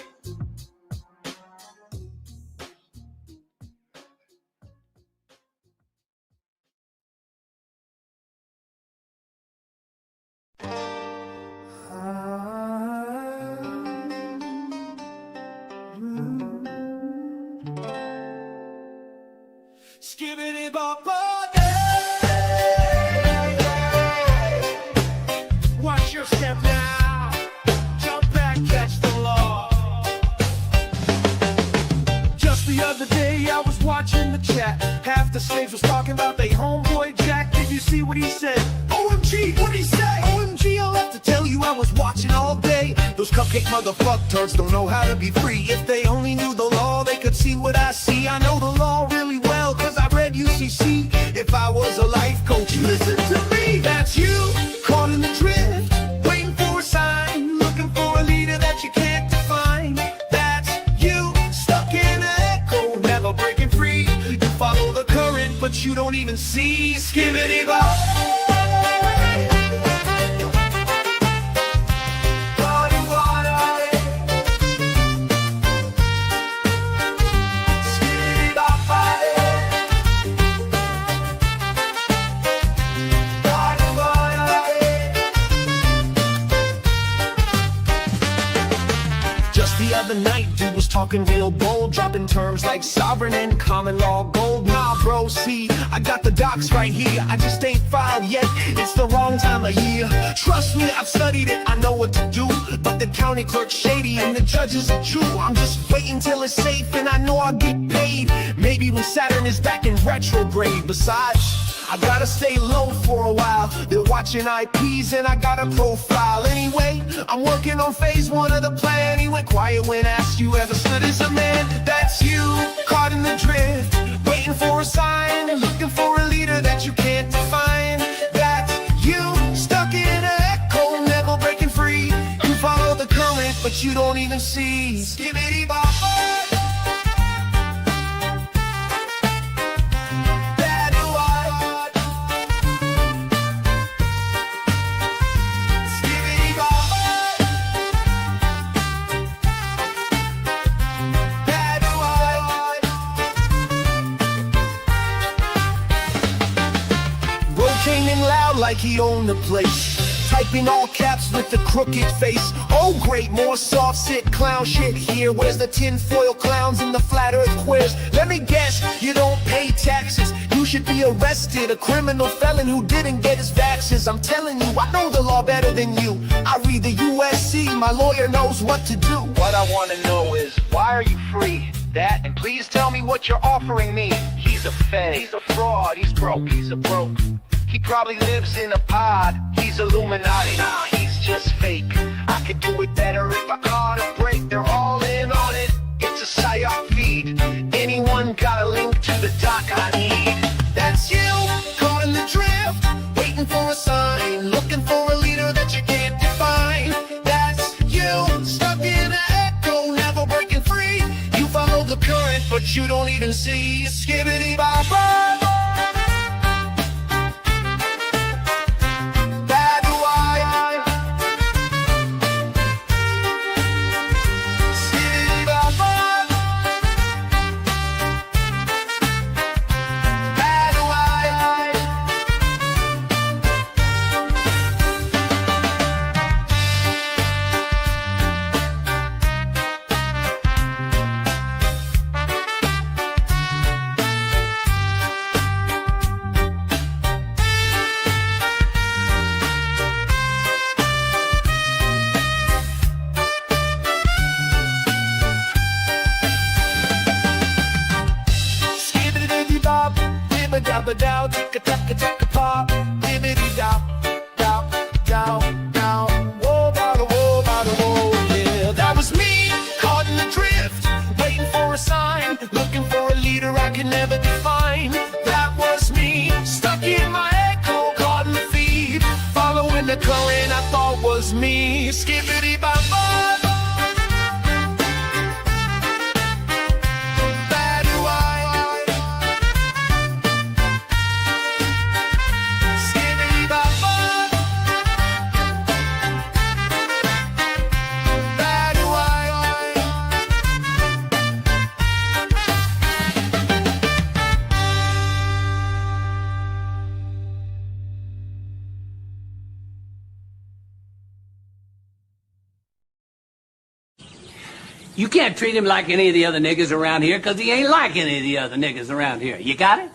S9: Skibbity bop bop. Watch your step now. Jump back, catch the law. Just the other day I was watching the chat. Half the slaves was talking about they homeboy Jack. Did you see what he said? OMG, what'd he say? OMG, I'll have to tell you I was watching all day. Those cupcake motherfuck turds don't know how to be free. If they only knew the law, they could see what I see. I know the law really well, cause I read UCC. If I was a life coach, listen to me. That's you, caught in the drift, waiting for a sign, looking for a leader that you can't define. That's you, stuck in an echo, never breaking free. You follow the current, but you don't even see. Skibbity bop. The other night, dude was talking real bold, dropping terms like sovereign and common law gold. Nah, bro, see, I got the docs right here. I just ain't filed yet. It's the wrong time of year. Trust me, I've studied it. I know what to do. But the county clerk's shady and the judge is a Jew. I'm just waiting till it's safe and I know I'll get paid. Maybe when Saturn is back in retrograde. Besides, I gotta stay low for a while. They're watching IPs and I got a profile. Anyway, I'm working on phase 1 of the plan. He went quiet when asked, you ever stood as a man? That's you, caught in the drift, waiting for a sign, looking for a leader that you can't define. That's you, stuck in an echo, never breaking free. You follow the current, but you don't even see. Skibbity bop. Like he owned the place, typing all caps with the crooked face. Oh great, more soft sit clown shit here. Where's the tinfoil clowns and the flat earth queers? Let me guess, you don't pay taxes. You should be arrested, a criminal felon who didn't get his vaxes. I'm telling you, I know the law better than you. I read the USC, my lawyer knows what to do.
S7: What I want to know is, why are you free? That, and please tell me what you're offering me. He's a fed, he's a fraud, he's broke, he's a broke. He probably lives in a pod, he's Illuminati. Nah, he's just fake. I could do it better if I caught a break. They're all in on it, it's a psyop feed. Anyone
S9: that you don't even see. Skibbity bop bop. Bad why. Skibbity bop bop. Bad why. Skibbity-diddy-bop, dibba-dabba-dow, ticka-tacka-tacka-pop, dibbity-dop, dop, dow, dow, whoa, bada, whoa, bada, whoa, yeah. That was me, caught in the drift, waiting for a sign, looking for a leader I could never define. That was me, stuck in my echo, caught in the feed, following the current I thought was me. Skibbity-bop-bop. Bad why. Skibbity-bop-bop. Bad why.
S8: You can't treat him like any of the other niggas around here, because he ain't like any of the other niggas around here. You got it?